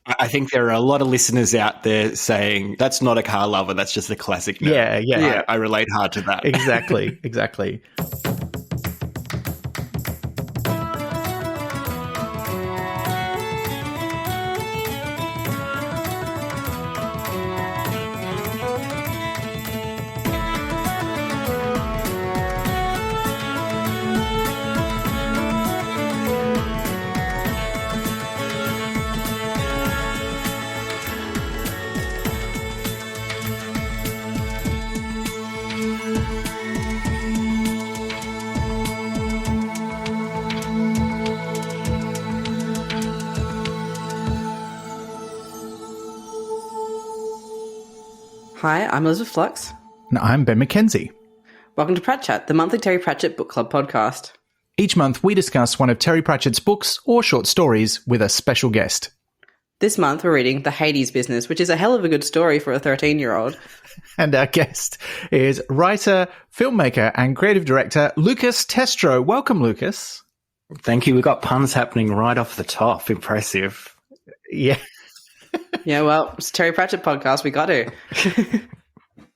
I think there are a lot of listeners out there saying, that's not a car lover, that's just a classic nerd. Yeah. I relate hard to that. Exactly. Hi, I'm Elizabeth Flux. And I'm Ben McKenzie. Welcome to Pratchett, the monthly Terry Pratchett book club podcast. Each month, we discuss one of Terry Pratchett's books or short stories with a special guest. This month, we're reading The Hades Business, which is a hell of a good story for a 13-year-old. And our guest is writer, filmmaker, and creative director Lucas Testro. Welcome, Lucas. Thank you. We've got puns happening right off the top. Impressive. Yeah. Yeah, well, it's a Terry Pratchett podcast. We got to.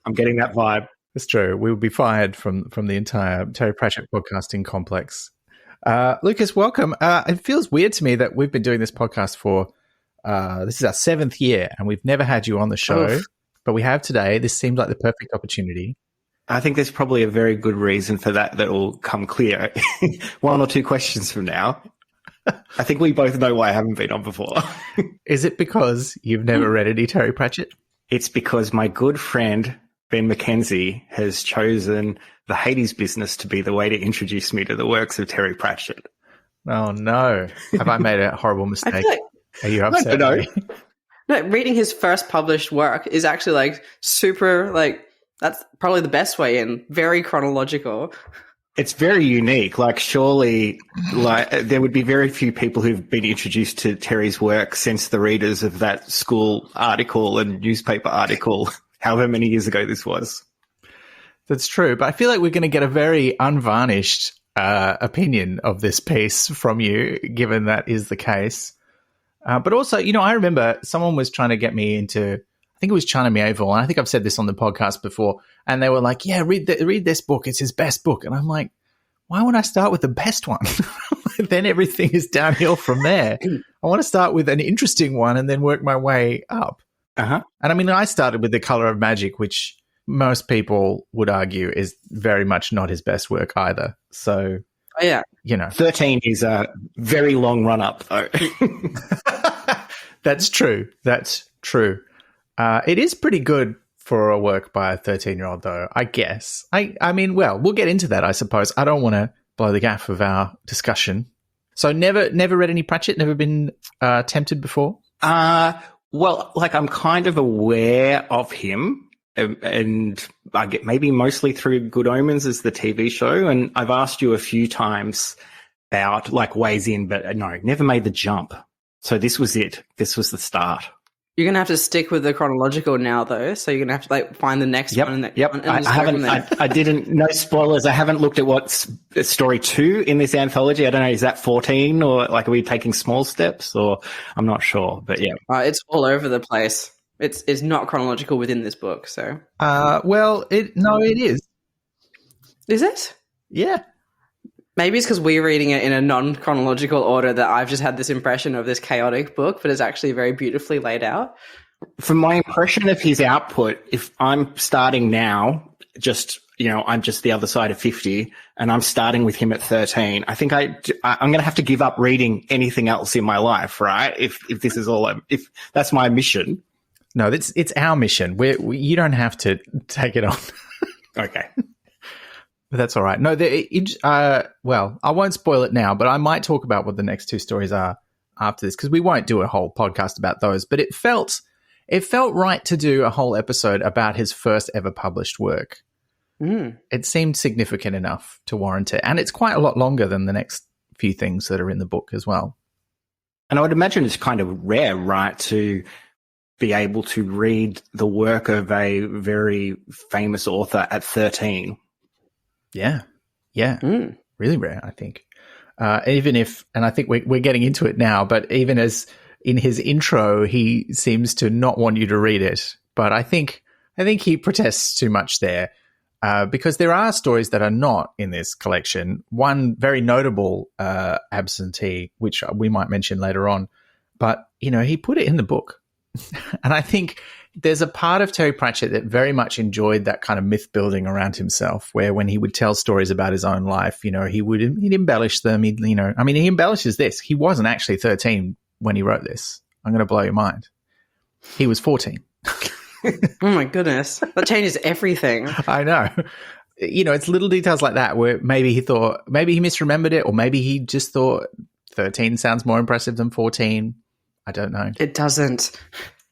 I'm getting that vibe. It's true. We will be fired from the entire Terry Pratchett podcasting complex. Lucas, welcome. It feels weird to me that we've been doing this podcast for, this is our 7th year, and we've never had you on the show. Oof. But we have today. This seems like the perfect opportunity. I think there's probably a very good reason for that will come clear 1 or 2 questions from now. I think we both know why I haven't been on before. Is it because you've never read any Terry Pratchett? It's because my good friend Ben McKenzie has chosen The Hades Business to be the way to introduce me to the works of Terry Pratchett. Oh, no. Have I made a horrible mistake? Are you upset? No. No, reading his first published work is actually super, that's probably the best way in. Very chronological. It's very unique. Surely, there would be very few people who've been introduced to Terry's work since the readers of that school article and newspaper article, however many years ago this was. That's true. But I feel like we're going to get a very unvarnished opinion of this piece from you, given that is the case. But also, I remember someone was trying to get me into, I think it was China Mieville, and I think I've said this on the podcast before, and they were like, yeah, read this book. It's his best book. And I'm like, why would I start with the best one? Then everything is downhill from there. I want to start with an interesting one and then work my way up. Uh-huh. And I mean, I started with The Color of Magic, which most people would argue is very much not his best work either. So, oh, yeah. 13 is a very long run-up, though. That's true. It is pretty good for a work by a 13-year-old, though, I guess. I mean, well, we'll get into that, I suppose. I don't want to blow the gaff of our discussion. So never read any Pratchett? Never been tempted before? Well, I'm kind of aware of him, and I get maybe mostly through Good Omens as the TV show, and I've asked you a few times about, ways in, but no, never made the jump. So this was it. This was the start. You're going to have to stick with the chronological now, though. So you're going to have to find the next one. And the next one and I didn't, no spoilers. I haven't looked at what's story 2 in this anthology. I don't know. Is that 14 or are we taking small steps or I'm not sure, but yeah. It's all over the place. It's not chronological within this book. So, it is. Is it? Yeah. Maybe it's because we're reading it in a non-chronological order that I've just had this impression of this chaotic book, but it's actually very beautifully laid out. From my impression of his output, if I'm starting now, I'm just the other side of 50, and I'm starting with him at 13, I think I'm going to have to give up reading anything else in my life, right? If this is all, if that's my mission. No, it's our mission. You don't have to take it on. Okay. But that's all right. No, I won't spoil it now, but I might talk about what the next 2 stories are after this because we won't do a whole podcast about those. But it felt right to do a whole episode about his first ever published work. Mm. It seemed significant enough to warrant it, and it's quite a lot longer than the next few things that are in the book as well. And I would imagine it's kind of rare, right, to be able to read the work of a very famous author at 13. Yeah. Really rare, I think. Even if, and I think we're getting into it now, but even as in his intro, he seems to not want you to read it. But I think he protests too much there. Because there are stories that are not in this collection. One very notable absentee, which we might mention later on, but he put it in the book. And I think there's a part of Terry Pratchett that very much enjoyed that kind of myth building around himself, where when he would tell stories about his own life, he'd embellish them. He embellishes this. He wasn't actually 13 when he wrote this. I'm going to blow your mind. He was 14. Oh my goodness. That changes everything. I know. It's little details like that where maybe he misremembered it, or maybe he just thought 13 sounds more impressive than 14. I don't know. It doesn't.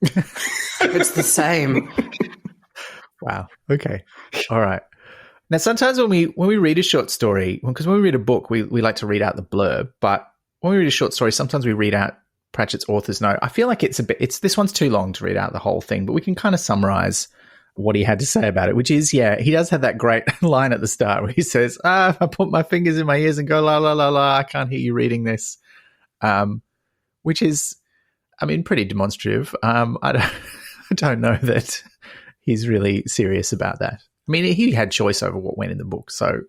It's the same. Wow. Okay. All right. Now, sometimes when we read a short story, because when we read a book, we like to read out the blurb, but when we read a short story, sometimes we read out Pratchett's author's note. I feel like this one's too long to read out the whole thing, but we can kind of summarize what he had to say about it, which is, he does have that great line at the start where he says, I put my fingers in my ears and go, la, la, la, la, I can't hear you reading this, which is, pretty demonstrative. I don't know that he's really serious about that. He had choice over what went in the book, so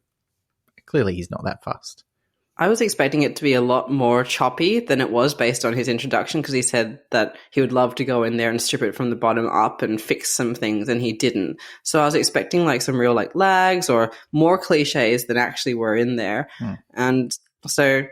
clearly he's not that fussed. I was expecting it to be a lot more choppy than it was based on his introduction, because he said that he would love to go in there and strip it from the bottom up and fix some things, and he didn't. So I was expecting some real lags or more cliches than actually were in there. And so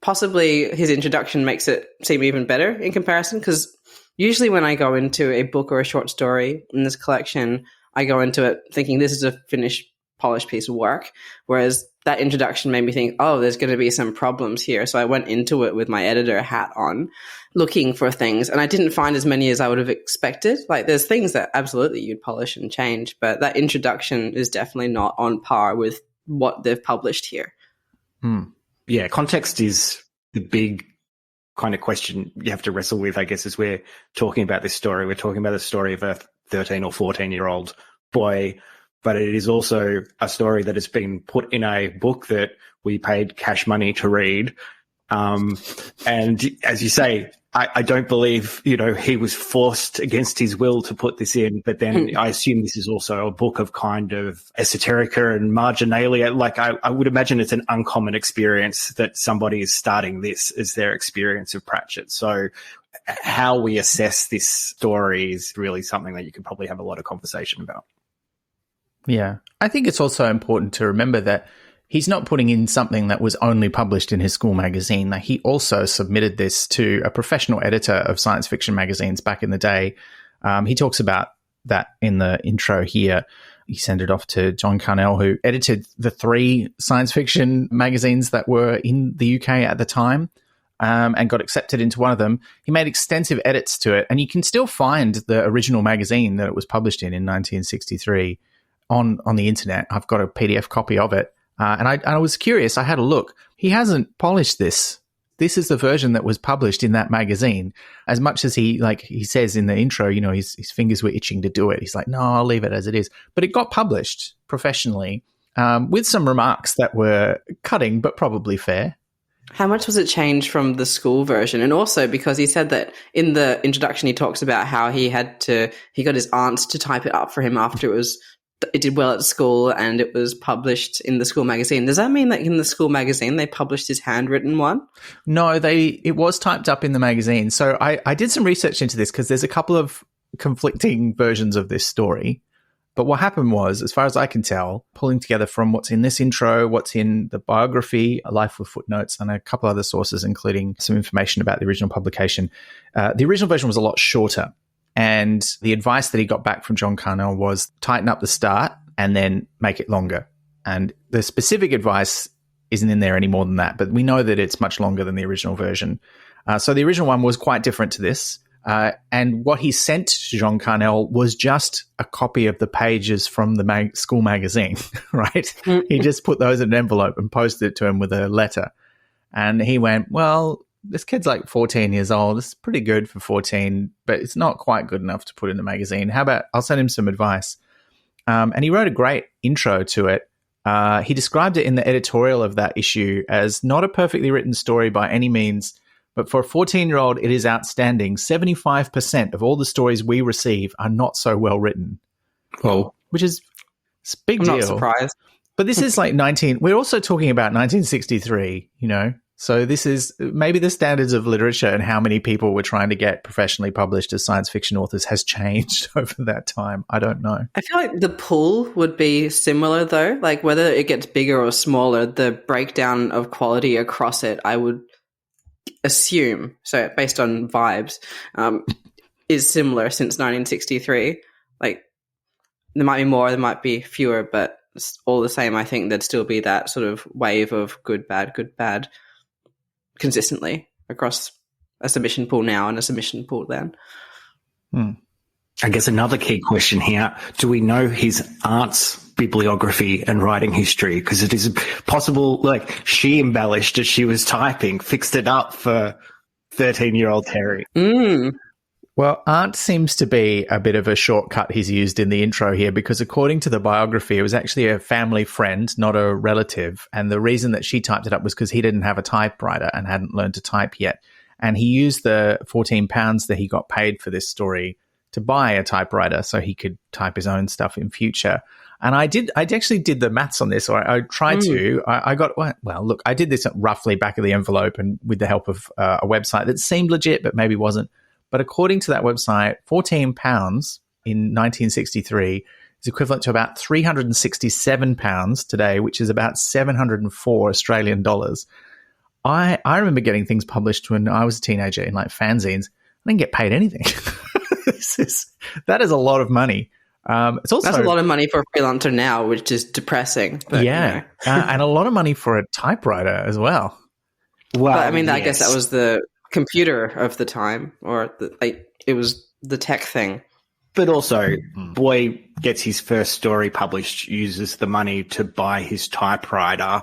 possibly his introduction makes it seem even better in comparison, because usually when I go into a book or a short story in this collection, I go into it thinking this is a finished, polished piece of work, whereas that introduction made me think, oh, there's going to be some problems here. So I went into it with my editor hat on, looking for things, and I didn't find as many as I would have expected. There's things that absolutely you'd polish and change, but that introduction is definitely not on par with what they've published here. Yeah, context is the big kind of question you have to wrestle with, I guess, as we're talking about this story. We're talking about the story of a 13 or 14-year-old boy, but it is also a story that has been put in a book that we paid cash money to read. And as you say, I don't believe, he was forced against his will to put this in, but then I assume this is also a book of kind of esoterica and marginalia. I would imagine it's an uncommon experience that somebody is starting this as their experience of Pratchett. So how we assess this story is really something that you could probably have a lot of conversation about. Yeah. I think it's also important to remember that he's not putting in something that was only published in his school magazine. He also submitted this to a professional editor of science fiction magazines back in the day. He talks about that in the intro here. He sent it off to John Carnell, who edited the 3 science fiction magazines that were in the UK at the time, and got accepted into one of them. He made extensive edits to it, and you can still find the original magazine that it was published in 1963 on the internet. I've got a PDF copy of it. And I was curious. I had a look. He hasn't polished this. This is the version that was published in that magazine. As much as he says in the intro, his fingers were itching to do it. He's like, no, I'll leave it as it is. But it got published professionally, with some remarks that were cutting, but probably fair. How much was it changed from the school version? And also because he said that in the introduction, he talks about how he got his aunt to type it up for him after it did well at school and it was published in the school magazine. Does that mean that in the school magazine they published his handwritten one? No, it was typed up in the magazine. So I did some research into this because there's a couple of conflicting versions of this story. But what happened was, as far as I can tell, pulling together from what's in this intro, what's in the biography, A Life with Footnotes, and a couple other sources, including some information about the original publication, the original version was a lot shorter. And the advice that he got back from John Carnell was tighten up the start and then make it longer. And the specific advice isn't in there any more than that, but we know that it's much longer than the original version. So the original one was quite different to this. And what he sent to John Carnell was just a copy of the pages from the school magazine, right? He just put those in an envelope and posted it to him with a letter. And he went, well, this kid's like 14 years old. It's pretty good for 14, but it's not quite good enough to put in the magazine. How about I'll send him some advice? And he wrote a great intro to it. He described it in the editorial of that issue as not a perfectly written story by any means, But for a 14-year-old, it is outstanding. 75% of all the stories we receive are not so well written. Well, which is a big I'm deal. not surprised. But this is like we're also talking about 1963, So this is maybe the standards of literature and how many people were trying to get professionally published as science fiction authors has changed over that time. I don't know. I feel like the pool would be similar though. Like whether it gets bigger or smaller, the breakdown of quality across it, I would assume, so based on vibes, is similar since 1963. Like there might be more, there might be fewer, but it's all the same. I think there'd still be that sort of wave of good, bad consistently across a submission pool now and a submission pool then. I guess another key question here, do we know his aunt's bibliography and writing history? Because it is possible, like, she embellished as she was typing, fixed it up for 13-year-old Terry. Well, aunt seems to be a bit of a shortcut he's used in the intro here, because according to the biography, it was actually a family friend, not a relative. And the reason that she typed it up was because he didn't have a typewriter and hadn't learned to type yet. And he used the £14 that he got paid for this story to buy a typewriter so he could type his own stuff in future. And I actually did the maths on this, or I tried to. I got, well, look, I did this roughly back of the envelope and with the help of a website that seemed legit, but maybe wasn't. But according to that website, £14 in 1963 is equivalent to about £367 today, which is about 704 Australian dollars. I remember getting things published when I was a teenager in like fanzines. I didn't get paid anything. That is a lot of money. It's also that's a lot of money for a freelancer now, which is depressing. But, yeah, and a lot of money for a typewriter as well. Well, but, I mean, yes. I guess that was the computer of the time, or it was the tech thing. But also, boy gets his first story published, uses the money to buy his typewriter.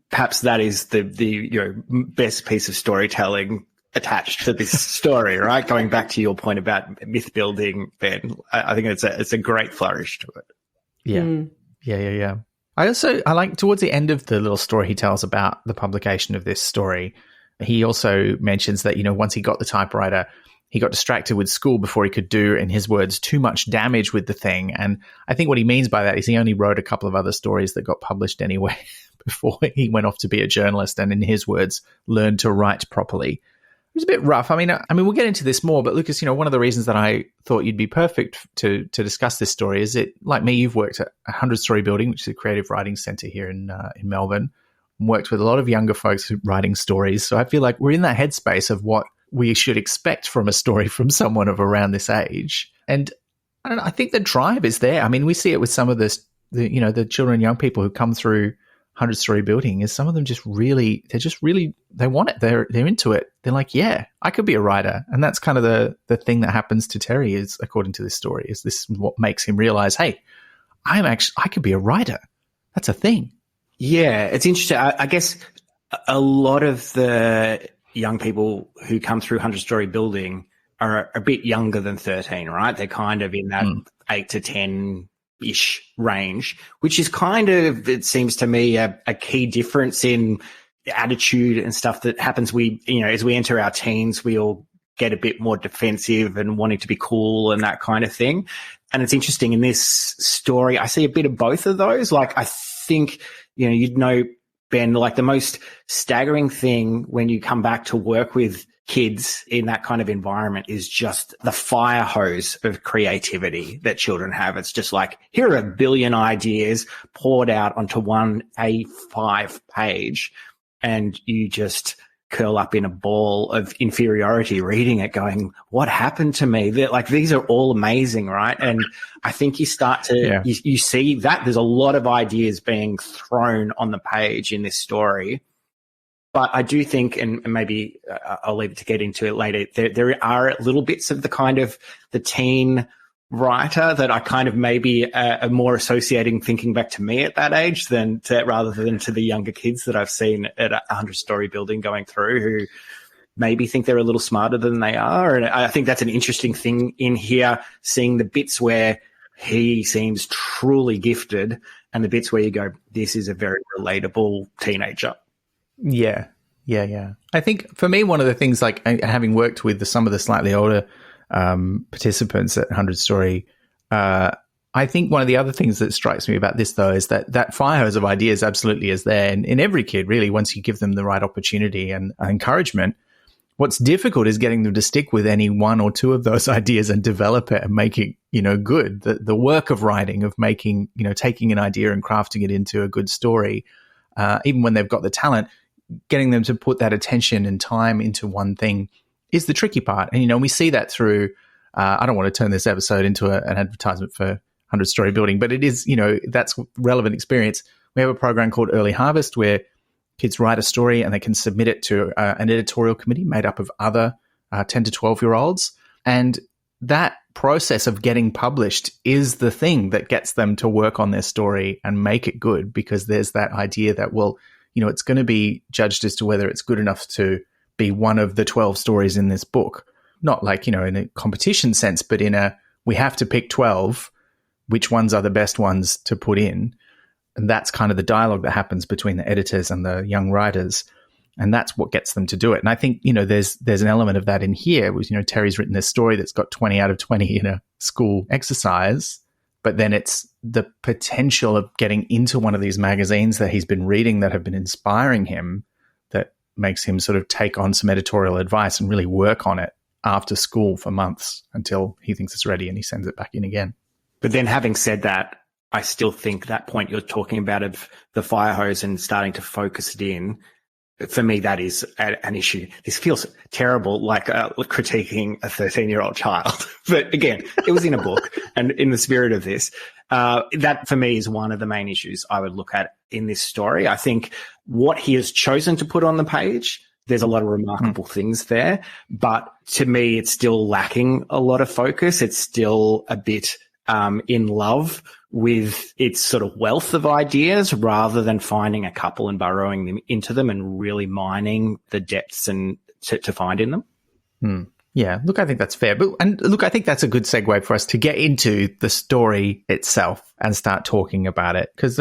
Perhaps that is the best piece of storytelling attached to this story, right? Going back to your point about myth building, Ben, I think it's a great flourish to it. Yeah. I like towards the end of the little story he tells about the publication of this story. He also mentions that, once he got the typewriter, he got distracted with school before he could do, in his words, too much damage with the thing. And I think what he means by that is he only wrote a couple of other stories that got published anyway before he went off to be a journalist and, in his words, learned to write properly. It was a bit rough. I mean, we'll get into this more, but Lucas, one of the reasons that I thought you'd be perfect to discuss this story is that, like me, you've worked at 100 Story Building, which is a creative writing centre here in Melbourne, and worked with a lot of younger folks writing stories. So I feel like we're in that headspace of what we should expect from a story from someone of around this age. And I don't know, I think the drive is there. I mean, we see it with some of the children and young people who come through 100 Story Building, is some of them they want it. They're into it. They're like, yeah, I could be a writer. And that's kind of the thing that happens to Terry, is, according to this story, is this what makes him realize, hey, I could be a writer. That's a thing. Yeah, it's interesting. I guess a lot of the young people who come through 100 Story Building are a bit younger than 13, right? They're kind of in that 8 to 10-ish range, which is kind of, it seems to me, a key difference in attitude and stuff that happens. As we enter our teens, we all get a bit more defensive and wanting to be cool and that kind of thing. And it's interesting in this story, I see a bit of both of those. Like, I think, you'd know, Ben, like the most staggering thing when you come back to work with kids in that kind of environment is just the fire hose of creativity that children have. It's just like, here are a billion ideas poured out onto one A5 page, and you just curl up in a ball of inferiority reading it going, what happened to me? These are all amazing, right? And I think you start to, you see that there's a lot of ideas being thrown on the page in this story. But I do think, and maybe I'll leave it to get into it later, there are little bits of the kind of the teen writer that I kind of maybe are more associating thinking back to me at that age rather than to the younger kids that I've seen at 100 Story Building going through, who maybe think they're a little smarter than they are. And I think that's an interesting thing in here, seeing the bits where he seems truly gifted and the bits where you go, this is a very relatable teenager. Yeah. Yeah. I think for me, one of the things, like having worked with some of the slightly older participants at 100 Story, I think one of the other things that strikes me about this, though, is that fire hose of ideas absolutely is there in every kid, really, once you give them the right opportunity and encouragement. What's difficult is getting them to stick with any one or two of those ideas and develop it and make it, good. The work of writing, of making, taking an idea and crafting it into a good story, even when they've got the talent, getting them to put that attention and time into one thing is the tricky part. And, we see that through, I don't want to turn this episode into an advertisement for 100 Story Building, but it is, that's relevant experience. We have a program called Early Harvest where kids write a story and they can submit it to an editorial committee made up of other 10 to 12-year-olds. And that process of getting published is the thing that gets them to work on their story and make it good, because there's that idea that, well, it's going to be judged as to whether it's good enough to be one of the 12 stories in this book. Not like, in a competition sense, but we have to pick 12, which ones are the best ones to put in. And that's kind of the dialogue that happens between the editors and the young writers. And that's what gets them to do it. And I think, there's an element of that in here. Was, Terry's written this story that's got 20 out of 20 in a school exercise, but then it's the potential of getting into one of these magazines that he's been reading that have been inspiring him that makes him sort of take on some editorial advice and really work on it after school for months until he thinks it's ready and he sends it back in again. But then having said that, I still think that point you're talking about of the fire hose and starting to focus it in, for me, that is an issue. This feels terrible, like critiquing a 13-year-old child. But again, it was in a book, and in the spirit of this, that for me is one of the main issues I would look at in this story. I think what he has chosen to put on the page, there's a lot of remarkable things there, but to me, it's still lacking a lot of focus. It's still a bit in love with its sort of wealth of ideas rather than finding a couple and burrowing them into them and really mining the depths and to find in them. Yeah, look, I think that's fair. And look, I think that's a good segue for us to get into the story itself and start talking about it. Because,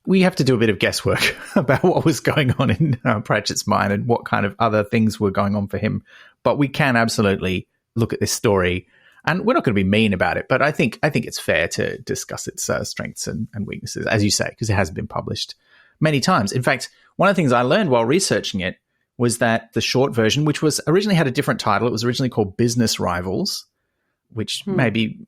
we have to do a bit of guesswork about what was going on in Pratchett's mind and what kind of other things were going on for him. But we can absolutely look at this story. And we're not going to be mean about it, but I think it's fair to discuss its strengths and weaknesses, as you say, because it hasn't been published many times. In fact, one of the things I learned while researching it was that the short version, which was originally had a different title, it was originally called Business Rivals, which maybe,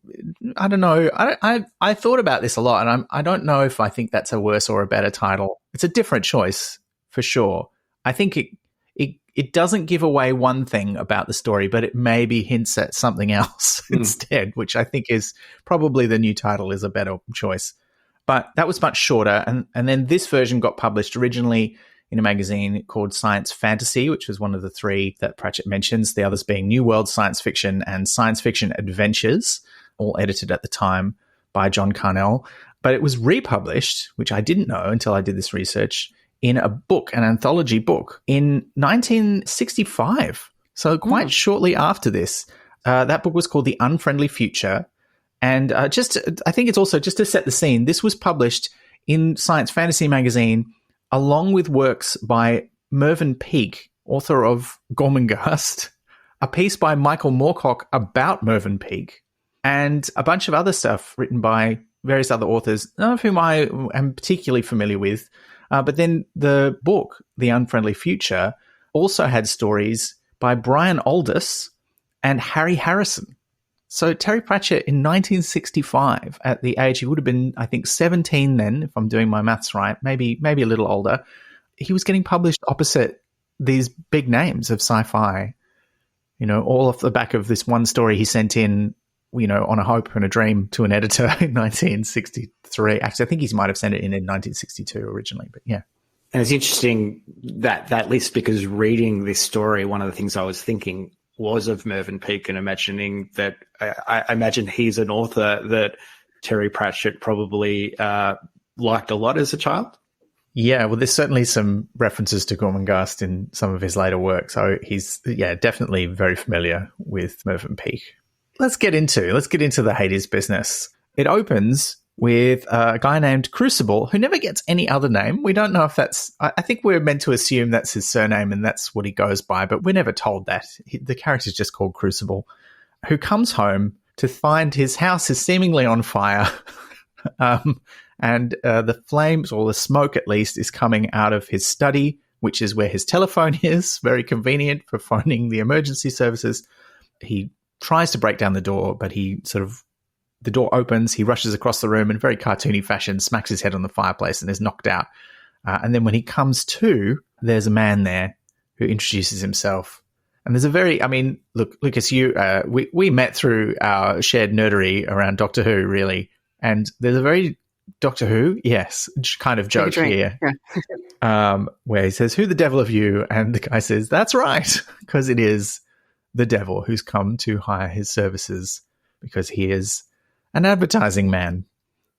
I don't know. I thought about this a lot, and I don't know if I think that's a worse or a better title. It's a different choice for sure. I think it doesn't give away one thing about the story, but it maybe hints at something else instead, which I think is probably the new title is a better choice. But that was much shorter. And then this version got published originally in a magazine called Science Fantasy, which was one of the three that Pratchett mentions, the others being New World Science Fiction and Science Fiction Adventures, all edited at the time by John Carnell. But it was republished, which I didn't know until I did this research, in a book, an anthology book, in 1965. So quite shortly after this. That book was called The Unfriendly Future. And I think it's also, just to set the scene, this was published in Science Fantasy magazine along with works by Mervyn Peake, author of Gormenghast, a piece by Michael Moorock about Mervyn Peake, and a bunch of other stuff written by various other authors, none of whom I am particularly familiar with. But then the book, The Unfriendly Future, also had stories by Brian Aldiss and Harry Harrison. So Terry Pratchett in 1965, at the age, he would have been, I think, 17 then, if I'm doing my maths right, maybe a little older, he was getting published opposite these big names of sci-fi, all off the back of this one story he sent in, on a hope and a dream to an editor in 1963. Actually, I think he might have sent it in 1962 originally, but yeah. And it's interesting that list, because reading this story, one of the things I was thinking was of Mervyn Peake and imagining that I imagine he's an author that Terry Pratchett probably liked a lot as a child. Yeah, well, there's certainly some references to Gormenghast in some of his later work. So he's, definitely very familiar with Mervyn Peake. Let's get into the Hades business. It opens with a guy named Crucible, who never gets any other name. We don't know if that's... I think we're meant to assume that's his surname and that's what he goes by, but we're never told that. The character's just called Crucible, who comes home to find his house is seemingly on fire. And the flames, or the smoke at least, is coming out of his study, which is where his telephone is. Very convenient for phoning the emergency services. He tries to break down the door, but the door opens, he rushes across the room in very cartoony fashion, smacks his head on the fireplace and is knocked out. And then when he comes to, there's a man there who introduces himself. And there's a very, look, Lucas, we met through our shared nerdery around Doctor Who, really. And there's a very Doctor Who, yes, kind of joke here, where he says, "Who the devil of you?" And the guy says, "That's right," because it is the devil who's come to hire his services because he is an advertising man.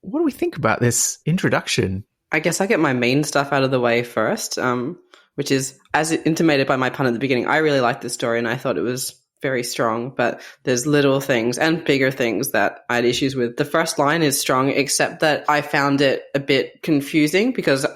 What do we think about this introduction? I guess I get my main stuff out of the way first, which is, as intimated by my pun at the beginning, I really liked this story and I thought it was very strong, but there's little things and bigger things that I had issues with. The first line is strong, except that I found it a bit confusing because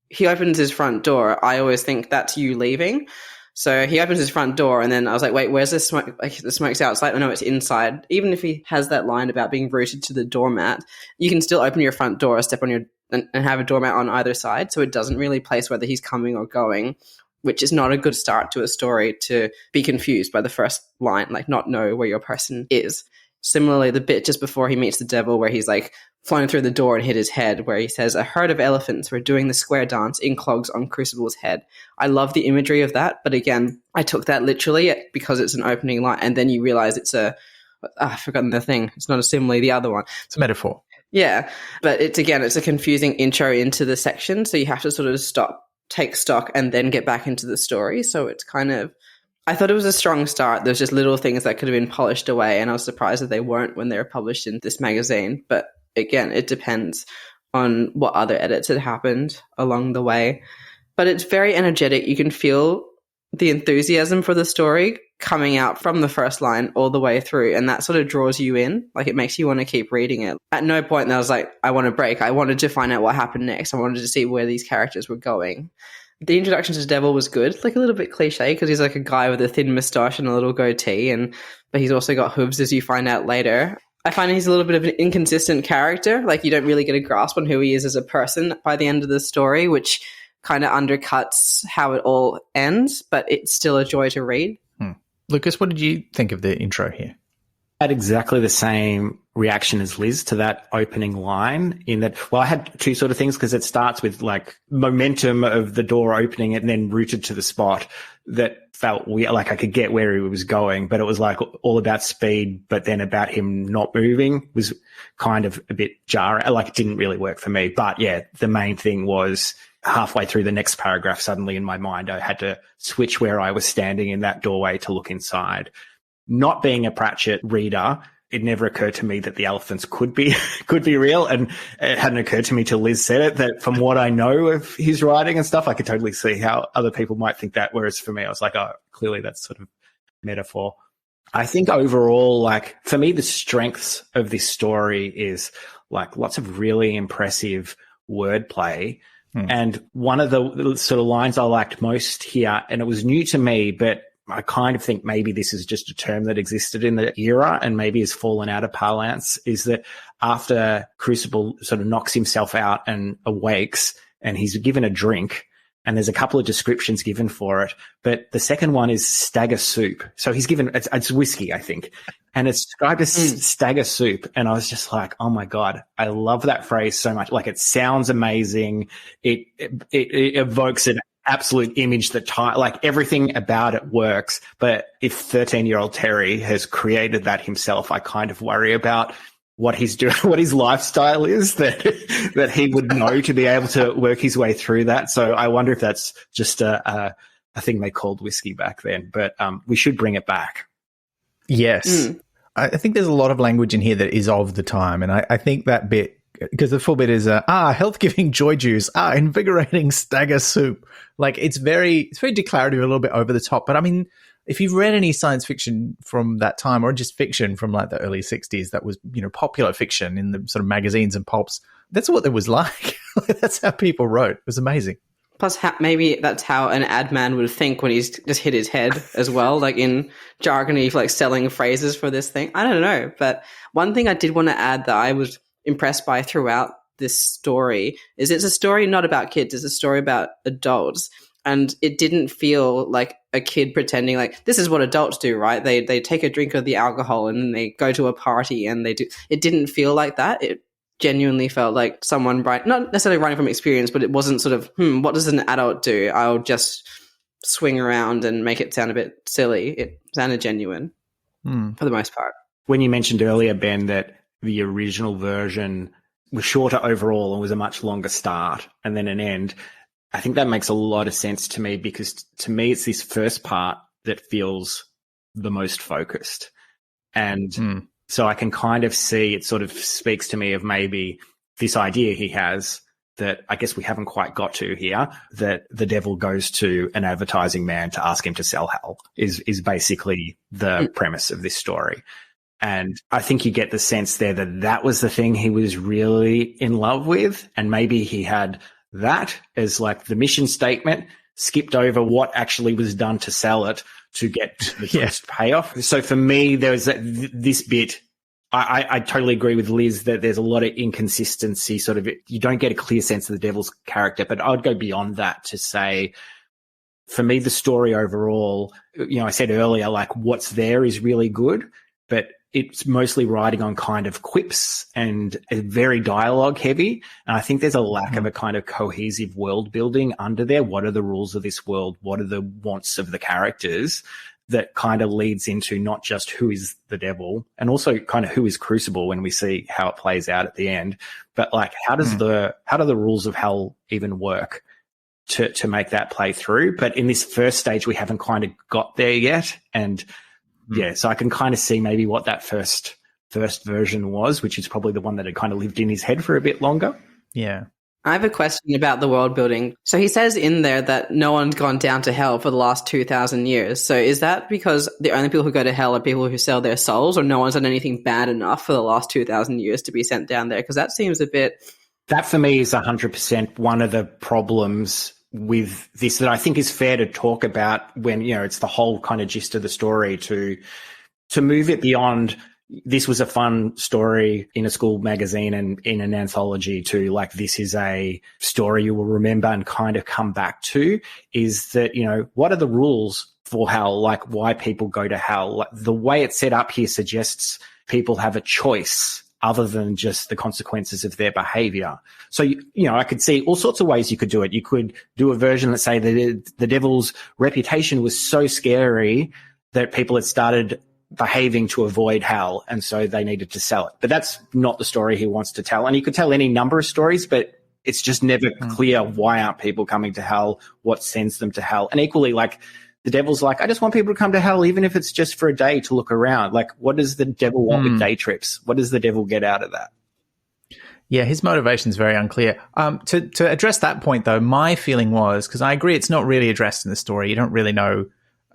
he opens his front door. I always think that's you leaving. So he opens his front door and then I was like, wait, where's the smoke? Like, the smoke's outside. Oh, no, it's inside. Even if he has that line about being rooted to the doormat, you can still open your front door, step on and have a doormat on either side. So it doesn't really place whether he's coming or going, which is not a good start to a story, to be confused by the first line, like not know where your person is. Similarly, the bit just before he meets the devil where he's like flown through the door and hit his head, where he says, "A herd of elephants were doing the square dance in clogs on Crucible's head." I love the imagery of that, but again, I took that literally because it's an opening line, and then you realize it's I've forgotten the thing. It's not a simile, the other one. It's a metaphor. Yeah, but it's a confusing intro into the section, so you have to sort of take stock and then get back into the story. So it's kind of, I thought it was a strong start. There's just little things that could have been polished away, and I was surprised that they weren't when they were published in this magazine. But again, it depends on what other edits had happened along the way. But it's very energetic. You can feel the enthusiasm for the story coming out from the first line all the way through, and that sort of draws you in. Like, it makes you want to keep reading it. At no point I was like, I want to break. I wanted to find out what happened next. I wanted to see where these characters were going. The introduction to the devil was good, like a little bit cliche because he's like a guy with a thin moustache and a little goatee, but he's also got hooves, as you find out later. I find he's a little bit of an inconsistent character. Like, you don't really get a grasp on who he is as a person by the end of the story, which kind of undercuts how it all ends, but it's still a joy to read. Lucas, what did you think of the intro here? I had exactly the same reaction as Liz to that opening line, in that, well, I had two sort of things, because it starts with like momentum of the door opening and then rooted to the spot that felt weird, like I could get where he was going, but it was like all about speed, but then about him not moving was kind of a bit jarring. Like, it didn't really work for me. But yeah, the main thing was halfway through the next paragraph, suddenly in my mind, I had to switch where I was standing in that doorway to look inside. Not being a Pratchett reader, it never occurred to me that the elephants could be real. And it hadn't occurred to me till Liz said it, that from what I know of his writing and stuff, I could totally see how other people might think that. Whereas for me, I was like, oh, clearly that's sort of metaphor. I think overall, like, for me, the strengths of this story is like lots of really impressive wordplay. And one of the sort of lines I liked most here, and it was new to me, but I kind of think maybe this is just a term that existed in the era and maybe has fallen out of parlance, is that after Crucible sort of knocks himself out and awakes and he's given a drink, and there's a couple of descriptions given for it, but the second one is stagger soup. So he's given, it's whiskey, I think, and it's described as stagger soup. And I was just like, oh my God, I love that phrase so much. Like, it sounds amazing. It evokes an absolute image that like everything about it works. But if 13-year-old Terry has created that himself, I kind of worry about what he's doing, what his lifestyle is, that he would know to be able to work his way through that. So I wonder if that's just a thing they called whiskey back then, but we should bring it back. Yes. I think there's a lot of language in here that is of the time. And I think that bit, because the full bit is, health-giving joy juice, invigorating stagger soup. Like, it's very declarative, a little bit over the top. But I mean, if you've read any science fiction from that time, or just fiction from like the early 60s that was, popular fiction in the sort of magazines and pulps, that's what it was like. That's how people wrote. It was amazing. Plus, maybe that's how an ad man would think when he's just hit his head as well, like in jargony, like selling phrases for this thing. I don't know. But one thing I did want to add that I was impressed by throughout this story is it's a story not about kids, it's a story about adults. And it didn't feel like a kid pretending like this is what adults do, right? They take a drink of the alcohol and then they go to a party and they do. It didn't feel like that. It genuinely felt like someone not necessarily writing from experience, but it wasn't sort of, what does an adult do? I'll just swing around and make it sound a bit silly. It sounded genuine for the most part. When you mentioned earlier, Ben, that the original version was shorter overall and was a much longer start and then an end, I think that makes a lot of sense to me, because to me it's this first part that feels the most focused. And so I can kind of see it sort of speaks to me of maybe this idea he has that I guess we haven't quite got to here, that the devil goes to an advertising man to ask him to sell hell is basically the premise of this story. And I think you get the sense there that that was the thing he was really in love with. And maybe he had that as like the mission statement, skipped over what actually was done to sell it to get the first payoff. So for me, there was this bit. I totally agree with Liz that there's a lot of inconsistency. Sort of, you don't get a clear sense of the devil's character, but I'd go beyond that to say, for me, the story overall, I said earlier, like what's there is really good, but it's mostly riding on kind of quips and very dialogue heavy. And I think there's a lack of a kind of cohesive world building under there. What are the rules of this world? What are the wants of the characters? That kind of leads into not just who is the devil and also kind of who is Crucible when we see how it plays out at the end, but like how do the rules of hell even work to make that play through? But in this first stage, we haven't kind of got there yet. And so I can kind of see maybe what that first version was, which is probably the one that had kind of lived in his head for a bit longer. Yeah. I have a question about the world building. So he says in there that no one's gone down to hell for the last 2,000 years. So is that because the only people who go to hell are people who sell their souls, or no one's done anything bad enough for the last 2,000 years to be sent down there? Because that seems a bit... That for me is 100% one of the problems with this that I think is fair to talk about when, it's the whole kind of gist of the story to move it beyond... This was a fun story in a school magazine and in an anthology to like, this is a story you will remember and kind of come back to, is that, what are the rules for hell? Like why people go to hell? Like, the way it's set up here suggests people have a choice other than just the consequences of their behavior. So, I could see all sorts of ways you could do it. You could do a version that say that the devil's reputation was so scary that people had started behaving to avoid hell, and so they needed to sell it. But that's not the story he wants to tell. And he could tell any number of stories, but it's just never clear why aren't people coming to hell, what sends them to hell. And equally, like, the devil's like, I just want people to come to hell, even if it's just for a day to look around. Like, what does the devil want with day trips? What does the devil get out of that? Yeah, his motivation is very unclear. To address that point, though, my feeling was, because I agree it's not really addressed in the story. You don't really know,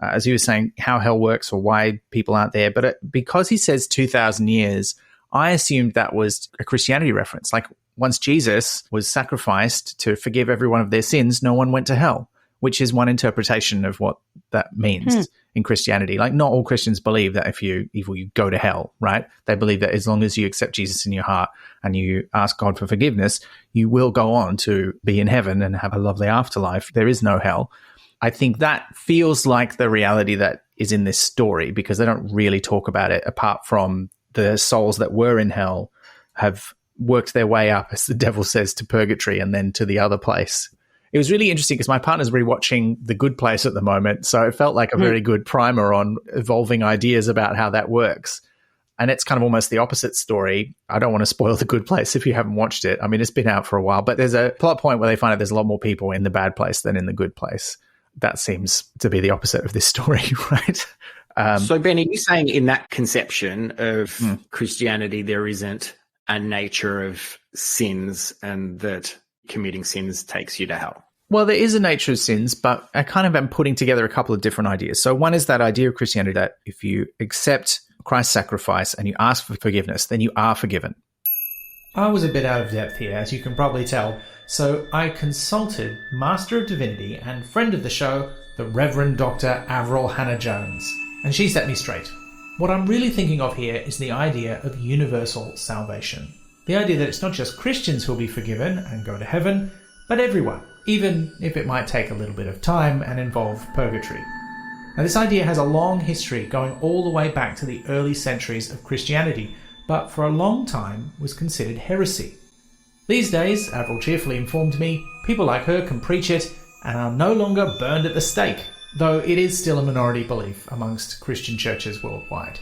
as you were saying, how hell works or why people aren't there. But because he says 2,000 years, I assumed that was a Christianity reference. Like once Jesus was sacrificed to forgive everyone of their sins, no one went to hell, which is one interpretation of what that means in Christianity. Like not all Christians believe that if you're evil, you go to hell, right? They believe that as long as you accept Jesus in your heart and you ask God for forgiveness, you will go on to be in heaven and have a lovely afterlife. There is no hell. I think that feels like the reality that is in this story, because they don't really talk about it apart from the souls that were in hell have worked their way up, as the devil says, to purgatory and then to the other place. It was really interesting because my partner's rewatching The Good Place at the moment, so it felt like a very good primer on evolving ideas about how that works. And it's kind of almost the opposite story. I don't want to spoil The Good Place if you haven't watched it. I mean, it's been out for a while, but there's a plot point where they find out there's a lot more people in the bad place than in the good place. That seems to be the opposite of this story, right? So, Ben, are you saying in that conception of Christianity, there isn't a nature of sins and that committing sins takes you to hell? Well, there is a nature of sins, but I kind of am putting together a couple of different ideas. So one is that idea of Christianity that if you accept Christ's sacrifice and you ask for forgiveness, then you are forgiven. I was a bit out of depth here, as you can probably tell, so I consulted Master of Divinity and friend of the show, the Reverend Dr. Avril Hannah-Jones, and she set me straight. What I'm really thinking of here is the idea of universal salvation. The idea that it's not just Christians who will be forgiven and go to heaven, but everyone, even if it might take a little bit of time and involve purgatory. Now, this idea has a long history going all the way back to the early centuries of Christianity, but for a long time was considered heresy. These days, Avril cheerfully informed me, people like her can preach it and are no longer burned at the stake, though it is still a minority belief amongst Christian churches worldwide.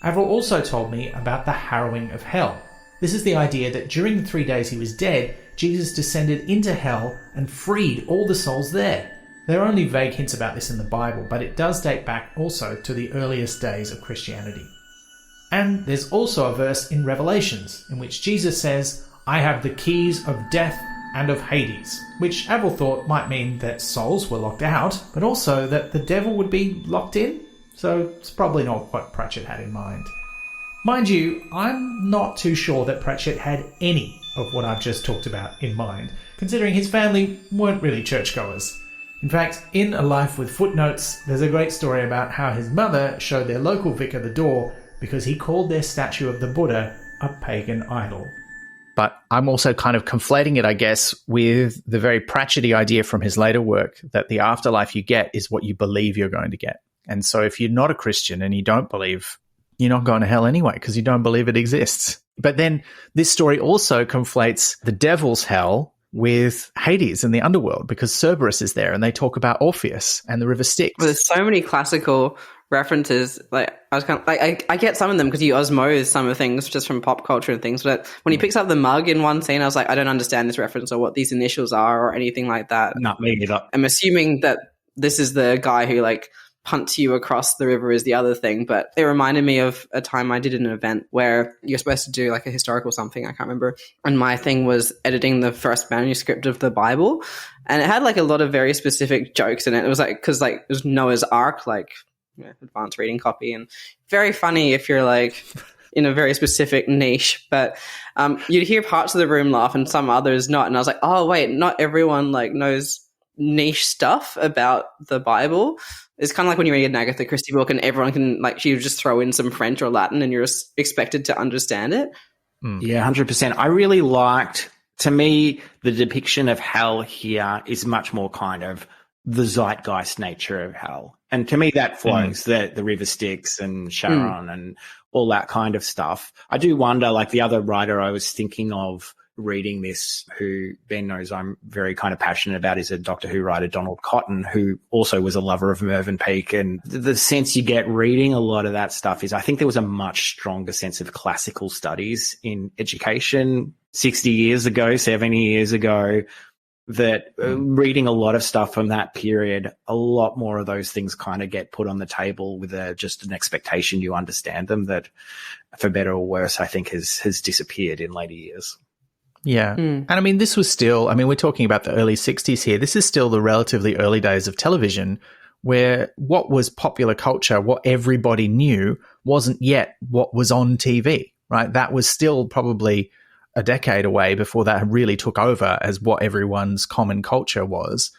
Avril also told me about the harrowing of hell. This is the idea that during the 3 days he was dead, Jesus descended into hell and freed all the souls there. There are only vague hints about this in the Bible, but it does date back also to the earliest days of Christianity. And there's also a verse in Revelations in which Jesus says, I have the keys of death and of Hades, which Avril thought might mean that souls were locked out, but also that the devil would be locked in. So it's probably not what Pratchett had in mind. Mind you, I'm not too sure that Pratchett had any of what I've just talked about in mind, considering his family weren't really churchgoers. In fact, in A Life with Footnotes, there's a great story about how his mother showed their local vicar the door because he called their statue of the Buddha a pagan idol. But I'm also kind of conflating it, I guess, with the very Pratchett-y idea from his later work that the afterlife you get is what you believe you're going to get. And so if you're not a Christian and you don't believe, you're not going to hell anyway because you don't believe it exists. But then this story also conflates the devil's hell with Hades and the underworld because Cerberus is there and they talk about Orpheus and the river Styx. Well, there's so many classical references. Like I was kind of like, I get some of them because you osmose some of things just from pop culture and things. But when he picks up the mug in one scene, I was like, I don't understand this reference or what these initials are or anything like that. Not me either. I'm assuming that this is the guy who like punts you across the river is the other thing, but it reminded me of a time I did an event where you're supposed to do like a historical something, I can't remember, and my thing was editing the first manuscript of the Bible, and it had like a lot of very specific jokes in it. It was like, because like it was Noah's Ark, like advanced reading copy, and very funny if you're like in a very specific niche, but you'd hear parts of the room laugh and some others not, and I was like, oh wait, not everyone like knows niche stuff about the Bible. It's kind of like when you read an Agatha Christie book and everyone can, like, she would just throw in some French or Latin and you're expected to understand it. Yeah, 100%. I really liked, to me, the depiction of hell here is much more kind of the zeitgeist nature of hell. And to me, that flows, the river Styx and Sharon and all that kind of stuff. I do wonder, like the other writer I was thinking of reading this, who Ben knows I'm very kind of passionate about, is a Doctor Who writer, Donald Cotton, who also was a lover of Mervyn Peake. And the sense you get reading a lot of that stuff is I think there was a much stronger sense of classical studies in education 60 years ago, 70 years ago, that reading a lot of stuff from that period, a lot more of those things kind of get put on the table with just an expectation you understand them, that for better or worse, I think has disappeared in later years. Yeah. And I mean, this was still, I mean, we're talking about the early 60s here. This is still the relatively early days of television where what was popular culture, what everybody knew, wasn't yet what was on TV, right? That was still probably a decade away before that really took over as what everyone's common culture was.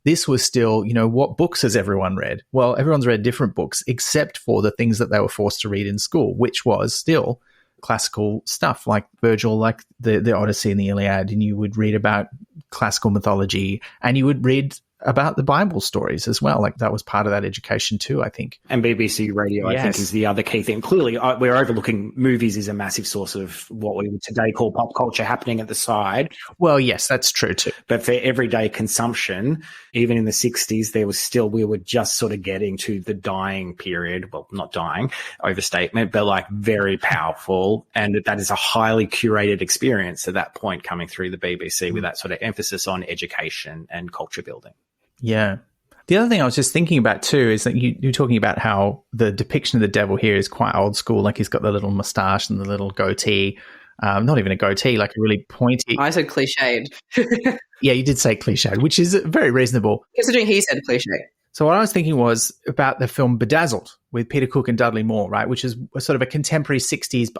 This was still, you know, what books has everyone read? Well, everyone's read different books except for the things that they were forced to read in school, which was still classical stuff like Virgil, like the Odyssey and the Iliad, and you would read about classical mythology and you would read about the Bible stories as well. Like that was part of that education too, I think. And BBC Radio, I think, is the other key thing. Clearly, we're overlooking movies is a massive source of what we would today call pop culture happening at the side. Well, yes, that's true too. But for everyday consumption, even in the 60s, there was still, we were just sort of getting to the dying period. Well, not dying, overstatement, but like very powerful. And that is a highly curated experience at that point coming through the BBC with that sort of emphasis on education and culture building. Yeah. The other thing I was just thinking about too is that you're talking about how the depiction of the devil here is quite old school. Like he's got the little mustache and the little goatee. Not even a goatee, like a really pointy. I said cliched. Yeah, you did say cliched, which is very reasonable. Considering he said cliche. So what I was thinking was about the film Bedazzled with Peter Cook and Dudley Moore, right? Which is sort of a contemporary 60s.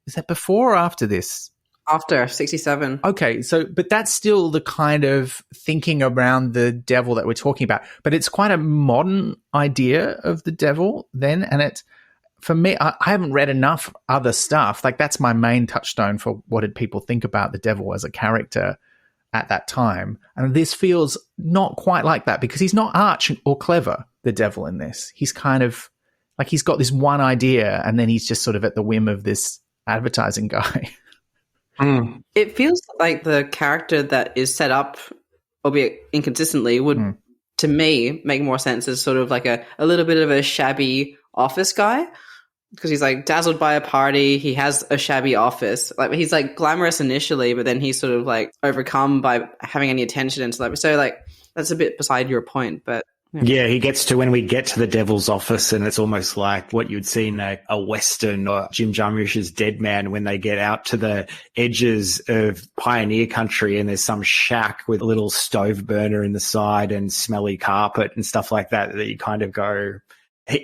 Is that before or after this? After 67. Okay, but that's still the kind of thinking around the devil that we're talking about. But it's quite a modern idea of the devil then. And for me, I haven't read enough other stuff. Like, that's my main touchstone for what did people think about the devil as a character at that time. And this feels not quite like that because he's not arch or clever, the devil in this. He's kind of like he's got this one idea and then he's just sort of at the whim of this advertising guy. It feels like the character that is set up, albeit inconsistently, would, to me, make more sense as sort of like a little bit of a shabby office guy. Because he's like dazzled by a party, he has a shabby office. Like, he's like glamorous initially, but then he's sort of like overcome by having any attention and stuff. So like that's a bit beside your point, but yeah, he gets to when we get to the devil's office, and it's almost like what you'd see in a Western or Jim Jarmusch's Dead Man when they get out to the edges of pioneer country and there's some shack with a little stove burner in the side and smelly carpet and stuff like that you kind of go.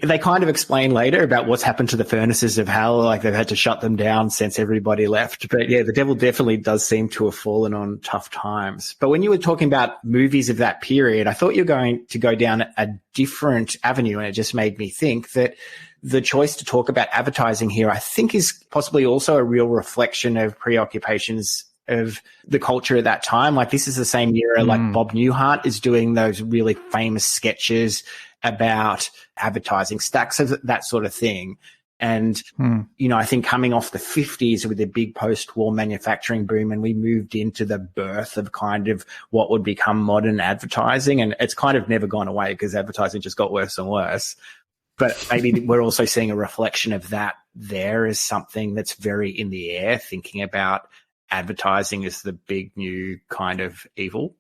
They kind of explain later about what's happened to the furnaces of hell, like they've had to shut them down since everybody left. But yeah, the devil definitely does seem to have fallen on tough times. But when you were talking about movies of that period, I thought you were going to go down a different avenue, and it just made me think that the choice to talk about advertising here, I think, is possibly also a real reflection of preoccupations of the culture at that time. Like, this is the same era, like Bob Newhart is doing those really famous sketches about advertising stacks of that sort of thing. And, you know, I think coming off the 50s with the big post-war manufacturing boom, and we moved into the birth of kind of what would become modern advertising. And it's kind of never gone away because advertising just got worse and worse. But maybe we're also seeing a reflection of that there as something that's very in the air, thinking about advertising as the big new kind of evil.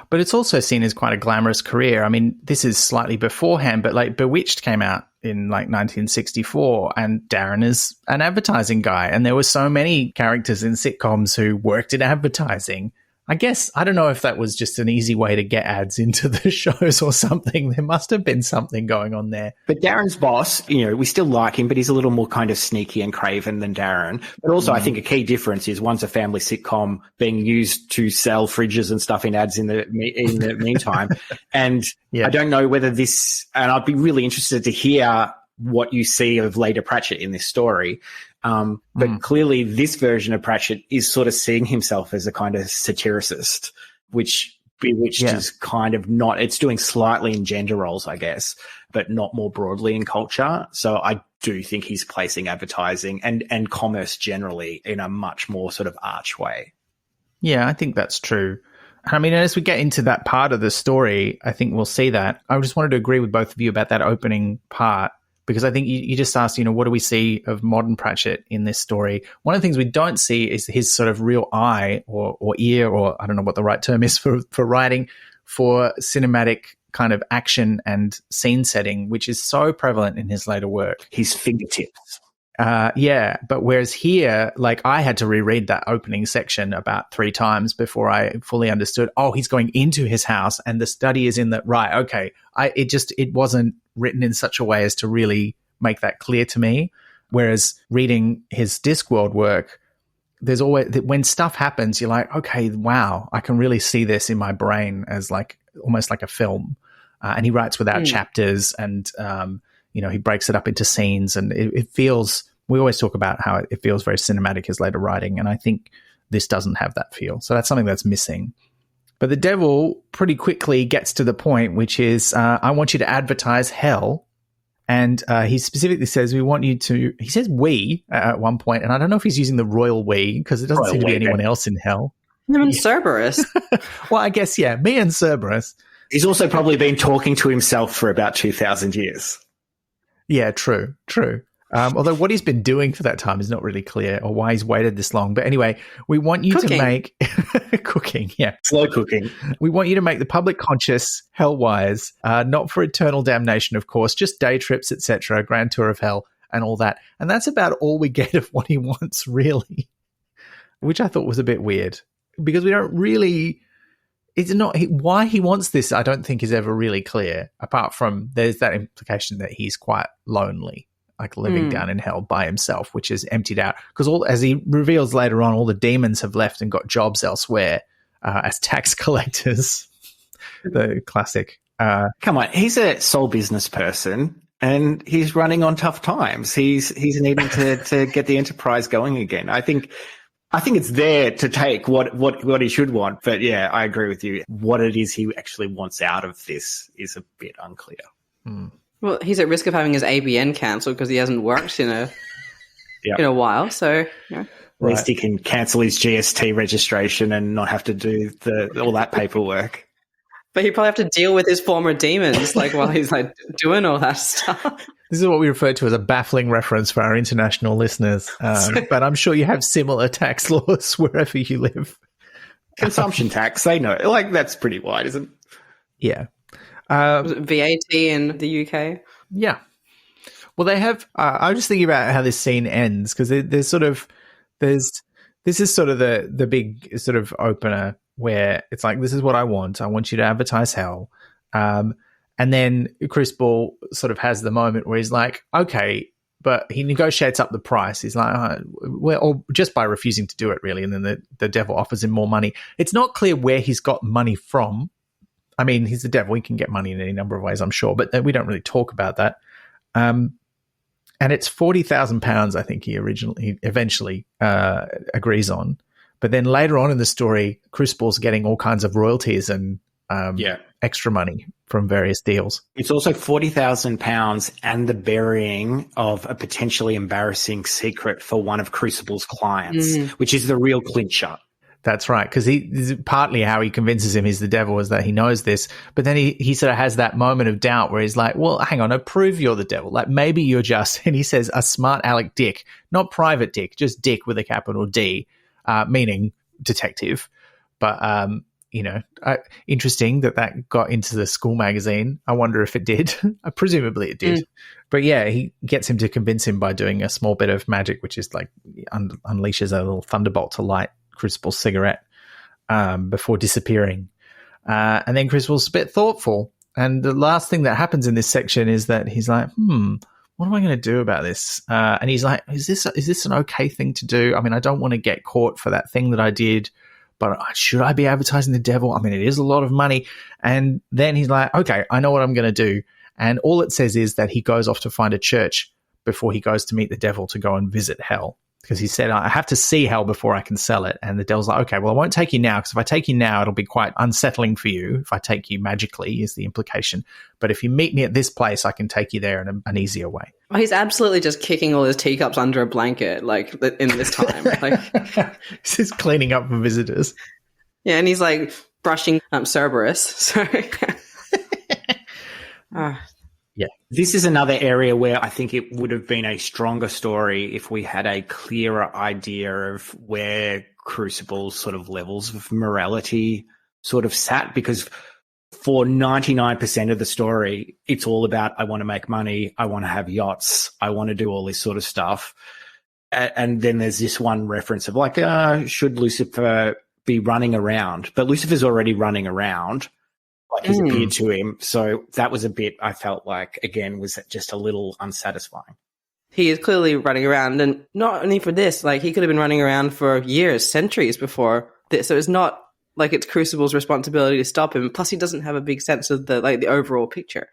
But it's also seen as quite a glamorous career. I mean, this is slightly beforehand, but like Bewitched came out in like 1964, and Darren is an advertising guy. And there were so many characters in sitcoms who worked in advertising. I guess, I don't know if that was just an easy way to get ads into the shows or something. There must have been something going on there. But Darren's boss, you know, we still like him, but he's a little more kind of sneaky and craven than Darren. But also I think a key difference is one's a family sitcom being used to sell fridges and stuff in ads in the meantime. And I don't know whether this, and I'd be really interested to hear what you see of later Pratchett in this story. But clearly this version of Pratchett is sort of seeing himself as a kind of satiricist, which Bewitched is kind of not. It's doing slightly in gender roles, I guess, but not more broadly in culture. So I do think he's placing advertising and commerce generally in a much more sort of arch way. Yeah, I think that's true. I mean, as we get into that part of the story, I think we'll see that. I just wanted to agree with both of you about that opening part, because I think you just asked, you know, what do we see of modern Pratchett in this story? One of the things we don't see is his sort of real eye or ear, or I don't know what the right term is for writing, for cinematic kind of action and scene setting, which is so prevalent in his later work. His fingertips. But whereas here, like, I had to reread that opening section about 3 times before I fully understood, oh, he's going into his house and the study is in the, right, okay. It wasn't written in such a way as to really make that clear to me. Whereas reading his Discworld work, there's always, when stuff happens, you're like, okay, wow, I can really see this in my brain as like, almost like a film. And he writes without chapters, and, you know, he breaks it up into scenes, and it feels, we always talk about how it feels very cinematic, his later writing. And I think this doesn't have that feel. So that's something that's missing. But the devil pretty quickly gets to the point, which is, I want you to advertise hell. And he specifically says, he says we at one point, and I don't know if he's using the royal we, because it doesn't seem to be anyone else in hell. Him and Cerberus. Well, I guess, yeah, me and Cerberus. He's also probably been talking to himself for about 2,000 years. Yeah, true. Although what he's been doing for that time is not really clear, or why he's waited this long. But anyway, we want you to make cooking, slow cooking. We want you to make the public conscious hell-wise, not for eternal damnation, of course, just day trips, etc., grand tour of hell. and all that. And that's about all we get of what he wants, really, which I thought was a bit weird because we don't really, it's not, why he wants this, I don't think is ever really clear, apart from there's that implication that he's quite lonely, like living down in hell by himself, which is emptied out. Because as he reveals later on, all the demons have left and got jobs elsewhere as tax collectors. The classic. Come on, he's a sole business person and he's running on tough times. He's needing to get the enterprise going again. I think it's there to take what he should want. But yeah, I agree with you. What it is he actually wants out of this is a bit unclear. Well, he's at risk of having his ABN cancelled because he hasn't worked in a while. So yeah. At least he can cancel his GST registration and not have to do all that paperwork. But he'd probably have to deal with his former demons, like while he's like doing all that stuff. This is what we refer to as a baffling reference for our international listeners. But I'm sure you have similar tax laws wherever you live. Consumption tax, they know. Like, that's pretty wide, isn't it? Yeah. Was it VAT in the UK? Yeah. Well, they have. I was just thinking about how this scene ends because this is sort of the big sort of opener where it's like, this is what I want. I want you to advertise hell. And then Chris Ball sort of has the moment where he's like, okay, but he negotiates up the price. He's like, or just by refusing to do it, really. And then the devil offers him more money. It's not clear where he's got money from. I mean, he's the devil. He can get money in any number of ways, I'm sure, but we don't really talk about that. And it's £40,000, I think he eventually agrees on. But then later on in the story, Chris Ball's getting all kinds of royalties and extra money from various deals. It's also £40,000 and the burying of a potentially embarrassing secret for one of Crucible's clients, which is the real clincher. That's right, because partly how he convinces him he's the devil is that he knows this, but then he sort of has that moment of doubt where he's like, well, hang on, I prove you're the devil. Like, maybe you're just, and he says, a smart aleck dick, not private dick, just dick with a capital D, meaning detective. But, interesting that got into the school magazine. I wonder if it did. Presumably it did. But yeah, he gets him to convince him by doing a small bit of magic, which is like unleashes a little thunderbolt to light Crucible's cigarette before disappearing. And then Crucible's a bit thoughtful. And the last thing that happens in this section is that he's like, what am I going to do about this? And he's like, is this an okay thing to do? I mean, I don't want to get caught for that thing that I did, but should I be advertising the devil? I mean, it is a lot of money. And then he's like, okay, I know what I'm going to do. And all it says is that he goes off to find a church before he goes to meet the devil to go and visit hell. Because he said, I have to see hell before I can sell it. And the devil's like, okay, well, I won't take you now, because if I take you now, it'll be quite unsettling for you. If I take you magically is the implication. But if you meet me at this place, I can take you there in an easier way. Well, he's absolutely just kicking all his teacups under a blanket, like, in this time. Like, he's just cleaning up for visitors. Yeah, and he's like brushing Cerberus. So, yeah. This is another area where I think it would have been a stronger story if we had a clearer idea of where Crucible's sort of levels of morality sort of sat, because for 99% of the story, it's all about, I want to make money, I want to have yachts, I want to do all this sort of stuff. And then there's this one reference of like, should Lucifer be running around? But Lucifer's already running around. Like he's appeared to him. So that was a bit, I felt like, again, was just a little unsatisfying. He is clearly running around, and not only for this, like he could have been running around for years, centuries before this. So it's not like it's Crucible's responsibility to stop him. Plus he doesn't have a big sense of the overall picture.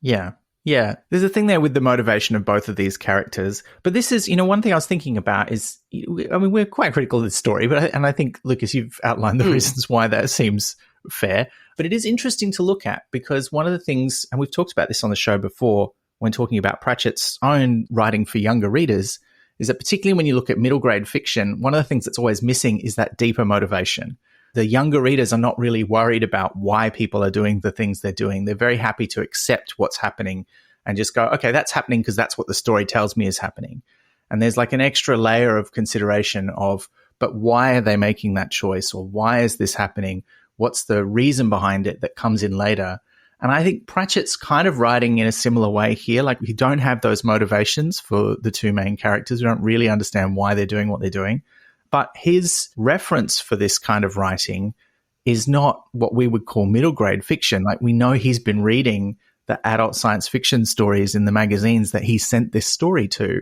Yeah. Yeah. There's a thing there with the motivation of both of these characters. But this is, one thing I was thinking about is, I mean, we're quite critical of this story, and I think, Lucas, you've outlined the reasons why that seems fair. But it is interesting to look at, because one of the things, and we've talked about this on the show before when talking about Pratchett's own writing for younger readers, is that particularly when you look at middle grade fiction, one of the things that's always missing is that deeper motivation. The younger readers are not really worried about why people are doing the things they're doing. They're very happy to accept what's happening and just go, okay, that's happening because that's what the story tells me is happening. And there's like an extra layer of consideration of, but why are they making that choice? Or why is this happening? What's the reason behind it that comes in later? And I think Pratchett's kind of writing in a similar way here. Like, we don't have those motivations for the two main characters. We don't really understand why they're doing what they're doing. But his reference for this kind of writing is not what we would call middle grade fiction. Like, we know he's been reading the adult science fiction stories in the magazines that he sent this story to,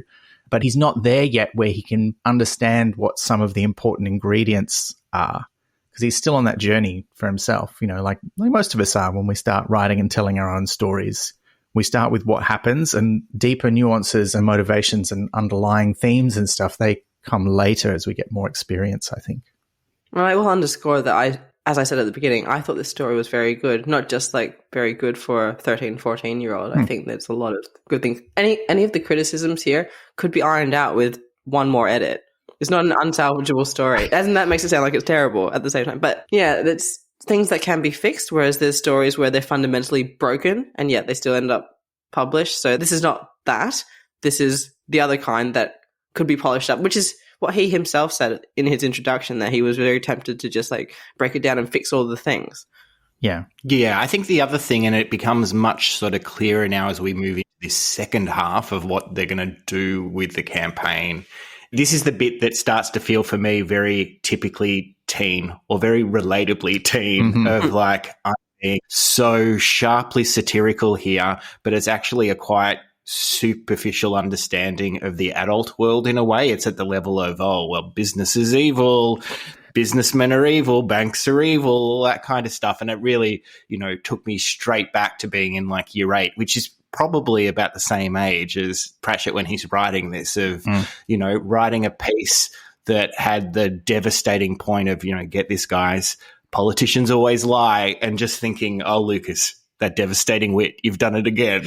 but he's not there yet where he can understand what some of the important ingredients are, because he's still on that journey for himself, you know, like most of us are when we start writing and telling our own stories. We start with what happens, and deeper nuances and motivations and underlying themes and stuff, they come later as we get more experience, I think. Well, I will underscore that as I said at the beginning, I thought this story was very good, not just like very good for a 13, 14-year-old. I think there's a lot of good things. Any of the criticisms here could be ironed out with one more edit. It's not an unsalvageable story. And that makes it sound like it's terrible at the same time. But yeah, that's things that can be fixed, whereas there's stories where they're fundamentally broken and yet they still end up published. So this is not that. This is the other kind that could be polished up, which is what he himself said in his introduction, that he was very tempted to just like break it down and fix all the things. Yeah. Yeah, I think the other thing, and it becomes much sort of clearer now as we move into this second half of what they're going to do with the campaign. This is the bit that starts to feel for me very typically teen, or very relatably teen, of like, I'm being so sharply satirical here, but it's actually a quite superficial understanding of the adult world in a way. It's at the level of, oh, well, business is evil, businessmen are evil, banks are evil, all that kind of stuff. And it really, you know, took me straight back to being in like year 8, which is probably about the same age as Pratchett when he's writing this, of, you know, writing a piece that had the devastating point of, you know, get this, guys, politicians always lie, and just thinking, oh, Lucas, that devastating wit, you've done it again.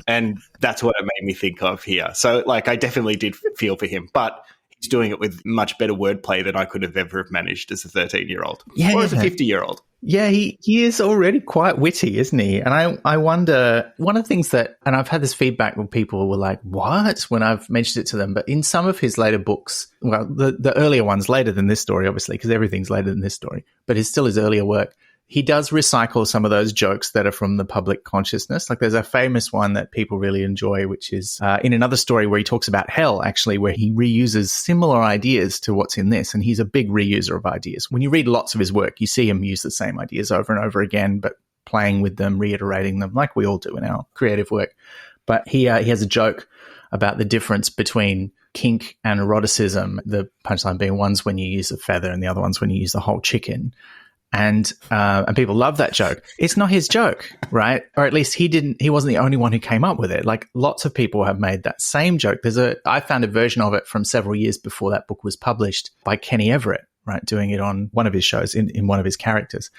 And that's what it made me think of here. So, like, I definitely did feel for him, but he's doing it with much better wordplay than I could have ever managed as a 13-year-old or as a 50-year-old. Yeah, he is already quite witty, isn't he? And I wonder, one of the things that, and I've had this feedback when people were like, what? When I've mentioned it to them, but in some of his later books, well, the earlier ones, later than this story, obviously, because everything's later than this story, but it's still his earlier work, he does recycle some of those jokes that are from the public consciousness. Like, there's a famous one that people really enjoy, which is in another story where he talks about hell, actually, where he reuses similar ideas to what's in this. And he's a big reuser of ideas. When you read lots of his work, you see him use the same ideas over and over again, but playing with them, reiterating them, like we all do in our creative work. But he has a joke about the difference between kink and eroticism, the punchline being one's when you use a feather and the other one's when you use the whole chicken. And people love that joke. It's not his joke, right? Or at least he wasn't the only one who came up with it. Like, lots of people have made that same joke. I found a version of it from several years before that book was published by Kenny Everett, right? Doing it on one of his shows in one of his characters.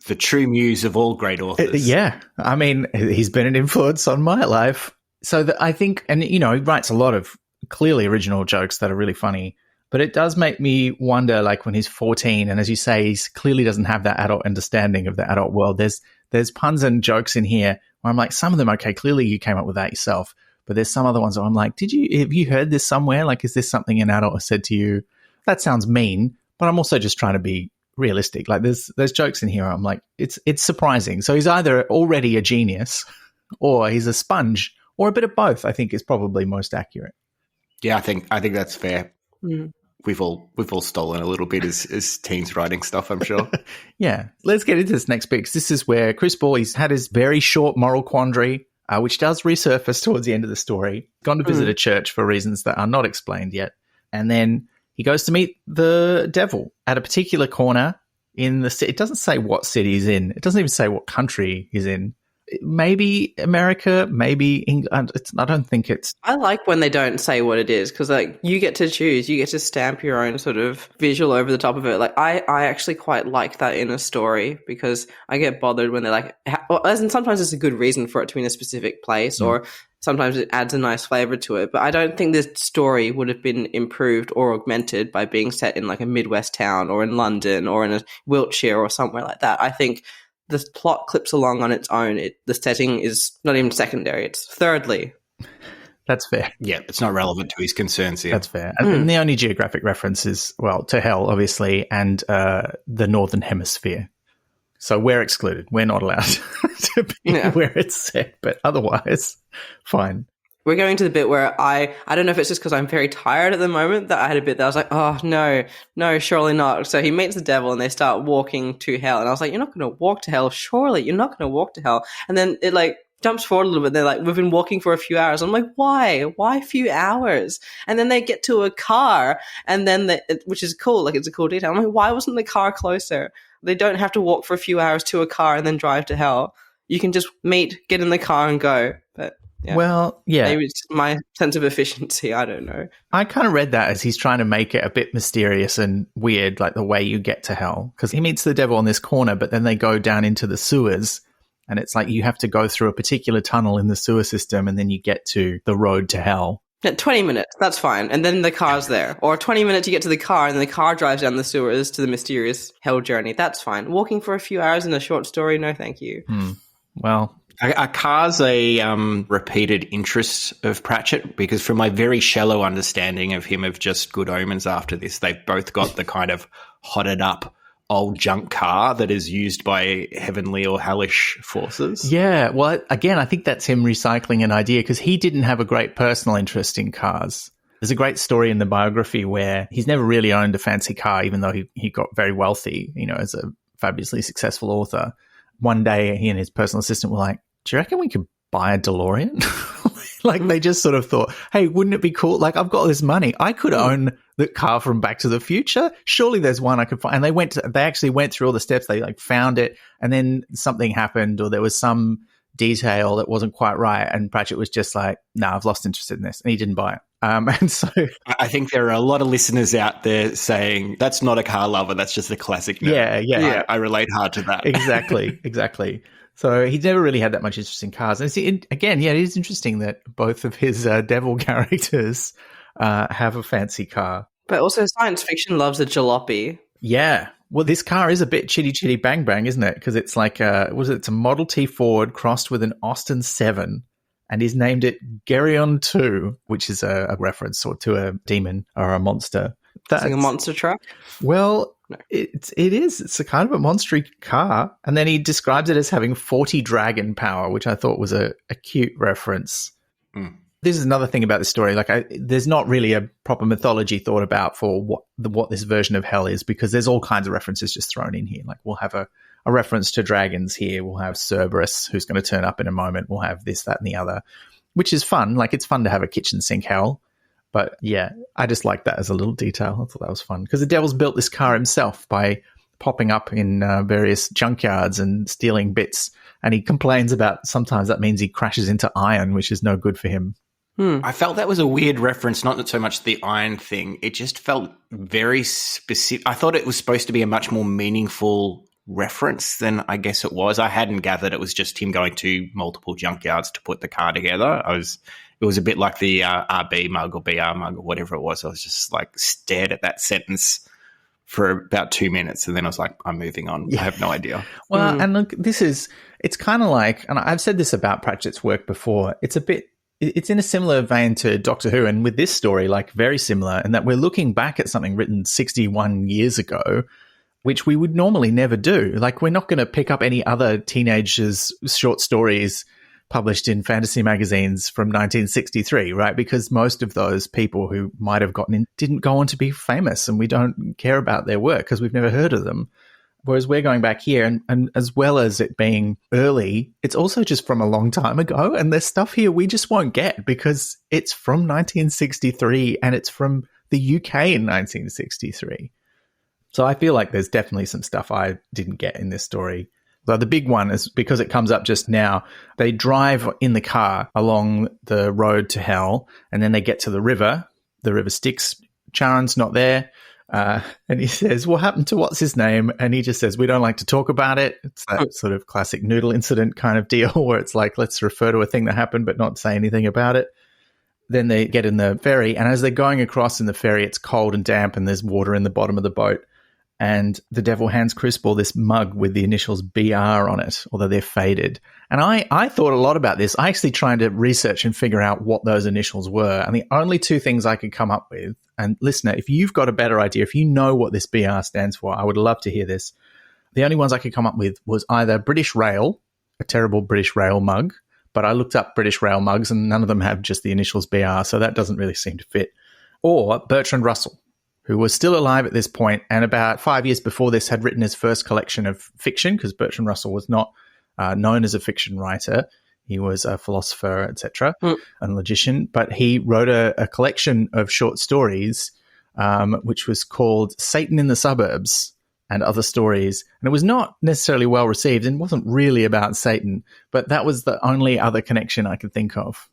The true muse of all great authors. Yeah. I mean, he's been an influence on my life. So I think, and you know, he writes a lot of clearly original jokes that are really funny. But it does make me wonder, like, when he's 14, and as you say, he clearly doesn't have that adult understanding of the adult world. There's puns and jokes in here where I'm like, some of them, okay, clearly you came up with that yourself. But there's some other ones where I'm like, have you heard this somewhere? Like, is this something an adult has said to you? That sounds mean, but I'm also just trying to be realistic. Like, there's jokes in here where I'm like, it's surprising. So he's either already a genius or he's a sponge, or a bit of both, I think is probably most accurate. Yeah, I think that's fair. Mm. We've all stolen a little bit as teens writing stuff, I'm sure. Yeah. Let's get into this next bit, because this is where Chris Ball, he's had his very short moral quandary, which does resurface towards the end of the story. Gone to visit a church for reasons that are not explained yet. And then he goes to meet the devil at a particular corner in the city. It doesn't say what city he's in. It doesn't even say what country he's in. Maybe America, maybe England. I don't think it's... I like when they don't say what it is, because, like, you get to choose. You get to stamp your own sort of visual over the top of it. Like, I actually quite like that in a story, because I get bothered when they're like... as in, sometimes it's a good reason for it to be in a specific place, or sometimes it adds a nice flavor to it. But I don't think this story would have been improved or augmented by being set in, like, a Midwest town, or in London, or in a Wiltshire, or somewhere like that. I think the plot clips along on its own. The setting is not even secondary. It's thirdly. That's fair. Yeah, it's not relevant to his concerns here. That's fair. And the only geographic reference is, well, to hell, obviously, and the Northern Hemisphere. So we're excluded. We're not allowed to be where it's set, but otherwise, fine. We're going to the bit where I don't know if it's just because I'm very tired at the moment that I had a bit that I was like, oh, no, surely not. So he meets the devil and they start walking to hell. And I was like, you're not going to walk to hell. Surely you're not going to walk to hell. And then it like jumps forward a little bit. They're like, we've been walking for a few hours. I'm like, why? Why a few hours? And then they get to a car and then, which is cool. Like it's a cool detail. I'm like, why wasn't the car closer? They don't have to walk for a few hours to a car and then drive to hell. You can just meet, get in the car and go. But yeah. Well, yeah. Maybe it's my sense of efficiency. I don't know. I kind of read that as he's trying to make it a bit mysterious and weird, like the way you get to hell. Because he meets the devil on this corner, but then they go down into the sewers. And it's like you have to go through a particular tunnel in the sewer system and then you get to the road to hell. Yeah, 20 minutes, that's fine. And then the car's there. Or 20 minutes you get to the car and then the car drives down the sewers to the mysterious hell journey. That's fine. Walking for a few hours in a short story, no thank you. Well, are cars a repeated interest of Pratchett? Because from my very shallow understanding of him of just Good Omens after this, they've both got the kind of hotted up old junk car that is used by heavenly or hellish forces. Yeah, well, again, I think that's him recycling an idea because he didn't have a great personal interest in cars. There's a great story in the biography where he's never really owned a fancy car, even though he got very wealthy, as a fabulously successful author. One day, he and his personal assistant were like, do you reckon we could buy a DeLorean? Like they just sort of thought, hey, wouldn't it be cool? Like I've got this money. I could own the car from Back to the Future. Surely there's one I could find. And they actually went through all the steps. They like found it and then something happened or there was some detail that wasn't quite right. And Pratchett was just like, no, I've lost interest in this. And he didn't buy it. And so I think there are a lot of listeners out there saying that's not a car lover. That's just a classic nerd. Yeah. I relate hard to that. Exactly. So he's never really had that much interest in cars. And again, it is interesting that both of his devil characters have a fancy car. But also science fiction loves a jalopy. Yeah. Well, this car is a bit chitty chitty bang bang, isn't it? Because it's like it's a Model T Ford crossed with an Austin 7. And he's named it Geryon 2, which is a reference to a demon or a monster. That's like a monster truck? Well, no. It is. It's a kind of a monstery car. And then he describes it as having 40 dragon power, which I thought was a cute reference. This is another thing about the story. Like, there's not really a proper mythology thought about for what this version of hell is, because there's all kinds of references just thrown in here. Like, we'll have a reference to dragons here. We'll have Cerberus, who's going to turn up in a moment. We'll have this, that, and the other, which is fun. Like, it's fun to have a kitchen sink hell. But yeah, I just like that as a little detail. I thought that was fun because the devil's built this car himself by popping up in various junkyards and stealing bits. And he complains about sometimes that means he crashes into iron, which is no good for him. I felt that was a weird reference, not so much the iron thing. It just felt very specific. I thought it was supposed to be a much more meaningful reference than I guess it was. I hadn't gathered it was just him going to multiple junkyards to put the car together. It was a bit like the RB mug or BR mug or whatever it was. I was just like stared at that sentence for about 2 minutes and then I was like, I'm moving on. I have no idea. Well, and look, it's kind of like, and I've said this about Pratchett's work before, it's in a similar vein to Doctor Who, and with this story, like very similar, in that we're looking back at something written 61 years ago, which we would normally never do. Like, we're not going to pick up any other teenagers' short stories published in fantasy magazines from 1963, right? Because most of those people who might have gotten in didn't go on to be famous, and we don't care about their work because we've never heard of them. Whereas we're going back here, and as well as it being early, it's also just from a long time ago. And there's stuff here we just won't get because it's from 1963 and it's from the UK in 1963. So I feel like there's definitely some stuff I didn't get in this story. So the big one is because it comes up just now. They drive in the car along the road to hell and then they get to the river. The river Styx. Charon's not there. And he says, what happened to what's his name? And he just says, we don't like to talk about it. It's that sort of classic noodle incident kind of deal where it's like, let's refer to a thing that happened but not say anything about it. Then they get in the ferry, and as they're going across in the ferry, it's cold and damp and there's water in the bottom of the boat. And the devil hands Crispell this mug with the initials BR on it, although they're faded. And I thought a lot about this. I actually tried to research and figure out what those initials were. And the only two things I could come up with, and listener, if you've got a better idea, if you know what this BR stands for, I would love to hear this. The only ones I could come up with was either British Rail, a terrible British Rail mug, but I looked up British Rail mugs and none of them have just the initials BR, so that doesn't really seem to fit. Or Bertrand Russell, who was still alive at this point and about 5 years before this had written his first collection of fiction, because Bertrand Russell was not known as a fiction writer. He was a philosopher, etc., and logician, but he wrote a collection of short stories which was called Satan in the Suburbs and Other Stories. And it was not necessarily well received and wasn't really about Satan, but that was the only other connection I could think of.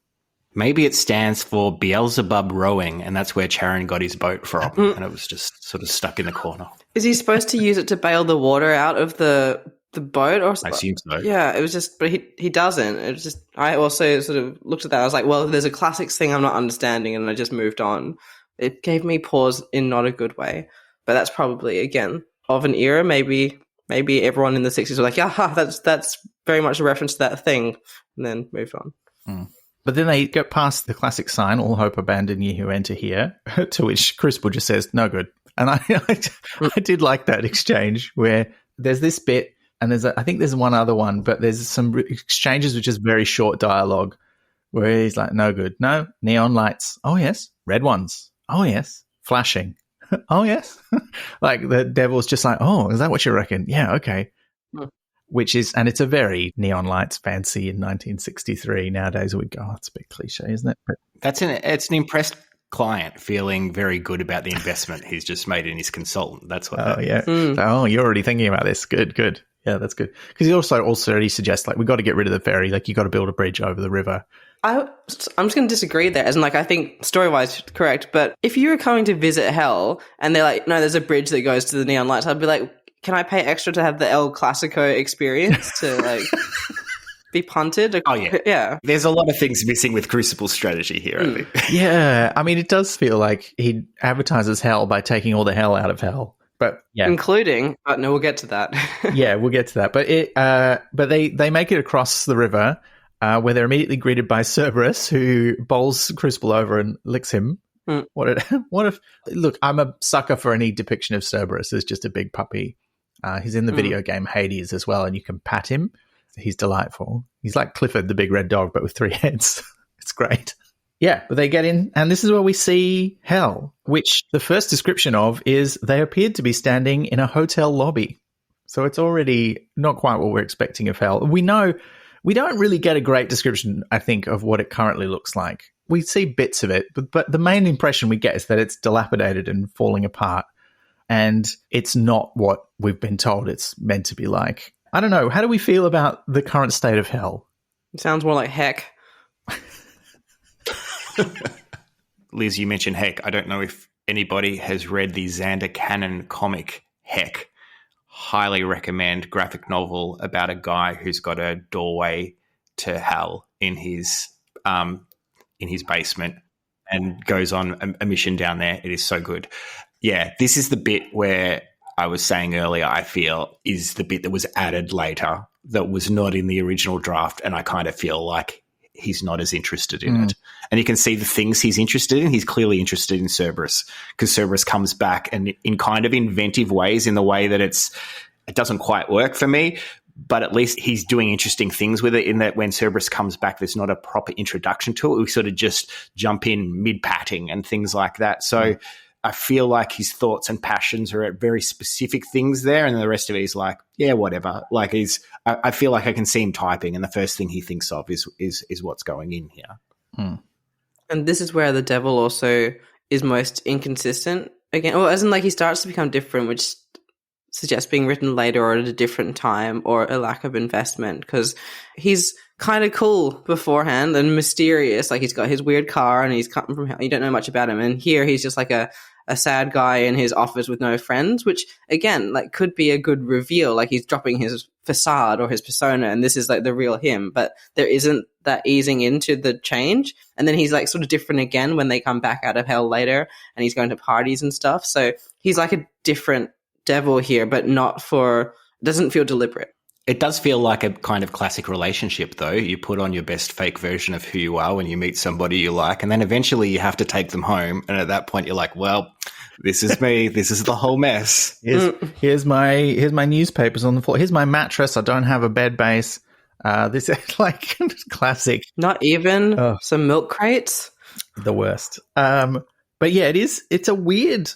Maybe it stands for Beelzebub Rowing, and that's where Charon got his boat from, and it was just sort of stuck in the corner. Is he supposed to use it to bail the water out of the boat or something? I assume so. Yeah, it was just, but he doesn't. It was just, I also sort of looked at that. I was like, well, there's a classics thing I'm not understanding, and I just moved on. It gave me pause in not a good way, but that's probably, again, of an era. Maybe everyone in the 60s was like, yeah, that's very much a reference to that thing, and then moved on. But then they get past the classic sign, all hope abandon ye who enter here, to which Chris Wood just says, no good. And I did like that exchange where there's this bit, and I think there's one other one, but there's some exchanges which is very short dialogue where he's like, no good. No, neon lights. Oh, yes. Red ones. Oh, yes. Flashing. Oh, yes. Like the devil's just like, oh, is that what you reckon? Yeah, okay. Which is, and it's a very neon lights fancy in 1963. Nowadays we go, oh, it's a bit cliche, isn't it? But it's an impressed client feeling very good about the investment he's just made in his consultant. That's what. Oh, yeah. Oh, you're already thinking about this. Good. Yeah, that's good. Because he also already suggests, like, we've got to get rid of the ferry. Like, you got to build a bridge over the river. I'm just going to disagree there. As in, like, I think story-wise correct, but if you were coming to visit hell and they're like, no, there's a bridge that goes to the neon lights, I'd be like, can I pay extra to have the El Clasico experience to, like, be punted? Oh, yeah. Yeah. There's a lot of things missing with Crucible's strategy here, I think. Yeah. I mean, it does feel like he advertises hell by taking all the hell out of hell. But yeah, including, but no, we'll get to that. Yeah, we'll get to that. But they make it across the river, where they're immediately greeted by Cerberus, who bowls Crucible over and licks him. What if? Look, I'm a sucker for any depiction of Cerberus as just a big puppy. He's in the video game Hades as well, and you can pat him. He's delightful. He's like Clifford, the big red dog, but with 3 heads. It's great. Yeah, but they get in, and this is where we see hell, which the first description of is they appeared to be standing in a hotel lobby. So it's already not quite what we're expecting of hell. We know we don't really get a great description, I think, of what it currently looks like. We see bits of it, but the main impression we get is that it's dilapidated and falling apart, and it's not what we've been told it's meant to be like. I don't know. How do we feel about the current state of hell? It sounds more like heck. Liz, you mentioned Heck. I don't know if anybody has read the Xander Cannon comic Heck. Highly recommend. Graphic novel about a guy who's got a doorway to hell in his basement and goes on a mission down there. It is so good. Yeah, this is the bit where I was saying earlier, I feel, is the bit that was added later that was not in the original draft, and I kind of feel like he's not as interested in it. And you can see the things he's interested in. He's clearly interested in Cerberus, because Cerberus comes back and in kind of inventive ways, in the way that it doesn't quite work for me, but at least he's doing interesting things with it, in that when Cerberus comes back, there's not a proper introduction to it. We sort of just jump in mid-patting and things like that. So I feel like his thoughts and passions are at very specific things there, and the rest of it is like, yeah, whatever. Like I feel like I can see him typing, and the first thing he thinks of is what's going in here. And this is where the devil also is most inconsistent again. Well, as in, like, he starts to become different, which suggests being written later or at a different time, or a lack of investment, because he's kind of cool beforehand and mysterious. Like, he's got his weird car and he's come from hell. You don't know much about him. And here he's just like a sad guy in his office with no friends, which, again, like, could be a good reveal. Like, he's dropping his facade or his persona, and this is like the real him. But there isn't that easing into the change. And then he's like sort of different again when they come back out of hell later, and he's going to parties and stuff. So he's like a different devil here, but doesn't feel deliberate. It does feel like a kind of classic relationship, though. You put on your best fake version of who you are when you meet somebody you like, and then eventually you have to take them home. And at that point, you're like, well, This is me. This is the whole mess. Here's my newspapers on the floor. Here's my mattress. I don't have a bed base. This is like classic. Not even some milk crates. The worst. But yeah, it's a weird.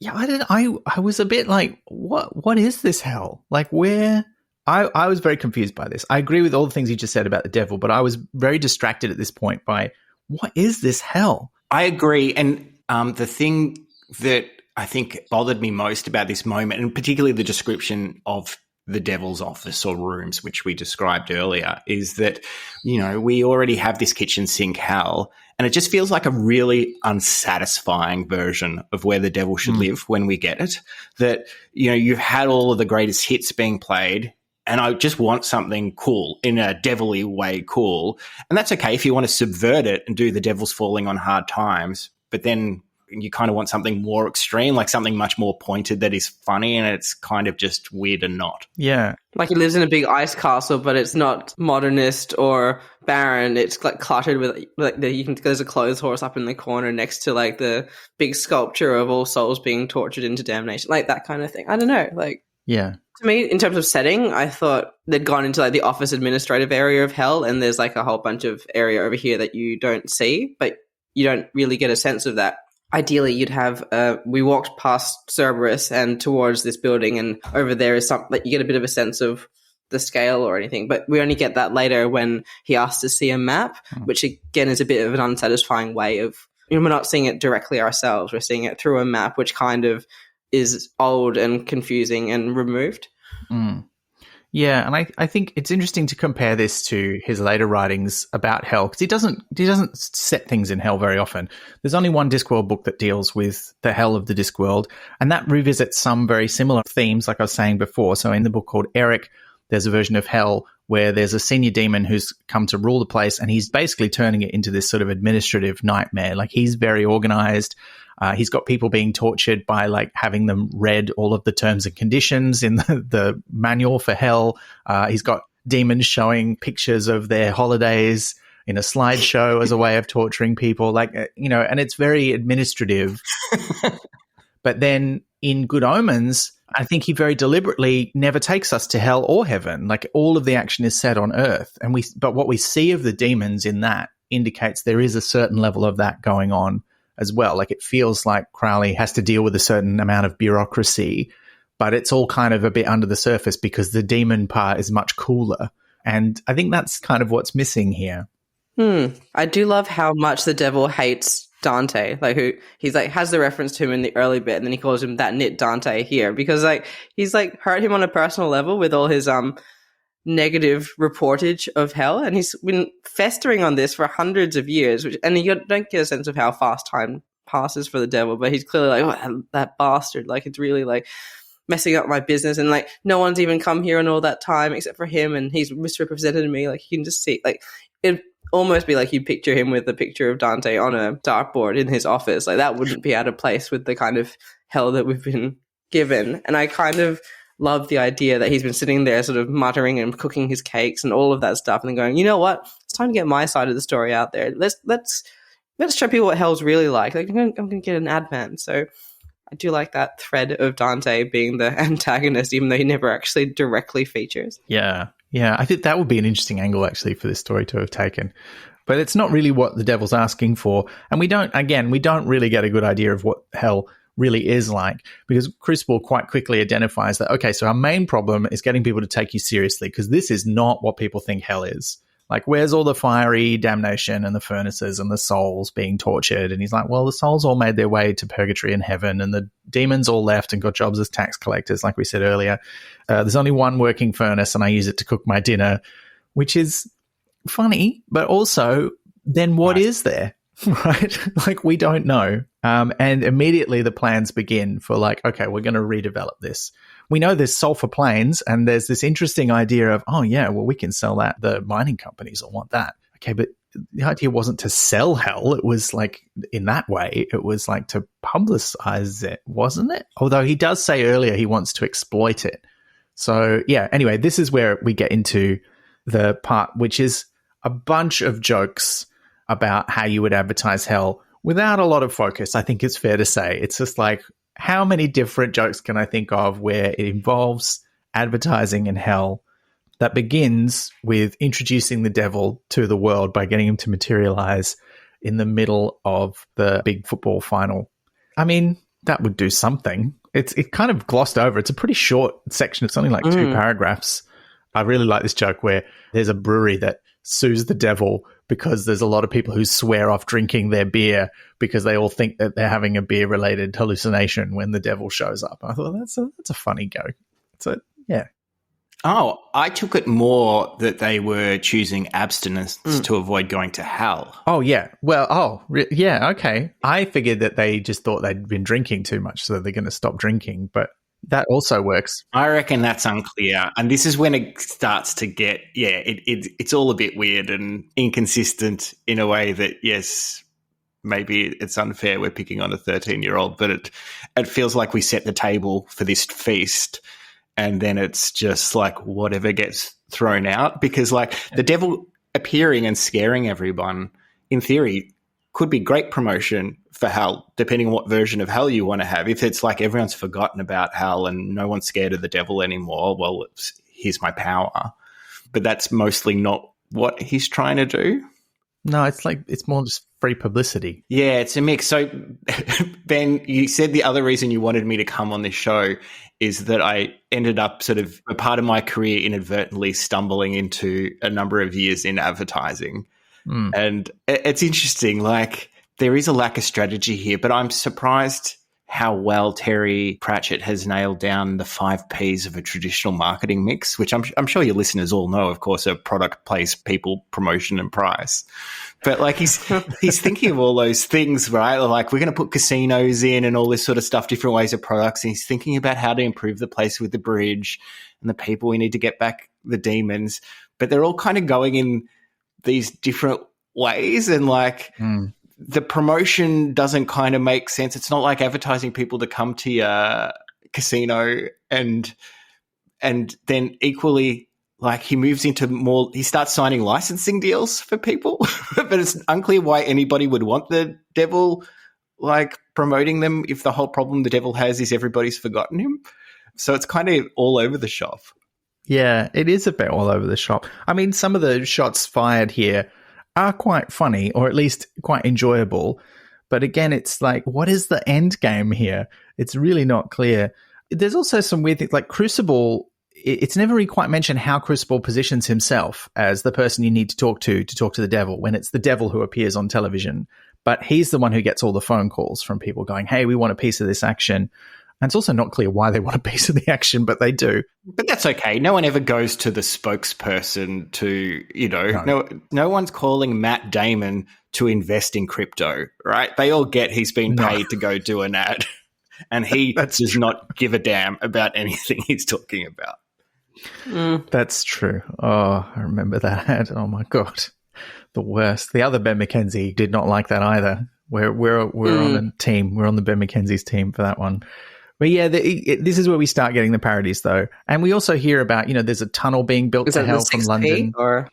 Yeah, I was a bit like, what is this hell? Like, where? I was very confused by this. I agree with all the things you just said about the devil, but I was very distracted at this point by what is this hell? I agree. And the thing that I think bothered me most about this moment, and particularly the description of the devil's office or rooms, which we described earlier, is that, we already have this kitchen sink hell, and it just feels like a really unsatisfying version of where the devil should live when we get it. That, you've had all of the greatest hits being played, and I just want something cool, in a devilly way cool. And that's okay if you want to subvert it and do the devil's falling on hard times, but then you kind of want something more extreme, like something much more pointed that is funny, and it's kind of just weird and not. Yeah. Like he lives in a big ice castle, but it's not modernist or barren. It's like cluttered with there's a clothes horse up in the corner next to like the big sculpture of all souls being tortured into damnation, like that kind of thing. I don't know. Like, yeah. To me, in terms of setting, I thought they'd gone into like the office administrative area of hell, and there's like a whole bunch of area over here that you don't see, but you don't really get a sense of that. Ideally, you'd have, we walked past Cerberus and towards this building, and over there is something that you get a bit of a sense of the scale or anything, but we only get that later when he asks to see a map, which again is a bit of an unsatisfying way of, we're not seeing it directly ourselves, we're seeing it through a map, which kind of is old and confusing and removed. Yeah, and I think it's interesting to compare this to his later writings about hell, because he doesn't set things in hell very often. There's only one Discworld book that deals with the hell of the Discworld, and that revisits some very similar themes, like I was saying before. So in the book called Eric, there's a version of hell where there's a senior demon who's come to rule the place, and he's basically turning it into this sort of administrative nightmare. Like, he's very organized. He's got people being tortured by like having them read all of the terms and conditions in the manual for hell. He's got demons showing pictures of their holidays in a slideshow as a way of torturing people, like, and it's very administrative. But then in Good Omens, I think he very deliberately never takes us to hell or heaven. Like, all of the action is set on earth, but what we see of the demons in that indicates there is a certain level of that going on as well. Like, it feels like Crowley has to deal with a certain amount of bureaucracy, but it's all kind of a bit under the surface because the demon part is much cooler. And I think that's kind of what's missing here. I do love how much the devil hates Dante. Like, he's like has the reference to him in the early bit, and then he calls him that nit Dante here, because like he's like hurt him on a personal level with all his negative reportage of hell, and he's been festering on this for hundreds of years, and you don't get a sense of how fast time passes for the devil, but he's clearly like, oh, that bastard, like, it's really like messing up my business, and like no one's even come here in all that time except for him, and he's misrepresented me. Like, you can just see, like, it'd almost be like you picture him with a picture of Dante on a dartboard in his office. Like, that wouldn't be out of place with the kind of hell that we've been given. And I kind of love the idea that he's been sitting there sort of muttering and cooking his cakes and all of that stuff, and then going, you know what, it's time to get my side of the story out there. Let's show people what hell's really like. Like, I'm going to get an ad man. So I do like that thread of Dante being the antagonist, even though he never actually directly features. Yeah, I think that would be an interesting angle actually for this story to have taken. But it's not really what the devil's asking for, and we don't really get a good idea of what hell really is like, because Crucible quite quickly identifies that, okay, so our main problem is getting people to take you seriously, because this is not what people think hell is. Like, where's all the fiery damnation and the furnaces and the souls being tortured? And he's like, well, the souls all made their way to purgatory and heaven, and the demons all left and got jobs as tax collectors, like we said earlier. There's only one working furnace, and I use it to cook my dinner, which is funny, but also, then what is there? Right? Like, we don't know. And immediately the plans begin for like, okay, we're going to redevelop this. We know there's sulfur plains, and there's this interesting idea of, oh yeah, well, we can sell that. The mining companies will want that. Okay, but the idea wasn't to sell hell. It was like, in that way, it was like to publicize it, wasn't it? Although he does say earlier he wants to exploit it. So yeah, anyway, this is where we get into the part which is a bunch of jokes about how you would advertise hell without a lot of focus, I think it's fair to say. It's just like, how many different jokes can I think of where it involves advertising in hell that begins with introducing the devil to the world by getting him to materialize in the middle of the big football final? I mean, that would do something. It kind of glossed over. It's a pretty short section. It's only like 2 paragraphs. I really like this joke where there's a brewery that sues the devil because there's a lot of people who swear off drinking their beer because they all think that they're having a beer-related hallucination when the devil shows up. I thought that's a funny joke. So, yeah. Oh, I took it more that they were choosing abstinence to avoid going to hell. Oh, yeah. Well, yeah, okay. I figured that they just thought they'd been drinking too much, so they're going to stop drinking, but that also works. I reckon that's unclear. And this is when it starts to get, it's all a bit weird and inconsistent in a way that, yes, maybe it's unfair we're picking on a 13-year-old, but it feels like we set the table for this feast and then it's just like whatever gets thrown out, because like the devil appearing and scaring everyone, in theory, could be great promotion for hell, depending on what version of hell you want to have. If it's like everyone's forgotten about hell and no one's scared of the devil anymore, well, here's my power. But that's mostly not what he's trying to do. No, it's like it's more just free publicity. Yeah, it's a mix. So, Ben, you said the other reason you wanted me to come on this show is that I ended up sort of a part of my career inadvertently stumbling into a number of years in advertising. And it's interesting, like there is a lack of strategy here, but I'm surprised how well Terry Pratchett has nailed down the 5 Ps of a traditional marketing mix, which I'm sure your listeners all know, of course, are product, place, people, promotion, and price. But like he's thinking of all those things, right? Like we're going to put casinos in and all this sort of stuff, different ways of products. And he's thinking about how to improve the place with the bridge and the people. We need to get back the demons, but they're all kind of going in these different ways, and like the promotion doesn't kind of make sense. It's not like advertising people to come to your casino, and then equally like he moves into more, he starts signing licensing deals for people, but it's unclear why anybody would want the devil like promoting them if the whole problem the devil has is everybody's forgotten him. So it's kind of all over the shop. Yeah, it is a bit all over the shop. I mean, some of the shots fired here are quite funny, or at least quite enjoyable. But again, it's like, what is the end game here? It's really not clear. There's also some weird things, like Crucible. It's never really quite mentioned how Crucible positions himself as the person you need to talk to the devil, when it's the devil who appears on television. But he's the one who gets all the phone calls from people going, hey, we want a piece of this action. And it's also not clear why they want a piece of the action, but they do. But that's okay. No one ever goes to the spokesperson to, no one's calling Matt Damon to invest in crypto, right? They all get he's been paid to go do an ad, and he does not give a damn about anything he's talking about. That's true. Oh, I remember that ad. Oh, my God. The worst. The other Ben McKenzie did not like that either. We're on a team. We're on the Ben McKenzie's team for that one. But yeah, this is where we start getting the parodies, though. And we also hear about, there's a tunnel being built to hell from London. Or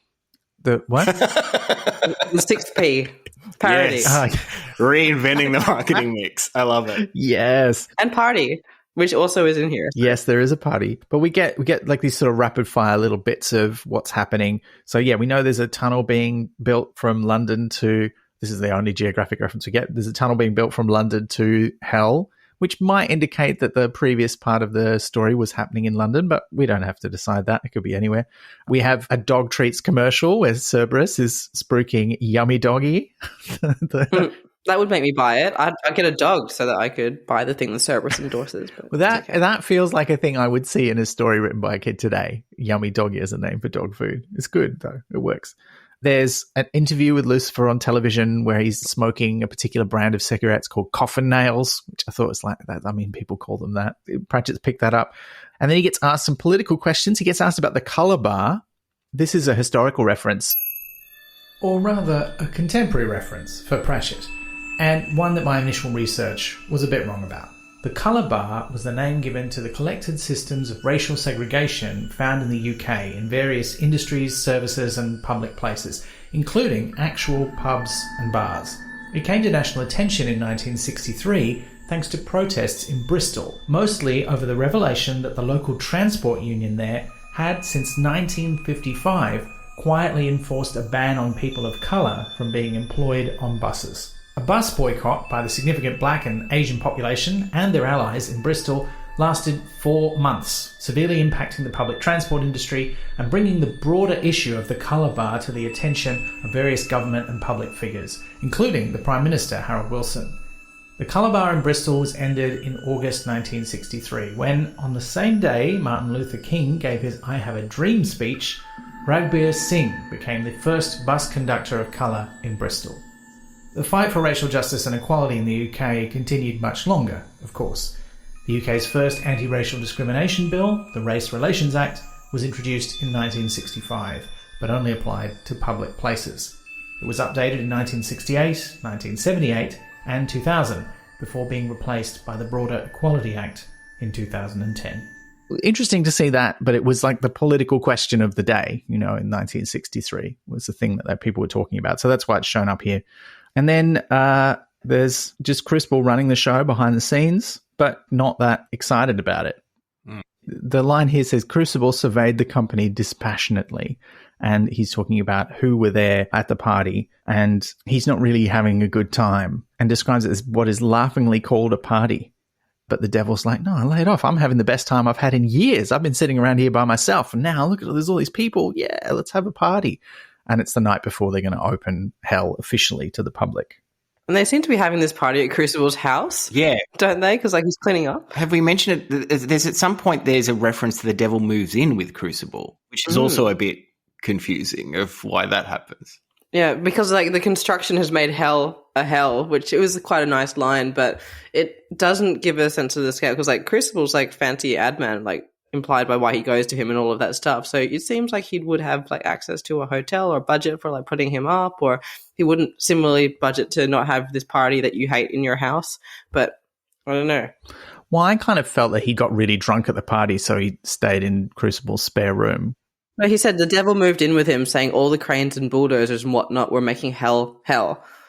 the what? The 6P parody. Yes. Reinventing the marketing mix. I love it. Yes. And party, which also is in here. Yes, there is a party. But we get like these sort of rapid fire little bits of what's happening. So yeah, we know there's a tunnel being built from London to, this is the only geographic reference we get. There's a tunnel being built from London to hell, which might indicate that the previous part of the story was happening in London, but we don't have to decide that. It could be anywhere. We have a dog treats commercial where Cerberus is spruiking Yummy Doggy. That would make me buy it. I'd get a dog so that I could buy the thing that Cerberus endorses. But well, that feels like a thing I would see in a story written by a kid today. Yummy Doggy is a name for dog food. It's good, though. It works. There's an interview with Lucifer on television where he's smoking a particular brand of cigarettes called Coffin Nails, which I thought was like that. I mean, people call them that. Pratchett's picked that up. And then he gets asked some political questions. He gets asked about the colour bar. This is a historical reference. Or rather, a contemporary reference for Pratchett, and one that my initial research was a bit wrong about. The colour bar was the name given to the collected systems of racial segregation found in the UK in various industries, services and public places, including actual pubs and bars. It came to national attention in 1963 thanks to protests in Bristol, mostly over the revelation that the local transport union there had, since 1955, quietly enforced a ban on people of colour from being employed on buses. A bus boycott by the significant black and Asian population and their allies in Bristol lasted 4 months, severely impacting the public transport industry and bringing the broader issue of the colour bar to the attention of various government and public figures, including the Prime Minister, Harold Wilson. The colour bar in Bristol was ended in August 1963, when, on the same day Martin Luther King gave his I Have a Dream speech, Ragbir Singh became the first bus conductor of colour in Bristol. The fight for racial justice and equality in the UK continued much longer, of course. The UK's first anti-racial discrimination bill, the Race Relations Act, was introduced in 1965, but only applied to public places. It was updated in 1968, 1978, and 2000, before being replaced by the broader Equality Act in 2010. Interesting to see that, but it was like the political question of the day, in 1963 was the thing that people were talking about. So that's why it's shown up here. And then there's just Crucible running the show behind the scenes, but not that excited about it. The line here says Crucible surveyed the company dispassionately, and he's talking about who were there at the party, and he's not really having a good time, and describes it as what is laughingly called a party. But the devil's like, no, lay it off. I'm having the best time I've had in years. I've been sitting around here by myself, and now look at there's all these people. Yeah, let's have a party. And it's the night before they're going to open hell officially to the public. And they seem to be having this party at Crucible's house. Yeah. Don't they? Because he's cleaning up. Have we mentioned it? There's at some point there's a reference to the devil moves in with Crucible, which is also a bit confusing of why that happens. Yeah, because the construction has made hell a hell, which it was quite a nice line, but it doesn't give a sense of the scale because Crucible's fancy ad man, implied by why he goes to him and all of that stuff. So it seems like he would have access to a hotel or budget for putting him up, or he wouldn't similarly budget to not have this party that you hate in your house. But I don't know. Well, I kind of felt that he got really drunk at the party, so he stayed in Crucible's spare room. No, he said the devil moved in with him, saying all the cranes and bulldozers and whatnot were making hell.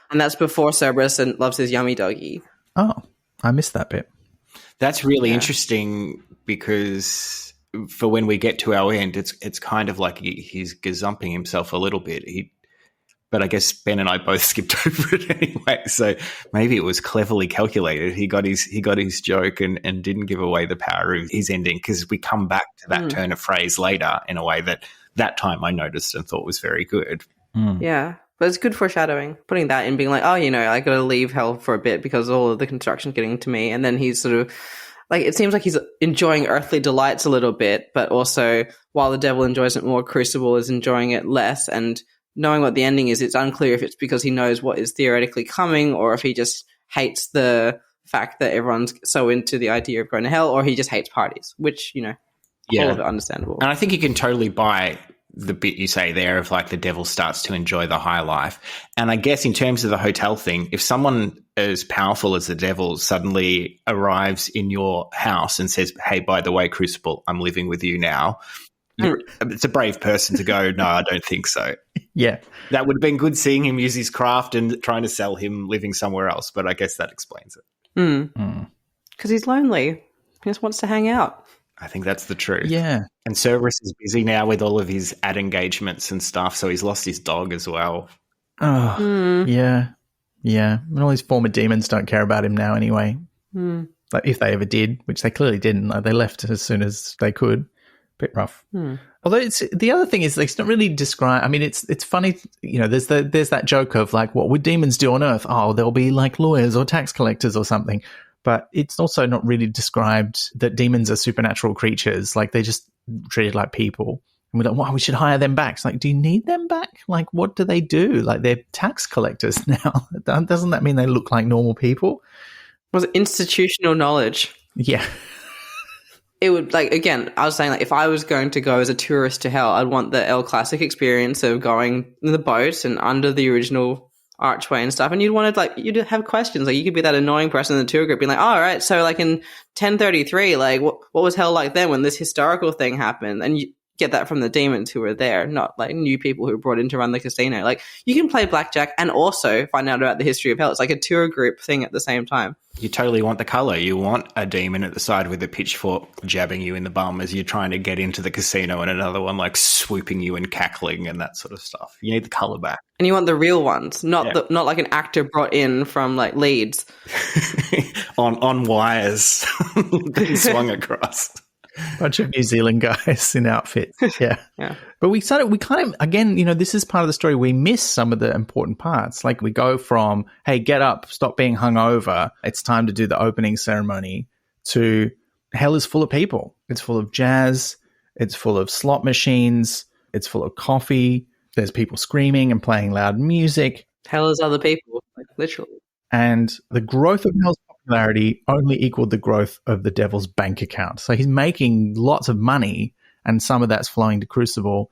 And that's before Cerberus and loves his yummy doggy. Oh, I missed that bit. That's really interesting because for when we get to our end, it's kind of like he's gazumping himself a little bit. But I guess Ben and I both skipped over it anyway. So maybe it was cleverly calculated. He got his joke and didn't give away the power of his ending, because we come back to that turn of phrase later in a way that time I noticed and thought was very good. Yeah. But it's good foreshadowing, putting that in, being like, I got to leave hell for a bit because all of the construction's getting to me. And then he's sort of it seems like he's enjoying earthly delights a little bit, but also while the devil enjoys it more, Crucible is enjoying it less. And knowing what the ending is, it's unclear if it's because he knows what is theoretically coming or if he just hates the fact that everyone's so into the idea of going to hell, or he just hates parties, which, all of it understandable. And I think you can totally buy the bit you say there of the devil starts to enjoy the high life. And I guess in terms of the hotel thing, if someone as powerful as the devil suddenly arrives in your house and says, hey, by the way, Crucible, I'm living with you now, it's a brave person to go, no, I don't think so. Yeah. That would have been good seeing him use his craft and trying to sell him living somewhere else, but I guess that explains it. Because he's lonely. He just wants to hang out. I think that's the truth. Yeah. And Cerberus is busy now with all of his ad engagements and stuff, so he's lost his dog as well. Oh, yeah. Yeah. And all his former demons don't care about him now anyway. If they ever did, which they clearly didn't. They left as soon as they could. Bit rough. Although the other thing is it's not really described. I mean, it's funny. There's that joke of what would demons do on Earth? Oh, they'll be like lawyers or tax collectors or something. But it's also not really described that demons are supernatural creatures. They're just treated like people. And we're like, wow, we should hire them back. It's do you need them back? What do they do? They're tax collectors now. Doesn't that mean they look like normal people? Was it institutional knowledge? Yeah. It would, again, I was saying, if I was going to go as a tourist to hell, I'd want the El Classic experience of going in the boat and under the original archway and stuff. And you'd want to, you'd have questions. You could be that annoying person in the tour group being like, oh, all right, so, in 1033, what was hell like then when this historical thing happened? And get that from the demons who were there, not like new people who were brought in to run the casino. Like, you can play blackjack and also find out about the history of hell. It's like a tour group thing at the same time. You totally want the colour. You want a demon at the side with a pitchfork jabbing you in the bum as you're trying to get into the casino, and another one like swooping you and cackling and that sort of stuff. You need the colour back. And you want the real ones, not like an actor brought in from like Leeds. on wires being swung across. Bunch of New Zealand guys in outfits. Yeah. Yeah. But we kind of, again, you know, this is part of the story. We miss some of the important parts. Like, we go from, hey, get up, stop being hungover, it's time to do the opening ceremony, to hell is full of people. It's full of jazz. It's full of slot machines. It's full of coffee. There's people screaming and playing loud music. Hell is other people, like literally. And the growth of Hell's popularity only equaled the growth of the devil's bank account. So he's making lots of money, and some of that's flowing to Crucible,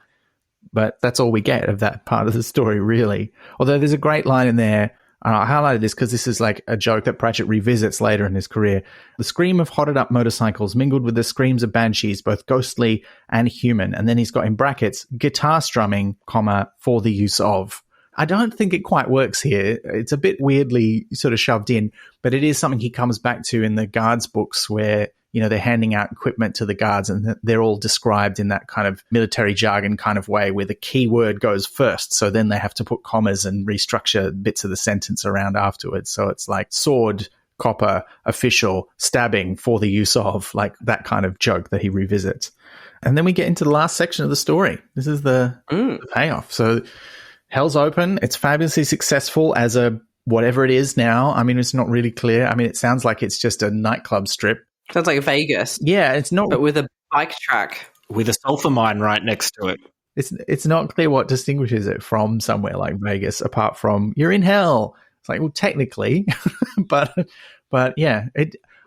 but that's all we get of that part of the story, really. Although there's a great line in there, and I highlighted this because this is like a joke that Pratchett revisits later in his career. The scream of hotted up motorcycles mingled with the screams of banshees, both ghostly and human. And then he's got in brackets, guitar strumming, comma, for the use of. I don't think it quite works here. It's a bit weirdly sort of shoved in, but it is something he comes back to in the guards books where, you know, they're handing out equipment to the guards and they're all described in that kind of military jargon kind of way where the key word goes first. So then they have to put commas and restructure bits of the sentence around afterwards. So it's like sword, copper, official, stabbing, for the use of, like that kind of joke that he revisits. And then we get into the last section of the story. This is the payoff. So Hell's open. It's fabulously successful as a whatever it is now. I mean, it's not really clear. I mean, it sounds like it's just a nightclub strip. Sounds like Vegas. Yeah, it's not. But with a bike track. With a sulfur mine right next to it. It's not clear what distinguishes it from somewhere like Vegas, apart from you're in hell. It's like, well, technically, but yeah,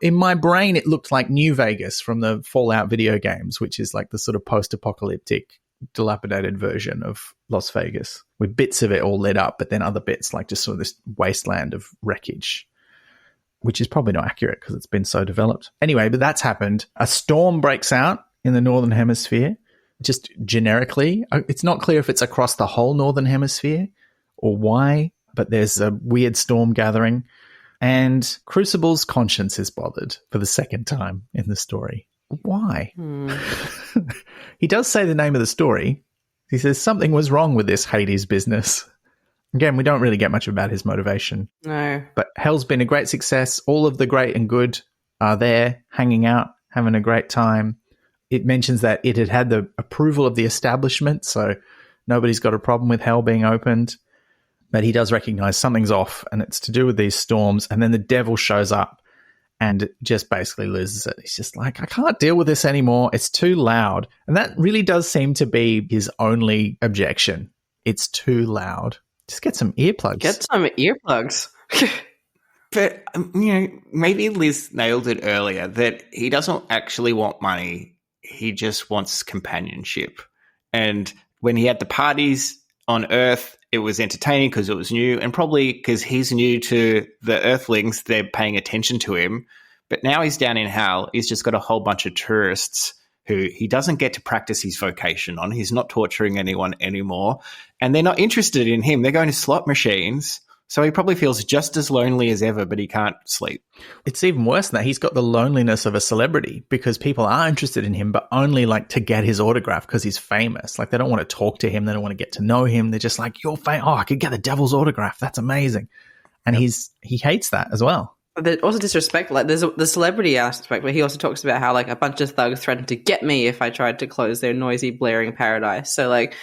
in my brain, it looked like New Vegas from the Fallout video games, which is like the sort of post-apocalyptic, dilapidated version of Las Vegas, with bits of it all lit up, but then other bits like just sort of this wasteland of wreckage, which is probably not accurate because it's been so developed. Anyway, but that's happened. A storm breaks out in the Northern Hemisphere, just generically. It's not clear if it's across the whole Northern Hemisphere or why, but there's a weird storm gathering, and Crucible's conscience is bothered for the second time in the story. Why? He does say the name of the story. He says something was wrong with this Hades business. Again, we don't really get much about his motivation. No. But Hell's been a great success. All of the great and good are there, hanging out, having a great time. It mentions that it had had the approval of the establishment, so nobody's got a problem with Hell being opened. But he does recognize something's off, and it's to do with these storms. And then the devil shows up and just basically loses it. He's just like, I can't deal with this anymore. It's too loud. And that really does seem to be his only objection. It's too loud. Just get some earplugs. Get some earplugs. But, you know, maybe Liz nailed it earlier that he doesn't actually want money. He just wants companionship. And when he had the parties on Earth, it was entertaining because it was new, and probably because he's new to the Earthlings, they're paying attention to him. But now he's down in hell. He's just got a whole bunch of tourists who he doesn't get to practice his vocation on. He's not torturing anyone anymore, and they're not interested in him. They're going to slot machines. So he probably feels just as lonely as ever, but he can't sleep. It's even worse than that. He's got the loneliness of a celebrity because people are interested in him, but only like to get his autograph because he's famous. Like they don't want to talk to him. They don't want to get to know him. They're just like, you're famous. Oh, I could get the devil's autograph. That's amazing. And he hates that as well. There's also disrespect. Like there's the celebrity aspect where he also talks about how like a bunch of thugs threatened to get me if I tried to close their noisy, blaring paradise. So like,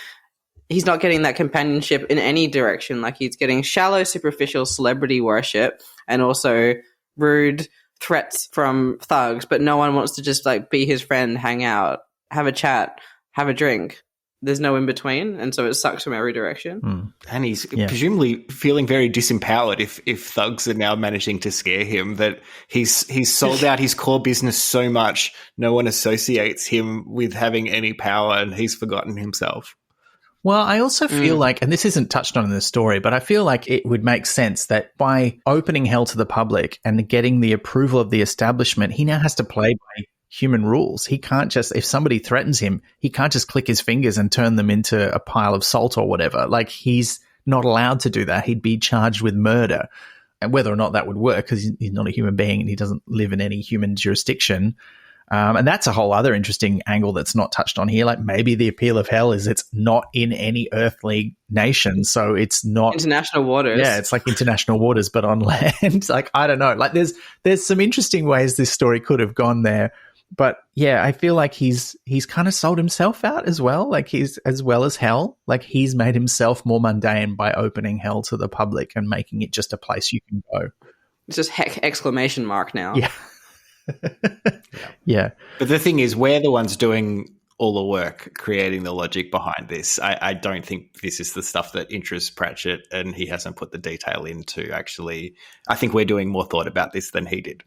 he's not getting that companionship in any direction. Like he's getting shallow, superficial celebrity worship and also rude threats from thugs, but no one wants to just like be his friend, hang out, have a chat, have a drink. There's no in between, and so it sucks from every direction. And he's presumably feeling very disempowered if thugs are now managing to scare him, that he's sold out his core business so much no one associates him with having any power, and he's forgotten himself. Well, I also feel like, and this isn't touched on in the story, but I feel like it would make sense that by opening Hell to the public and getting the approval of the establishment, he now has to play by human rules. He can't just, if somebody threatens him, he can't just click his fingers and turn them into a pile of salt or whatever. Like, he's not allowed to do that. He'd be charged with murder. And whether or not that would work, because he's not a human being and he doesn't live in any human jurisdiction. And that's a whole other interesting angle that's not touched on here. Like, maybe the appeal of hell is it's not in any earthly nation. So it's not international waters. Yeah, it's like international waters, but on land. Like, I don't know. Like, there's some interesting ways this story could have gone there. But yeah, I feel like he's kind of sold himself out as well. Like, he's, as well as hell, like, he's made himself more mundane by opening hell to the public and making it just a place you can go. It's just heck exclamation mark now. Yeah. Yeah. But the thing is, we're the ones doing all the work, creating the logic behind this. I don't think this is the stuff that interests Pratchett, and he hasn't put the detail into actually. I think we're doing more thought about this than he did.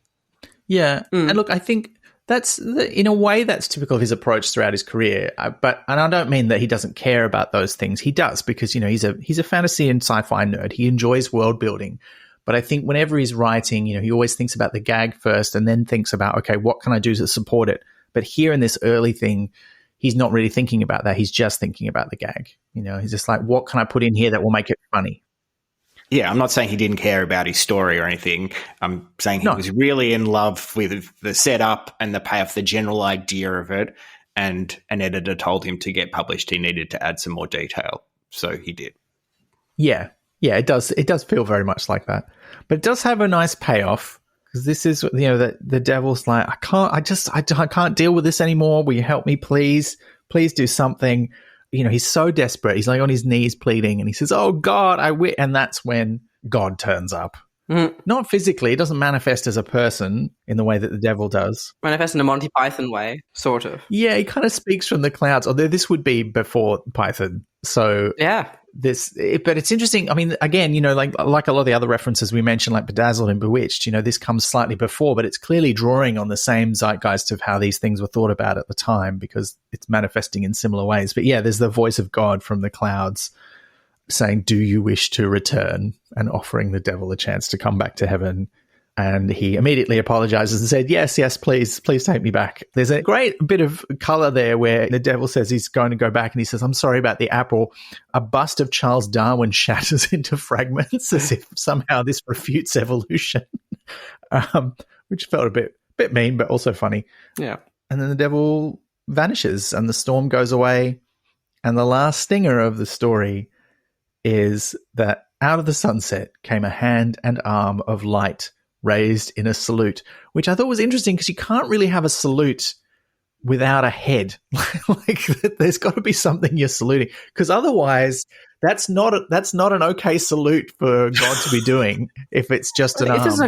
Yeah. And look, I think that's, in a way, that's typical of his approach throughout his career. And I don't mean that he doesn't care about those things. He does, because, you know, he's a fantasy and sci-fi nerd. He enjoys world building. But I think whenever he's writing, you know, he always thinks about the gag first and then thinks about, okay, what can I do to support it? But here in this early thing, he's not really thinking about that. He's just thinking about the gag. You know, he's just like, what can I put in here that will make it funny? Yeah, I'm not saying he didn't care about his story or anything. I'm saying he was really in love with the setup and the payoff, the general idea of it. And an editor told him to get published, he needed to add some more detail. So he did. Yeah. Yeah, it does. It does feel very much like that. But it does have a nice payoff, because this is, you know, that the devil's like, I can't deal with this anymore. Will you help me, please? Please do something. You know, he's so desperate. He's like on his knees pleading, and he says, oh, God, and that's when God turns up. Not physically. It doesn't manifest as a person in the way that the devil does. Manifest in a Monty Python way, sort of. Yeah, he kind of speaks from the clouds. Although this would be before Python. So yeah. But it's interesting. I mean, again, you know, like a lot of the other references we mentioned, like Bedazzled and Bewitched, you know, this comes slightly before, but it's clearly drawing on the same zeitgeist of how these things were thought about at the time, because it's manifesting in similar ways. But yeah, there's the voice of God from the clouds saying, do you wish to return, and offering the devil a chance to come back to heaven. And he immediately apologizes and said, yes, please take me back. There's a great bit of color there where the devil says he's going to go back, and he says, I'm sorry about the apple. A bust of Charles Darwin shatters into fragments as if somehow this refutes evolution, which felt a bit mean, but also funny. Yeah. And then the devil vanishes and the storm goes away. And the last stinger of the story is that out of the sunset came a hand and arm of light, raised in a salute, which I thought was interesting, because you can't really have a salute without a head. Like, there's got to be something you're saluting, because otherwise that's not an okay salute for God to be doing if it's just an arm. If there's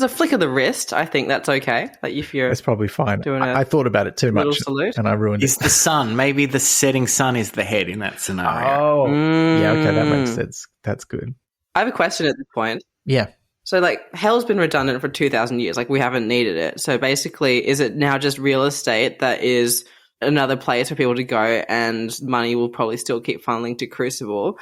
a flick of the wrist, I think that's okay. Like, if you're, it's probably fine. I thought about it too much, salute, and I ruined it. It's the sun. Maybe the setting sun is the head in that scenario. Oh, yeah, okay, that makes sense. That's good. I have a question at this point. Yeah. So, like, hell's been redundant for 2,000 years. Like, we haven't needed it. So, basically, is it now just real estate that is another place for people to go, and money will probably still keep funneling to Crucible?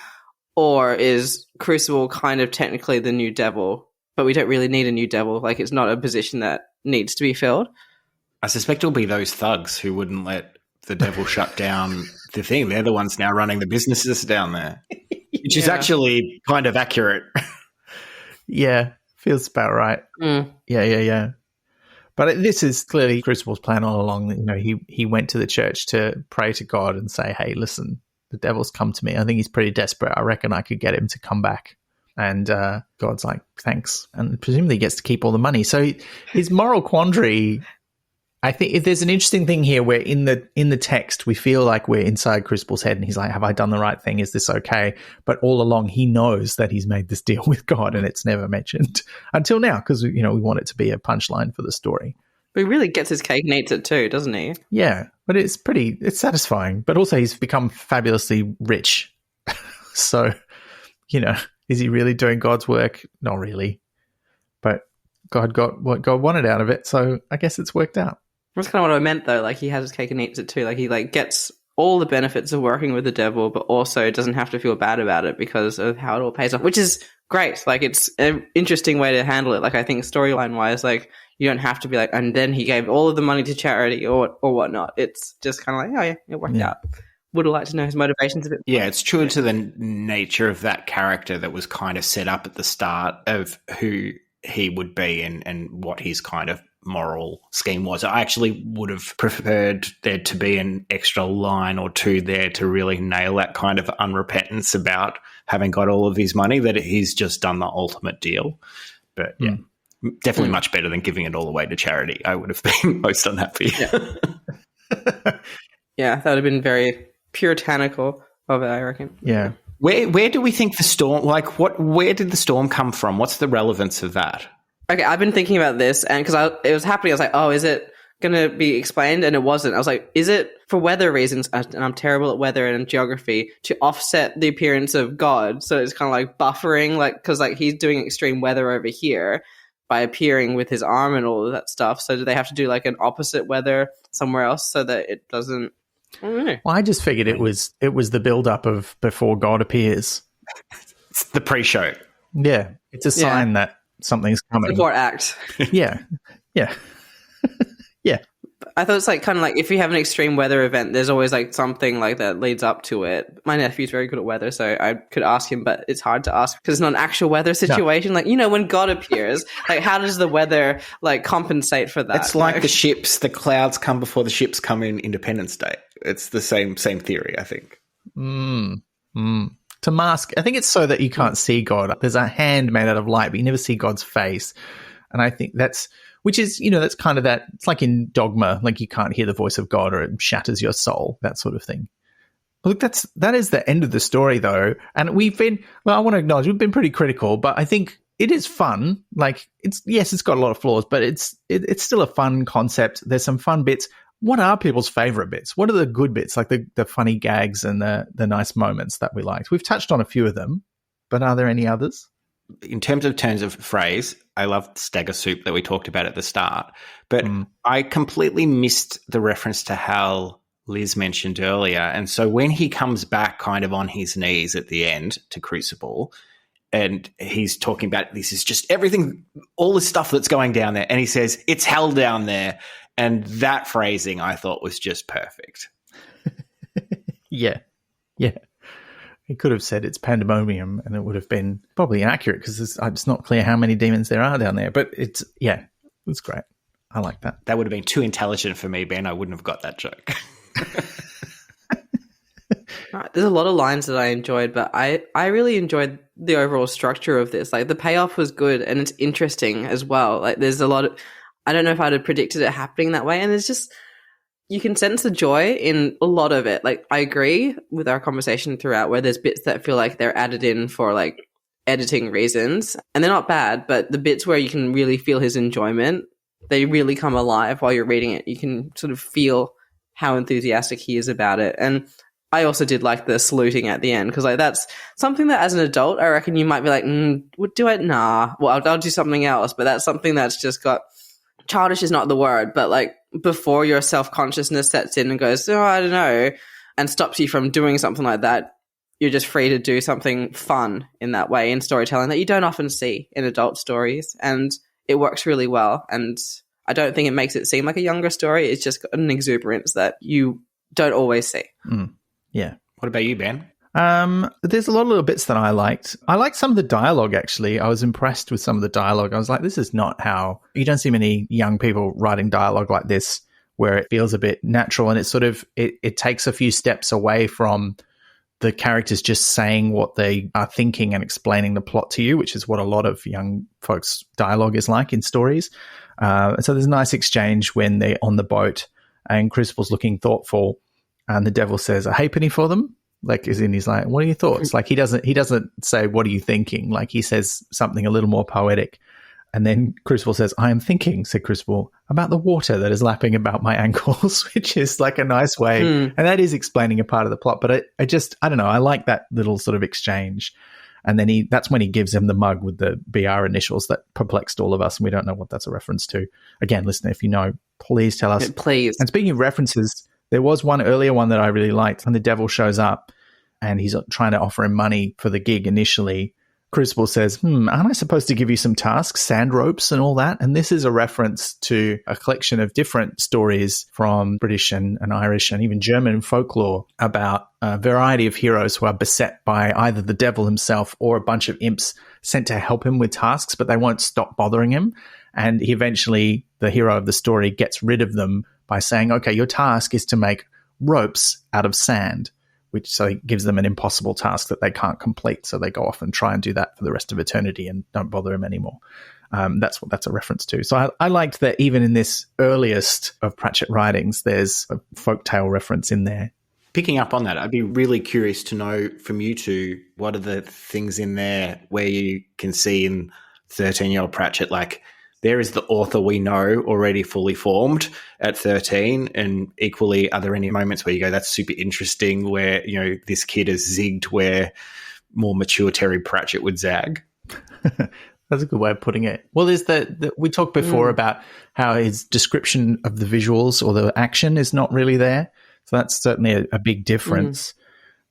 Or is Crucible kind of technically the new devil, but we don't really need a new devil? Like, it's not a position that needs to be filled? I suspect it'll be those thugs who wouldn't let the devil shut down the thing. They're the ones now running the businesses down there, which is actually kind of accurate. Yeah, feels about right. Yeah. But this is clearly Crucible's plan all along. You know, he went to the church to pray to God and say, hey, listen, the devil's come to me. I think he's pretty desperate. I reckon I could get him to come back. And God's like, thanks. And presumably he gets to keep all the money. So his moral quandary, I think if there's an interesting thing here where in the text we feel like we're inside Crucible's head, and he's like, have I done the right thing? Is this okay? But all along he knows that he's made this deal with God, and it's never mentioned until now, because, you know, we want it to be a punchline for the story. But he really gets his cake and eats it too, doesn't he? Yeah, but it's satisfying. But also he's become fabulously rich. So, you know, is he really doing God's work? Not really. But God got what God wanted out of it, so I guess it's worked out. That's kind of what I meant, though. Like, he has his cake and eats it too. Like, he gets all the benefits of working with the devil, but also doesn't have to feel bad about it because of how it all pays off, which is great. Like, it's an interesting way to handle it. Like, I think storyline-wise, like, You don't have to be like, and then he gave all of the money to charity or whatnot. It's just kind of like, oh yeah, it worked out. Would have liked to know his motivations a bit more. Yeah, it's true to the nature of that character that was kind of set up at the start of who he would be and what his kind of moral scheme was. I actually would have preferred there to be an extra line or two there to really nail that kind of unrepentance about having got all of his money, that he's just done the ultimate deal. But yeah, definitely much better than giving it all away to charity. I would have been most unhappy. Yeah, that would have been very puritanical of it, I reckon. Yeah. Where do we think the storm, like where did the storm come from? What's the relevance of that? Okay, I've been thinking about this, and because it was happening, I was like, oh, is it going to be explained? And it wasn't. I was like, is it for weather reasons, and I'm terrible at weather and geography, to offset the appearance of God? So it's kind of like buffering, like, because like he's doing extreme weather over here by appearing with his arm and all of that stuff. So do they have to do like an opposite weather somewhere else so that it doesn't? I don't know. Well, I just figured it was the build-up of before God appears. It's the pre-show. Yeah, it's a sign that something's coming. Support act. Yeah. I thought it's like kind of like if you have an extreme weather event, there's always like something like that leads up to it. My nephew's very good at weather, so I could ask him, but it's hard to ask because it's not an actual weather situation. No. Like, you know, when God appears, like how does the weather like compensate for that? It's like the ships, the clouds come before the ships come in Independence Day. It's the same theory, I think. To mask, I think it's so that you can't see God. There's a hand made out of light, but you never see God's face. And I think that's kind of that. It's like in Dogma, like you can't hear the voice of God or it shatters your soul, that sort of thing. Look, that is the end of the story, though. And I want to acknowledge we've been pretty critical, but I think it is fun. Like it's got a lot of flaws, but it's still a fun concept. There's some fun bits. What are people's favorite bits? What are the good bits, like the funny gags and the nice moments that we liked? We've touched on a few of them, but are there any others? In terms of phrase, I love stagger soup that we talked about at the start, but I completely missed the reference to Hal Liz mentioned earlier. And so when he comes back kind of on his knees at the end to Crucible, and he's talking about this is just everything, all the stuff that's going down there, and he says, it's hell down there. And that phrasing I thought was just perfect. Yeah. He could have said it's pandemonium and it would have been probably inaccurate because it's not clear how many demons there are down there. But it's great. I like that. That would have been too intelligent for me, Ben. I wouldn't have got that joke. There's a lot of lines that I enjoyed, but I really enjoyed the overall structure of this. Like the payoff was good and it's interesting as well. Like there's a lot of, I don't know if I'd have predicted it happening that way. And there's just, you can sense the joy in a lot of it. Like I agree with our conversation throughout where there's bits that feel like they're added in for like editing reasons and they're not bad, but the bits where you can really feel his enjoyment, they really come alive while you're reading it. You can sort of feel how enthusiastic he is about it. And I also did like the saluting at the end because like that's something that as an adult, I reckon you might be like, do it? Nah, well, I'll do something else. But that's something that's just got, childish is not the word, but like before your self-consciousness sets in and goes, oh, I don't know, and stops you from doing something like that, you're just free to do something fun in that way in storytelling that you don't often see in adult stories. And it works really well. And I don't think it makes it seem like a younger story. It's just got an exuberance that you don't always see. Yeah. What about you, Ben? There's a lot of little bits that I liked. I liked some of the dialogue, actually. I was impressed with some of the dialogue. I was like, this is not how... You don't see many young people writing dialogue like this where it feels a bit natural and it's sort of... It takes a few steps away from the characters just saying what they are thinking and explaining the plot to you, which is what a lot of young folks' dialogue is like in stories. So there's a nice exchange when they're on the boat and Crucible's looking thoughtful and the devil says, a halfpenny for them? Like, as in, he's like, what are your thoughts? Like, he doesn't say, what are you thinking? Like, he says something a little more poetic. And then Crucible says, I am thinking, said Crucible, about the water that is lapping about my ankles, which is like a nice way. And that is explaining a part of the plot. But I don't know. I like that little sort of exchange. And then that's when he gives him the mug with the BR initials that perplexed all of us. And we don't know what that's a reference to. Again, listener, if you know, please tell us. Please. And speaking of references, there was one earlier one that I really liked when the devil shows up and he's trying to offer him money for the gig initially. Crucible says, aren't I supposed to give you some tasks, sand ropes and all that? And this is a reference to a collection of different stories from British and Irish and even German folklore about a variety of heroes who are beset by either the devil himself or a bunch of imps sent to help him with tasks, but they won't stop bothering him. And he eventually, the hero of the story, gets rid of them by saying, okay, your task is to make ropes out of sand, which so gives them an impossible task that they can't complete. So they go off and try and do that for the rest of eternity and don't bother him anymore. That's what that's a reference to. So I liked that even in this earliest of Pratchett writings, there's a folktale reference in there. Picking up on that, I'd be really curious to know from you two, what are the things in there where you can see in 13-year-old Pratchett, like, there is the author we know already fully formed at 13, and equally, are there any moments where you go, that's super interesting, where, you know, this kid has zigged where more mature Terry Pratchett would zag? That's a good way of putting it. Well, there's we talked before about how his description of the visuals or the action is not really there. So that's certainly a big difference.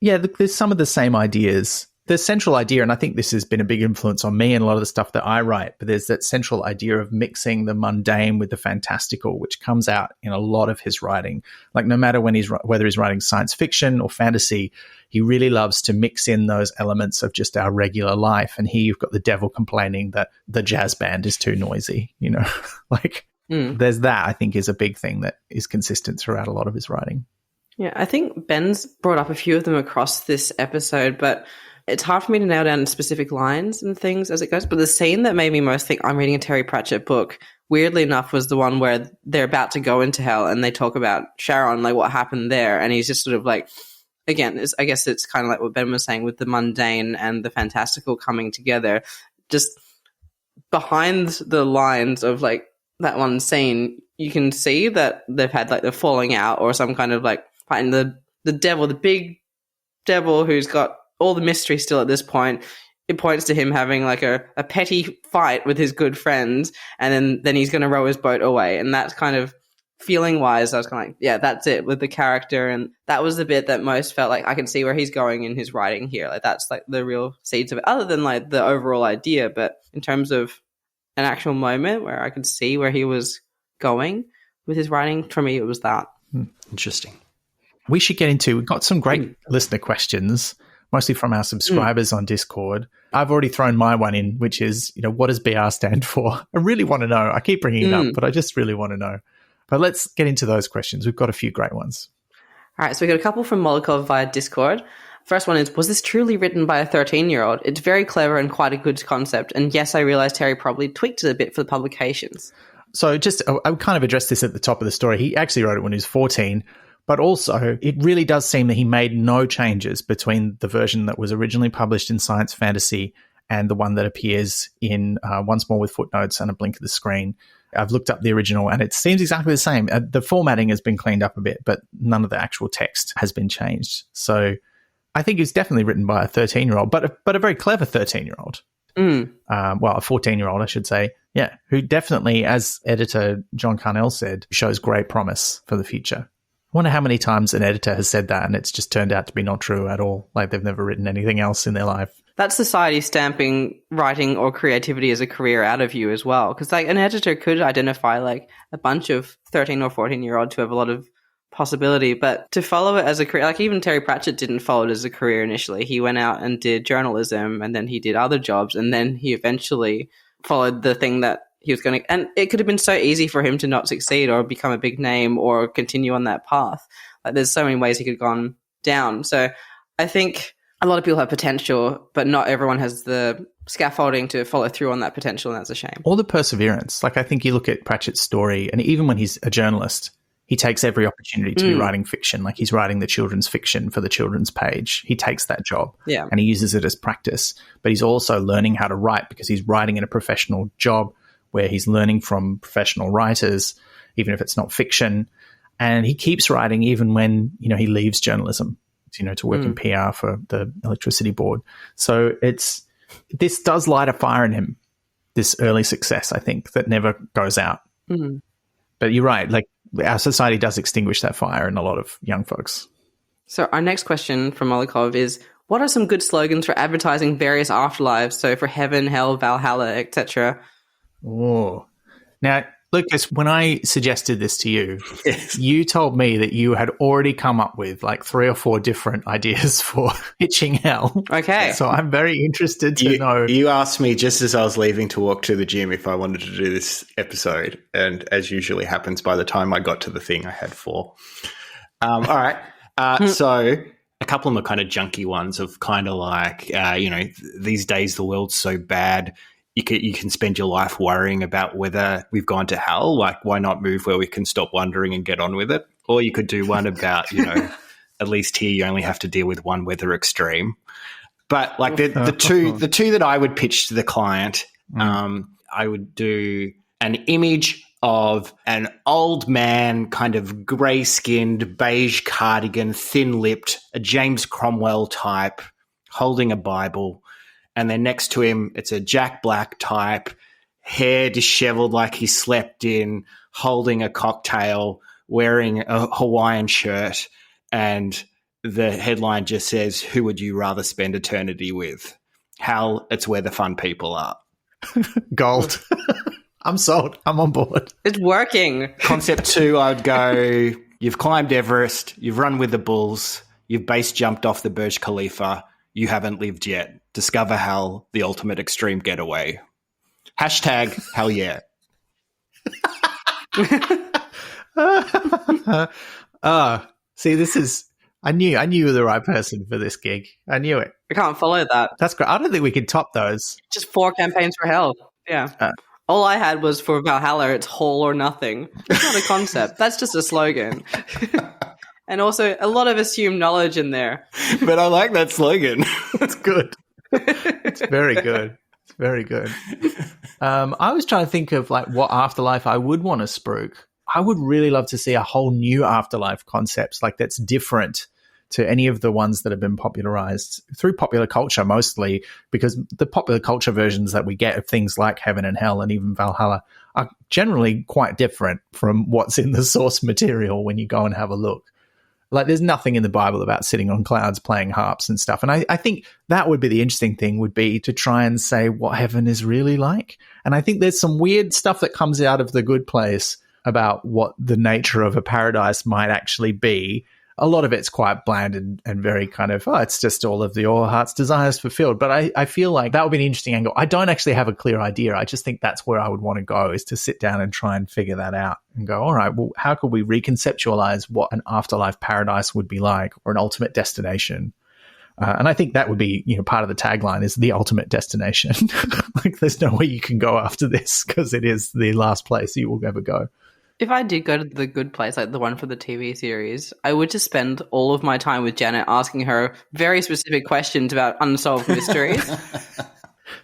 Yeah, there's some of the same ideas. The central idea, and I think this has been a big influence on me and a lot of the stuff that I write, but there's that central idea of mixing the mundane with the fantastical, which comes out in a lot of his writing. Like, no matter whether he's writing science fiction or fantasy, he really loves to mix in those elements of just our regular life. And here you've got the devil complaining that the jazz band is too noisy, you know, like there's that, I think, is a big thing that is consistent throughout a lot of his writing. Yeah, I think Ben's brought up a few of them across this episode, but it's hard for me to nail down specific lines and things as it goes. But the scene that made me most think I'm reading a Terry Pratchett book, weirdly enough, was the one where they're about to go into hell and they talk about Sharon, like what happened there. And he's just sort of like, again, I guess it's kind of like what Ben was saying with the mundane and the fantastical coming together. Just behind the lines of like that one scene, you can see that they've had like the falling out or some kind of like fighting the devil, the big devil who's got all the mystery still at this point. It points to him having like a petty fight with his good friends, and then he's going to row his boat away. And that's kind of feeling wise, I was kind of like, yeah, that's it with the character. And that was the bit that most felt like I can see where he's going in his writing here. Like that's like the real seeds of it, other than like the overall idea. But in terms of an actual moment where I could see where he was going with his writing, for me, it was that. Interesting. We've got some great listener questions, mostly from our subscribers on Discord. I've already thrown my one in, which is, you know, what does BR stand for? I really want to know. I keep bringing it up, but I just really want to know. But let's get into those questions. We've got a few great ones. All right, so we got a couple from Molokov via Discord. First one is, was this truly written by a 13-year-old? It's very clever and quite a good concept. And yes, I realize Terry probably tweaked it a bit for the publications. So I kind of addressed this at the top of the story. He actually wrote it when he was 14. But also, it really does seem that he made no changes between the version that was originally published in Science Fantasy and the one that appears in Once More with Footnotes and A Blink of the Screen. I've looked up the original and it seems exactly the same. The formatting has been cleaned up a bit, but none of the actual text has been changed. So I think it's definitely written by a 13-year-old, but a very clever 13-year-old. Well, a 14-year-old, I should say. Yeah, who definitely, as editor John Carnell said, shows great promise for the future. I wonder how many times an editor has said that and it's just turned out to be not true at all. Like they've never written anything else in their life. That's society stamping writing or creativity as a career out of you as well. Because like an editor could identify like a bunch of 13 or 14-year-olds who have a lot of possibility, but to follow it as a career, like even Terry Pratchett didn't follow it as a career initially. He went out and did journalism and then he did other jobs and then he eventually followed the thing that he was going to, and it could have been so easy for him to not succeed or become a big name or continue on that path. Like there's so many ways he could have gone down. So I think a lot of people have potential, but not everyone has the scaffolding to follow through on that potential, and that's a shame. Or the perseverance. Like I think you look at Pratchett's story, and even when he's a journalist, he takes every opportunity to be writing fiction. Like he's writing the children's fiction for the children's page. He takes that job and he uses it as practice. But he's also learning how to write because he's writing in a professional job where he's learning from professional writers, even if it's not fiction. And he keeps writing even when, you know, he leaves journalism, you know, to work in PR for the electricity board. So this does light a fire in him, this early success, I think, that never goes out. But you're right, like our society does extinguish that fire in a lot of young folks. So our next question from Molokov is, What are some good slogans for advertising various afterlives? So for heaven, hell, Valhalla, etc. Oh. Now, Lucas, when I suggested this to you, Yes. you told me that you had already come up with like 3 or 4 different ideas for pitching hell. Okay. So I'm very interested to know. You asked me just as I was leaving to walk to the gym if I wanted to do this episode. And as usually happens, by the time I got to the thing, I had 4. All right. So a couple of them are kind of junky ones of kind of like, these days the world's so bad. You can spend your life worrying about whether we've gone to hell. Like, why not move where we can stop wondering and get on with it? Or you could do one about, at least here you only have to deal with one weather extreme. But like the two that I would pitch to the client, I would do an image of an old man, kind of grey-skinned, beige cardigan, thin-lipped, a James Cromwell type, holding a Bible. And then next to him, it's a Jack Black type, hair disheveled like he slept in, holding a cocktail, wearing a Hawaiian shirt. And the headline just says, "Who would you rather spend eternity with?" Hell, it's where the fun people are. Gold. I'm sold. I'm on board. It's working. Concept 2, I would go, you've climbed Everest, you've run with the bulls, you've base jumped off the Burj Khalifa, you haven't lived yet. Discover hell, the ultimate extreme getaway. Hashtag hell yeah. See, this is... I knew you were the right person for this gig. I knew it. I can't follow that. That's great. I don't think we could top those. Just 4 campaigns for hell. Yeah. All I had was for Valhalla, it's whole or nothing. It's not a concept. That's just a slogan. And also a lot of assumed knowledge in there. But I like that slogan. It's good. It's very good. It's very good. I was trying to think of like what afterlife I would want to spruik. I would really love to see a whole new afterlife concept like that's different to any of the ones that have been popularized through popular culture mostly, because the popular culture versions that we get of things like heaven and hell and even Valhalla are generally quite different from what's in the source material when you go and have a look. Like there's nothing in the Bible about sitting on clouds playing harps and stuff. And I think that would be the interesting thing, would be to try and say what heaven is really like. And I think there's some weird stuff that comes out of The Good Place about what the nature of a paradise might actually be. A lot of it's quite bland and very kind of, it's just all of your heart's desires fulfilled. But I feel like that would be an interesting angle. I don't actually have a clear idea. I just think that's where I would want to go, is to sit down and try and figure that out and go, all right, well, how could we reconceptualize what an afterlife paradise would be like, or an ultimate destination? And I think that would be, part of the tagline is the ultimate destination. Like there's no way you can go after this because it is the last place you will ever go. If I did go to The Good Place, like the one for the TV series, I would just spend all of my time with Janet asking her very specific questions about unsolved mysteries.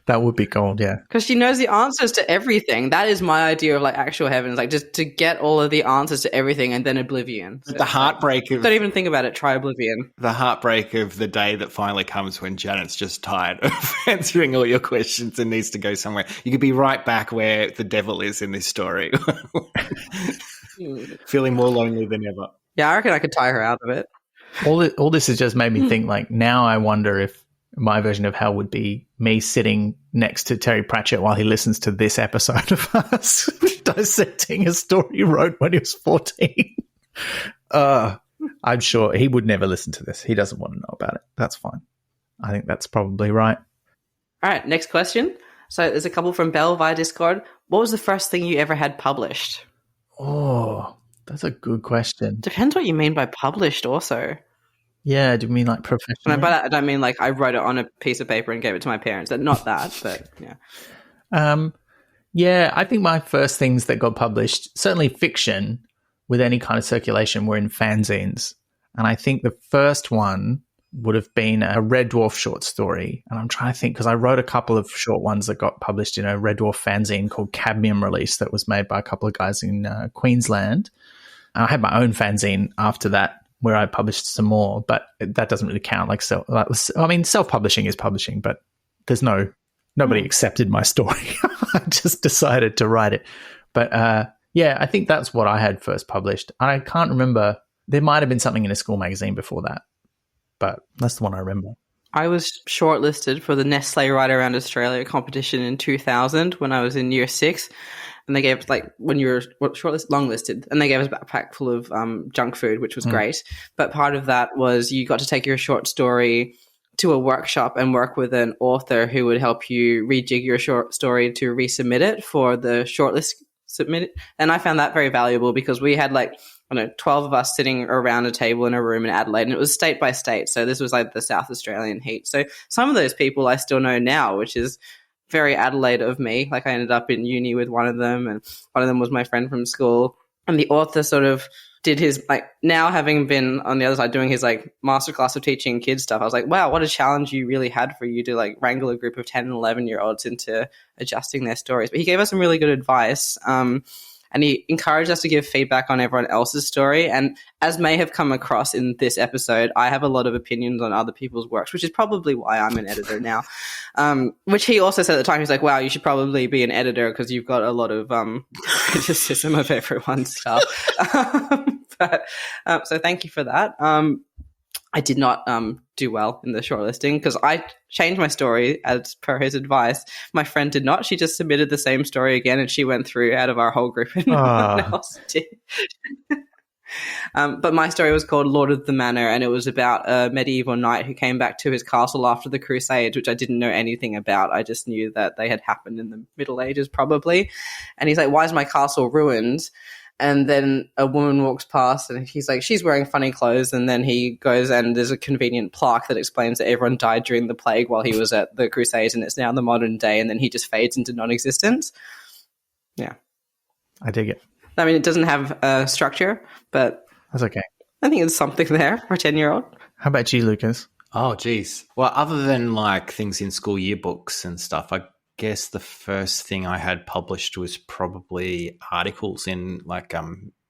That would be gold, yeah. Because she knows the answers to everything. That is my idea of like actual heaven, is like just to get all of the answers to everything and then oblivion. So the heartbreak of... Don't even think about it, try oblivion. The heartbreak of the day that finally comes when Janet's just tired of answering all your questions and needs to go somewhere. You could be right back where the devil is in this story. Feeling more lonely than ever. Yeah, I reckon I could tie her out of it. All this has just made me think, like, now I wonder if my version of hell would be me sitting next to Terry Pratchett while he listens to this episode of us dissecting a story he wrote when he was 14. I'm sure he would never listen to this. He doesn't want to know about it. That's fine. I think that's probably right. All right, next question. So there's a couple from Bell via Discord. What was the first thing you ever had published? Oh, that's a good question. Depends what you mean by published also. Yeah, do you mean like professional? And by that, I don't mean like I wrote it on a piece of paper and gave it to my parents. Not that, but yeah. Yeah, I think my first things that got published, certainly fiction with any kind of circulation, were in fanzines. And I think the first one would have been a Red Dwarf short story. And I'm trying to think, because I wrote a couple of short ones that got published in a Red Dwarf fanzine called Cadmium Release that was made by a couple of guys in Queensland. And I had my own fanzine after that, where I published some more, but that doesn't really count. Self-publishing is publishing, but there's nobody accepted my story. I just decided to write it. But yeah, I think that's what I had first published. I can't remember. There might have been something in a school magazine before that, but that's the one I remember. I was shortlisted for the Nestle Ride Around Australia competition in 2000 when I was in year 6. And they gave us, like, when you were longlisted, and they gave us a backpack full of junk food, which was great. But part of that was you got to take your short story to a workshop and work with an author who would help you rejig your short story to resubmit it for the shortlist submit. And I found that very valuable because we had, like, 12 of us sitting around a table in a room in Adelaide, and it was state by state. So this was like the South Australian heat. So some of those people I still know now, which is very Adelaide of me. Like, I ended up in uni with one of them, and one of them was my friend from school. And the author sort of did his, like, now having been on the other side doing his, like, masterclass of teaching kids stuff, I was like, wow, what a challenge you really had for you to, like, wrangle a group of 10 and 11-year-olds into adjusting their stories. But he gave us some really good advice. And he encouraged us to give feedback on everyone else's story. And as may have come across in this episode, I have a lot of opinions on other people's works, which is probably why I'm an editor now. Which he also said at the time, he's like, wow, you should probably be an editor because you've got a lot of criticism of everyone's stuff. So thank you for that. I did not do well in the shortlisting because I changed my story as per his advice. My friend did not. She just submitted the same story again, and she went through out of our whole group, and no one else did. But my story was called Lord of the Manor, and it was about a medieval knight who came back to his castle after the Crusades, which I didn't know anything about. I just knew that they had happened in the Middle Ages probably. And he's like, why is my castle ruined? And then a woman walks past and he's like, she's wearing funny clothes. And then he goes and there's a convenient plaque that explains that everyone died during the plague while he was at the Crusades and it's now the modern day. And then he just fades into non-existence. Yeah. I dig it. I mean, it doesn't have a structure, but that's okay. I think there's something there for a 10-year-old. How about you, Lucas? Oh, geez. Well, other than like things in school yearbooks and stuff, I guess the first thing I had published was probably articles in like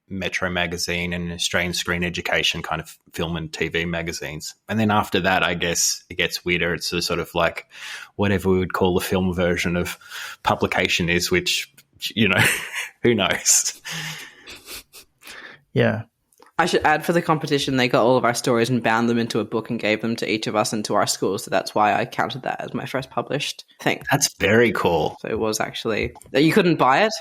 Metro magazine and Australian Screen Education kind of film and TV magazines. And then after that, I guess it gets weirder. It's a sort of like whatever we would call the film version of publication is, which, you know, who knows? Yeah. I should add for the competition, they got all of our stories and bound them into a book and gave them to each of us and to our schools. So that's why I counted that as my first published thing. That's very cool. So it was actually, you couldn't buy it.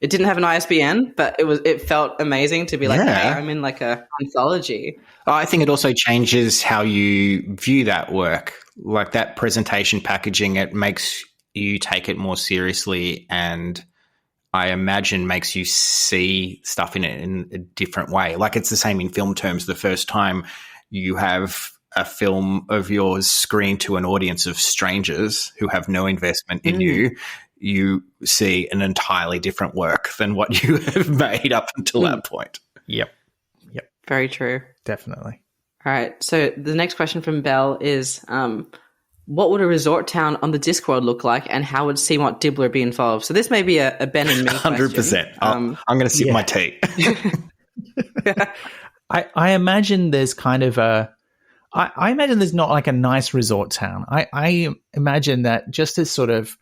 It didn't have an ISBN, but it felt amazing to be like, hey, I'm in like a anthology. I think it also changes how you view that work. Like that presentation packaging, it makes you take it more seriously, and I imagine makes you see stuff in it in a different way. Like it's the same in film terms. The first time you have a film of yours screened to an audience of strangers who have no investment in you, you see an entirely different work than what you have made up until that point. Yep. Very true. Definitely. All right. So the next question from Belle is, what would a resort town on the Discworld look like, and how would Seamont Dibbler be involved? So this may be a Ben and me 100%. question. I'm going to sip my tea. I imagine there's kind of I imagine there's not like a nice resort town. I imagine that just as sort of,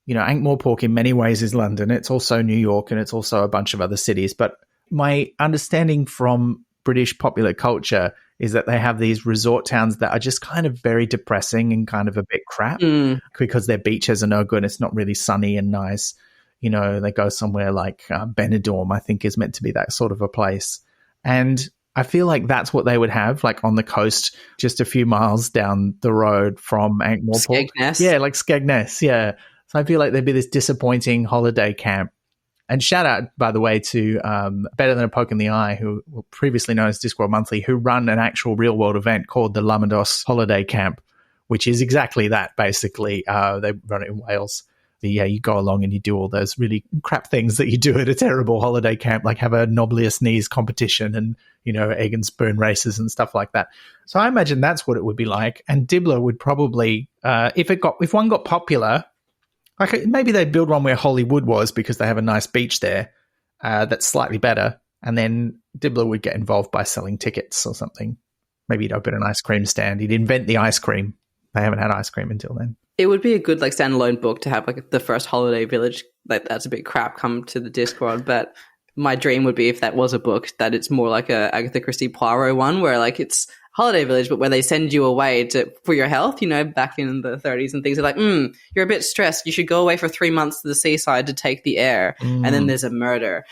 you know, Ankh-Morpork in many ways is London. It's also New York, and it's also a bunch of other cities. But my understanding from British popular culture is that they have these resort towns that are just kind of very depressing and kind of a bit crap because their beaches are no good. It's not really sunny and nice. You know, they go somewhere like Benidorm, I think, is meant to be that sort of a place. And I feel like that's what they would have, like on the coast, just a few miles down the road from Ankh-Morpork. Skegness. Yeah, like Skegness, yeah. So I feel like there'd be this disappointing holiday camp. And shout out, by the way, to Better Than a Poke in the Eye, who were previously known as Discworld Monthly, who run an actual real-world event called the Lamados Holiday Camp, which is exactly that, basically. They run it in Wales. But yeah, you go along and you do all those really crap things that you do at a terrible holiday camp, like have a knobbliest knees competition and, you know, egg and spoon races and stuff like that. So I imagine that's what it would be like. And Dibbler would probably, if one got popular, like maybe they'd build one where Hollywood was because they have a nice beach there that's slightly better. And then Dibbler would get involved by selling tickets or something. Maybe he'd open an ice cream stand. He'd invent the ice cream. They haven't had ice cream until then. It would be a good like standalone book to have like the first holiday village. Like that's a bit crap come to the Discworld. But my dream would be if that was a book that it's more like a Agatha Christie Poirot one where like it's holiday village, but where they send you away for your health, back in the 30s and things. They're like, you're a bit stressed. You should go away for 3 months to the seaside to take the air. And then there's a murder.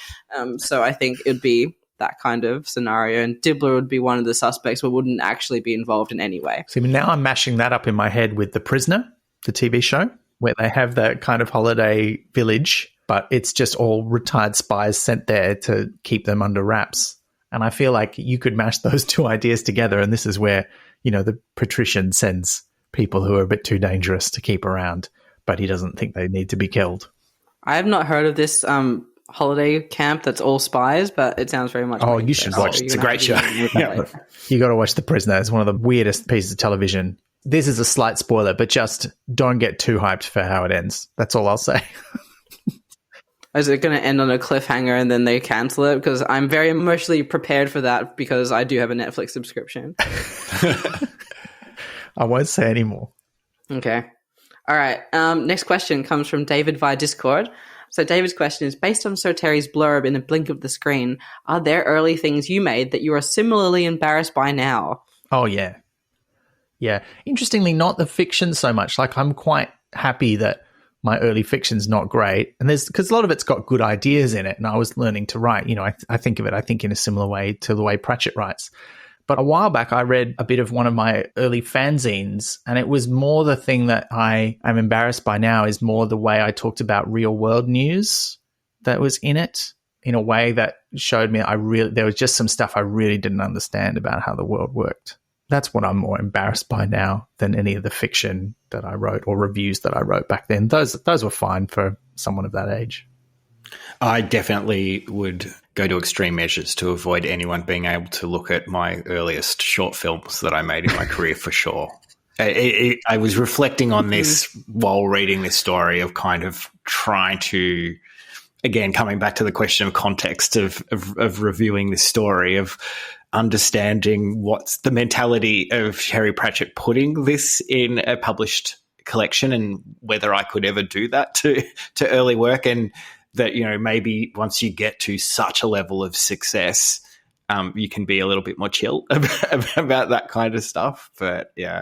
So I think it'd be that kind of scenario. And Dibbler would be one of the suspects, but wouldn't actually be involved in any way. See, now I'm mashing that up in my head with The Prisoner, the TV show, where they have that kind of holiday village, but it's just all retired spies sent there to keep them under wraps. And I feel like you could mash those two ideas together, and this is where, the patrician sends people who are a bit too dangerous to keep around, but he doesn't think they need to be killed. I have not heard of this holiday camp that's all spies, but it sounds very much you should watch. It's a great show. You got to watch The Prisoner. It's one of the weirdest pieces of television. This is a slight spoiler, but just don't get too hyped for how it ends. That's all I'll say. Is it going to end on a cliffhanger and then they cancel it? Because I'm very emotionally prepared for that because I do have a Netflix subscription. I won't say any more. Okay. All right. Next question comes from David via Discord. So David's question is, based on Sir Terry's blurb in a blink of the screen, are there early things you made that you are similarly embarrassed by now? Oh, yeah. Yeah. Interestingly, not the fiction so much. Like, I'm quite happy that my early fiction's not great. And because a lot of it's got good ideas in it. And I was learning to write, I think of it, in a similar way to the way Pratchett writes. But a while back, I read a bit of one of my early fanzines, and it was more the thing that I am embarrassed by now is more the way I talked about real world news that was in it, in a way that showed me there was just some stuff I really didn't understand about how the world worked. That's what I'm more embarrassed by now than any of the fiction that I wrote or reviews that I wrote back then. Those were fine for someone of that age. I definitely would go to extreme measures to avoid anyone being able to look at my earliest short films that I made in my career, for sure. I was reflecting on this while reading this story of kind of trying to, again, coming back to the question of context of reviewing this story, of understanding what's the mentality of Terry Pratchett putting this in a published collection and whether I could ever do that to early work, and that, maybe once you get to such a level of success, you can be a little bit more chill about that kind of stuff. But yeah.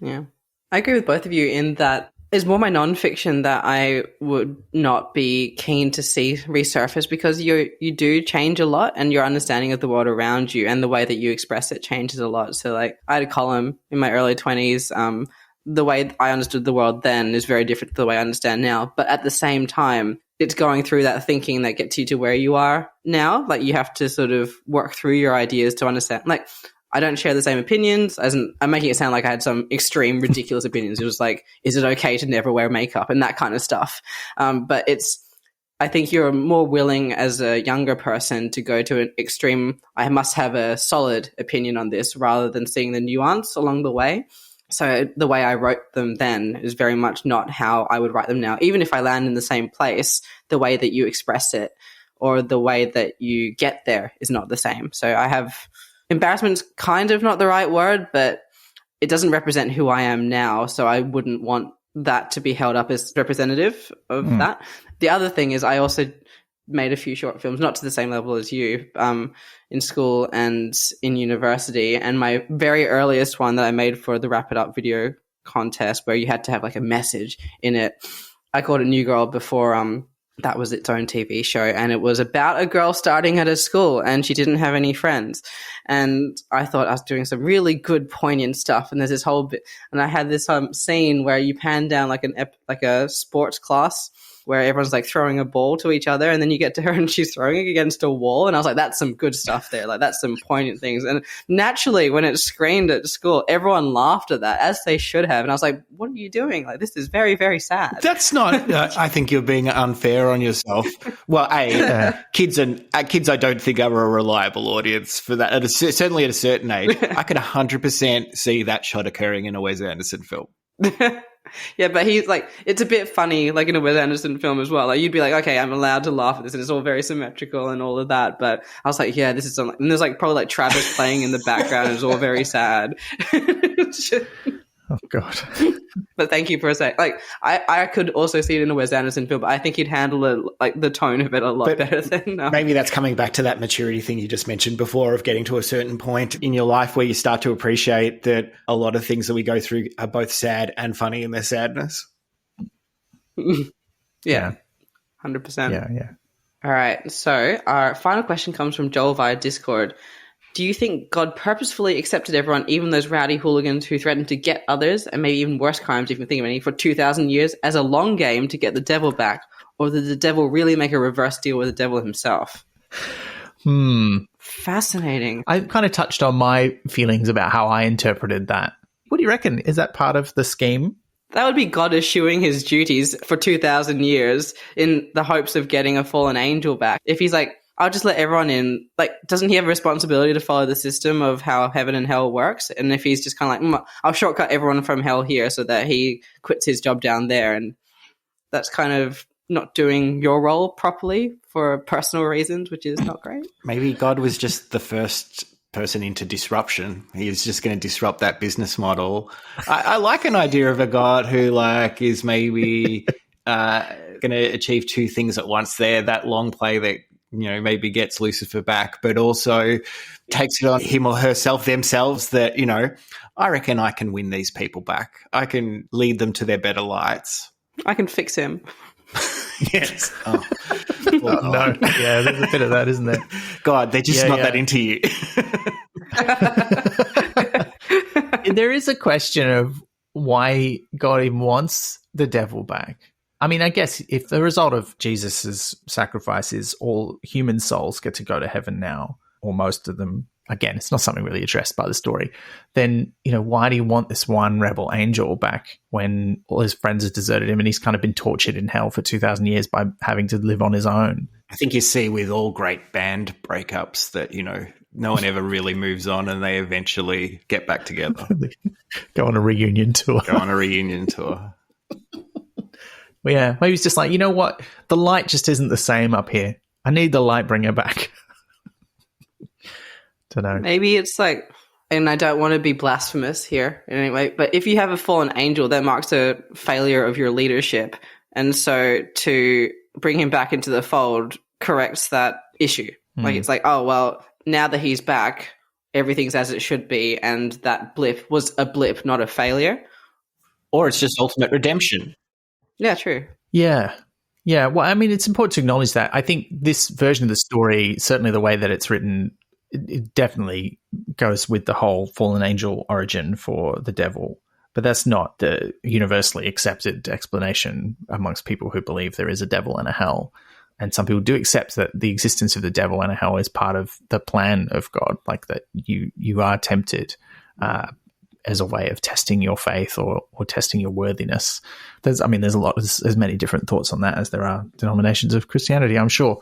I agree with both of you in that it's more my nonfiction that I would not be keen to see resurface, because you do change a lot and your understanding of the world around you and the way that you express it changes a lot. So like I had a column in my early 20s. The way I understood the world then is very different to the way I understand now. But at the same time, it's going through that thinking that gets you to where you are now. Like you have to sort of work through your ideas to understand. Like I don't share the same opinions. I'm making it sound like I had some extreme, ridiculous opinions. It was like, is it okay to never wear makeup and that kind of stuff? But I think you're more willing as a younger person to go to an extreme, I must have a solid opinion on this, rather than seeing the nuance along the way. So the way I wrote them then is very much not how I would write them now. Even if I land in the same place, the way that you express it or the way that you get there is not the same. So I have embarrassment's kind of not the right word, but it doesn't represent who I am now. So I wouldn't want that to be held up as representative of that. The other thing is I also made a few short films, not to the same level as you, in school and in university. And my very earliest one that I made for the Wrap It Up video contest, where you had to have like a message in it, I called it New Girl before that was its own TV show. And it was about a girl starting at a school and she didn't have any friends. And I thought I was doing some really good poignant stuff. And there's this whole bit, and I had this scene where you pan down like a sports class where everyone's like throwing a ball to each other, and then you get to her and she's throwing it against a wall. And I was like, that's some good stuff there. Like that's some poignant things. And naturally when it screened at school, everyone laughed at that, as they should have. And I was like, what are you doing? Like, this is very, very sad. That's not, I think you're being unfair on yourself. Well, kids I don't think are a reliable audience for that. Certainly at a certain age, I could 100% see that shot occurring in a Wes Anderson film. Yeah, but he's like, it's a bit funny, like in a Wes Anderson film as well. Like you'd be like, okay, I'm allowed to laugh at this, and it's all very symmetrical and all of that. But I was like, yeah, this is something. And there's like probably like Travis playing in the background, and it's all very sad. Oh, God. But thank you for saying. Like, I could also see it in a Wes Anderson film, but I think he'd handle it, like, the tone of it a lot better than. Maybe that's coming back to that maturity thing you just mentioned before, of getting to a certain point in your life where you start to appreciate that a lot of things that we go through are both sad and funny in their sadness. Yeah. 100%. Yeah. All right. So our final question comes from Joel via Discord. Do you think God purposefully accepted everyone, even those rowdy hooligans who threatened to get others, and maybe even worse crimes if you think of any, for 2,000 years as a long game to get the devil back? Or did the devil really make a reverse deal with the devil himself? Fascinating. I kind of touched on my feelings about how I interpreted that. What do you reckon? Is that part of the scheme? That would be God eschewing his duties for 2,000 years in the hopes of getting a fallen angel back. If he's like, I'll just let everyone in, like, doesn't he have a responsibility to follow the system of how heaven and hell works? And if he's just kind of like, I'll shortcut everyone from hell here so that he quits his job down there, and that's kind of not doing your role properly for personal reasons, which is not great. Maybe God was just the first person into disruption. He's just going to disrupt that business model. I like an idea of a God who, like, is maybe going to achieve two things at once there, that long play that, you know, maybe gets Lucifer back, but also takes it on him or herself themselves that, you know, I reckon I can win these people back. I can lead them to their better lights. I can fix him. Yes. Oh. No. Yeah, there's a bit of that, isn't there? God, they're just not that into you. There is a question of why God even wants the devil back. I mean, I guess if the result of Jesus' sacrifice is all human souls get to go to heaven now, or most of them, again, it's not something really addressed by the story, then, you know, why do you want this one rebel angel back when all his friends have deserted him and he's kind of been tortured in hell for 2,000 years by having to live on his own? I think you see with all great band breakups that, you know, no one ever really moves on and they eventually get back together. Go on a reunion tour. Well, yeah, maybe it's just like, you know what? The light just isn't the same up here. I need the light bringer back. Don't know. Maybe it's like, and I don't want to be blasphemous here in any way, but if you have a fallen angel, that marks a failure of your leadership. And so to bring him back into the fold corrects that issue. Like, it's like, oh, well, now that he's back, everything's as it should be, and that blip was a blip, not a failure. Or it's just ultimate redemption. Yeah, true. Yeah. Well, I mean, it's important to acknowledge that. I think this version of the story, certainly the way that it's written, it definitely goes with the whole fallen angel origin for the devil. But that's not the universally accepted explanation amongst people who believe there is a devil and a hell. And some people do accept that the existence of the devil and a hell is part of the plan of God, like that you are tempted as a way of testing your faith or testing your worthiness. There's as many different thoughts on that as there are denominations of Christianity, I'm sure.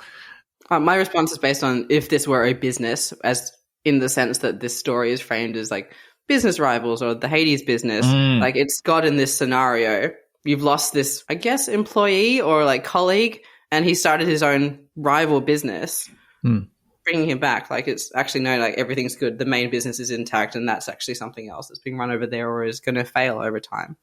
My response is based on if this were a business, as in the sense that this story is framed as like business rivals or the Hades business. Like, it's God in this scenario. You've lost this, I guess, employee or like colleague, and he started his own rival business. Bringing him back, like, it's actually no, like, everything's good. The main business is intact, and that's actually something else that's being run over there or is going to fail over time.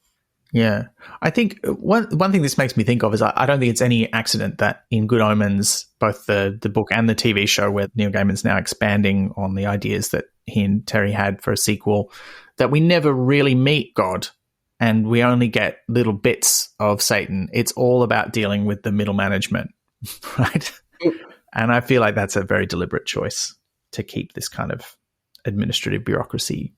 Yeah. I think one thing this makes me think of is I don't think it's any accident that in Good Omens, both the book and the TV show, where Neil Gaiman's now expanding on the ideas that he and Terry had for a sequel, that we never really meet God and we only get little bits of Satan. It's all about dealing with the middle management, right? And I feel like that's a very deliberate choice to keep this kind of administrative bureaucracy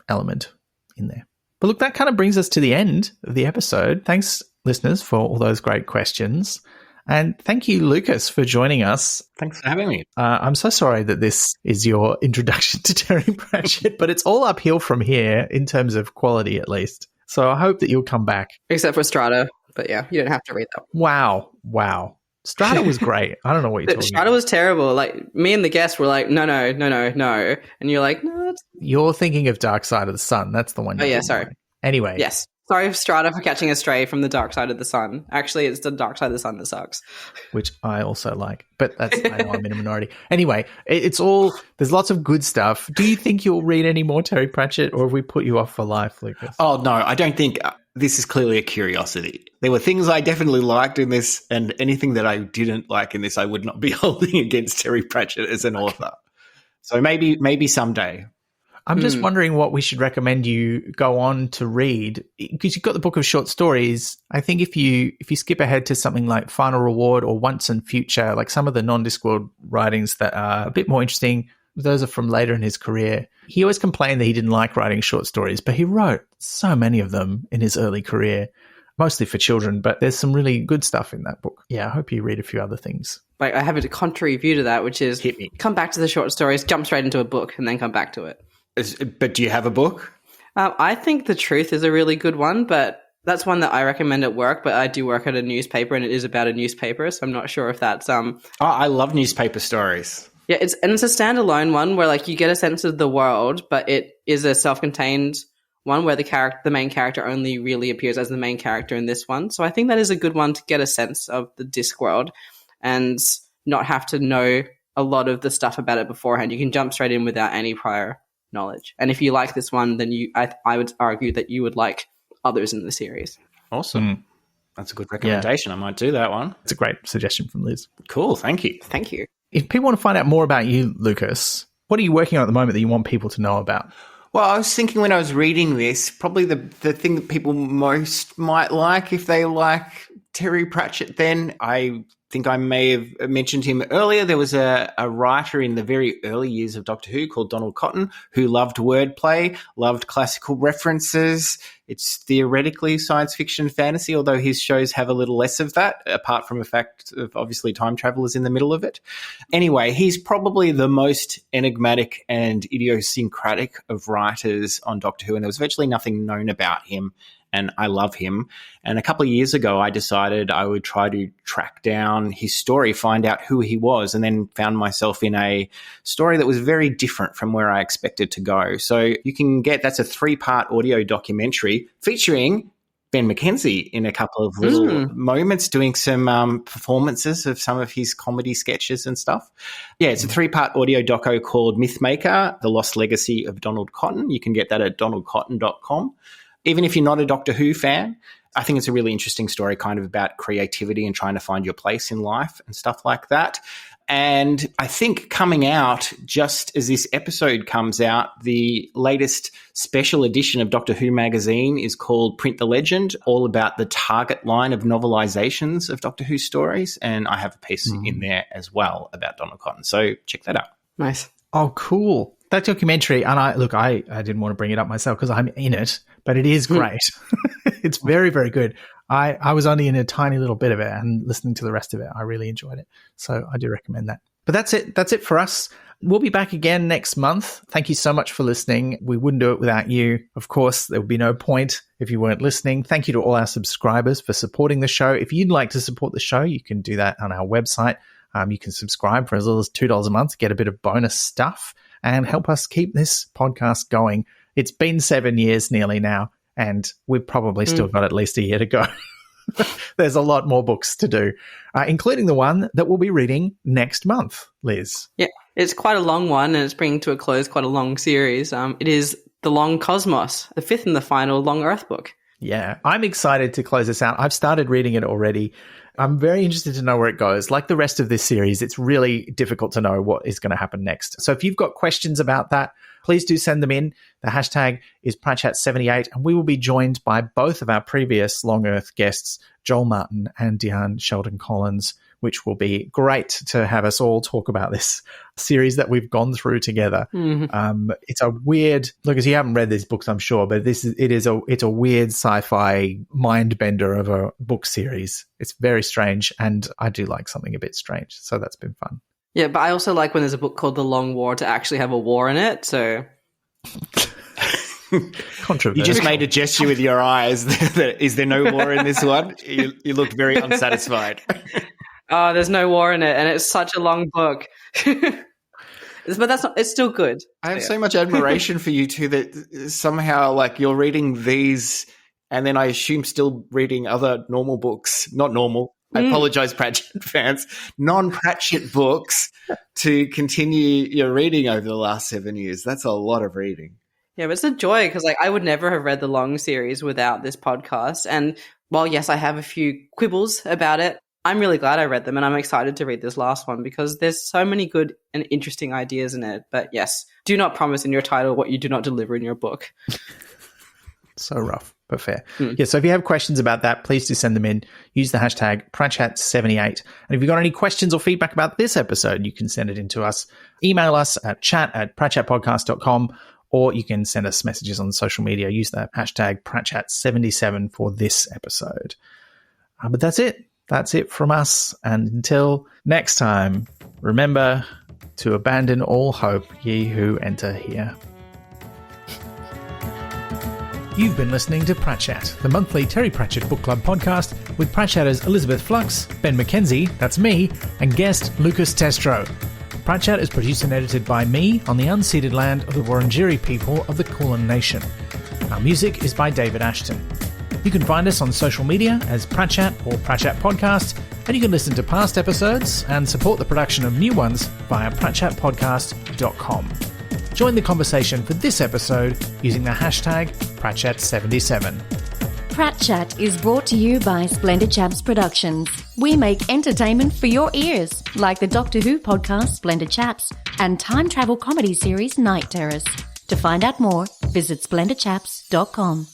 element in there. But look, that kind of brings us to the end of the episode. Thanks, listeners, for all those great questions. And thank you, Lucas, for joining us. Thanks for having me. I'm so sorry that this is your introduction to Terry Pratchett, but it's all uphill from here in terms of quality, at least. So I hope that you'll come back. Except for Strata. But yeah, you don't have to read that. Wow. Strata was great. I don't know what you're talking Strata about. was terrible. Like, me and the guest were like, no. And you're like, no. You're thinking of Dark Side of the Sun. That's the one. Oh, yeah, sorry. Anyway. Yes. Sorry, Strata, for catching a stray from the dark side of the sun. Actually, it's the dark side of the sun that sucks. Which I also like, but I know I'm in a minority. Anyway, it's all, there's lots of good stuff. Do you think you'll read any more Terry Pratchett, or have we put you off for life, Lucas? Oh, no, I don't think this is clearly a curiosity. There were things I definitely liked in this, and anything that I didn't like in this, I would not be holding against Terry Pratchett as an author. So maybe someday. I'm just wondering what we should recommend you go on to read, because you've got the book of short stories. I think if you skip ahead to something like Final Reward or Once and Future, like some of the non-Discworld writings that are a bit more interesting, those are from later in his career. He always complained that he didn't like writing short stories, but he wrote so many of them in his early career, mostly for children, but there's some really good stuff in that book. Yeah, I hope you read a few other things. Like, I have a contrary view to that, which is Hit me. Come back to the short stories, jump straight into a book, and then come back to it. But do you have a book? I think The Truth is a really good one, but that's one that I recommend at work, but I do work at a newspaper, and it is about a newspaper, so I'm not sure if that's... Oh, I love newspaper stories. Yeah, it's a standalone one where, like, you get a sense of the world, but it is a self-contained one where the main character only really appears as the main character in this one. So I think that is a good one to get a sense of the Discworld and not have to know a lot of the stuff about it beforehand. You can jump straight in without any prior knowledge. And if you like this one, then I would argue that you would like others in the series. Awesome. That's a good recommendation. I might do that one. It's a great suggestion from Liz. Cool. Thank you. Thank you. If people want to find out more about you, Lucas, what are you working on at the moment that you want people to know about? Well, I was thinking when I was reading this, probably the thing that people most might like, if they like Terry Pratchett, then I think I may have mentioned him earlier. There was a writer in the very early years of Doctor Who called Donald Cotton who loved wordplay, loved classical references. It's theoretically science fiction fantasy, although his shows have a little less of that, apart from the fact of obviously time travel is in the middle of it. Anyway, he's probably the most enigmatic and idiosyncratic of writers on Doctor Who, and there was virtually nothing known about him. And I love him. And a couple of years ago, I decided I would try to track down his story, find out who he was, and then found myself in a story that was very different from where I expected to go. So you can that's a 3-part audio documentary featuring Ben McKenzie in a couple of little moments, doing some performances of some of his comedy sketches and stuff. Yeah, it's a 3-part audio doco called Mythmaker, The Lost Legacy of Donald Cotton. You can get that at donaldcotton.com. Even if you're not a Doctor Who fan, I think it's a really interesting story kind of about creativity and trying to find your place in life and stuff like that. And I think coming out just as this episode comes out, the latest special edition of Doctor Who magazine is called Print the Legend, all about the Target line of novelizations of Doctor Who stories. And I have a piece in there as well about Donald Cotton. So check that out. Nice. Oh, cool. That documentary, and I didn't want to bring it up myself because I'm in it, but it is great. It's very, very good. I was only in a tiny little bit of it, and listening to the rest of it, I really enjoyed it. So I do recommend that. But that's it. That's it for us. We'll be back again next month. Thank you so much for listening. We wouldn't do it without you. Of course, there would be no point if you weren't listening. Thank you to all our subscribers for supporting the show. If you'd like to support the show, you can do that on our website. You can subscribe for as little as $2 a month to get a bit of bonus stuff and help us keep this podcast going. It's been 7 years nearly now, and we've probably still got at least a year to go. There's a lot more books to do, including the one that we'll be reading next month, Liz. Yeah, it's quite a long one, and it's bringing to a close quite a long series. It is The Long Cosmos, the 5th and the final Long Earth book. Yeah, I'm excited to close this out. I've started reading it already. I'm very interested to know where it goes. Like the rest of this series, it's really difficult to know what is going to happen next. So if you've got questions about that, please do send them in. The hashtag is Pratchett78, and we will be joined by both of our previous Long Earth guests, Joel Martin and Deanne Sheldon Collins, which will be great to have us all talk about this series that we've gone through together. It's a weird, Lucas, you haven't read these books, I'm sure, but it's a weird sci-fi mind bender of a book series. It's very strange, and I do like something a bit strange, so that's been fun. Yeah, but I also like when there's a book called The Long War to actually have a war in it, so... Controversial. You just made a gesture with your eyes. Is there no war in this one? You looked very unsatisfied. Oh, there's no war in it, and it's such a long book. But it's still good. I have so much admiration for you two that somehow, like, you're reading these and then I assume still reading other normal books, not normal. I apologize, Pratchett fans, non-Pratchett books to continue your reading over the last 7 years. That's a lot of reading. Yeah, but it's a joy because I would never have read the long series without this podcast. And while, yes, I have a few quibbles about it, I'm really glad I read them, and I'm excited to read this last one because there's so many good and interesting ideas in it. But yes, do not promise in your title what you do not deliver in your book. So rough, but fair. Yeah, so if you have questions about that, please do send them in. Use the hashtag Pratchat78. And if you've got any questions or feedback about this episode, you can send it in to us. Email us at chat@pratchatpodcast.com, or you can send us messages on social media. Use the hashtag Pratchat77 for this episode. But that's it. That's it from us. And until next time, remember to abandon all hope, ye who enter here. You've been listening to Pratchat, the monthly Terry Pratchett Book Club podcast with Pratchatters Elizabeth Flux, Ben McKenzie, that's me, and guest Lucas Testro. Pratchat is produced and edited by me on the unceded land of the Wurundjeri people of the Kulin Nation. Our music is by David Ashton. You can find us on social media as Pratchat or Pratchat Podcast, and you can listen to past episodes and support the production of new ones via pratchatpodcast.com. Join the conversation for this episode using the hashtag Pratchat77. Pratchat is brought to you by Splendid Chaps Productions. We make entertainment for your ears, like the Doctor Who podcast Splendid Chaps and time travel comedy series Night Terrace. To find out more, visit splendidchaps.com.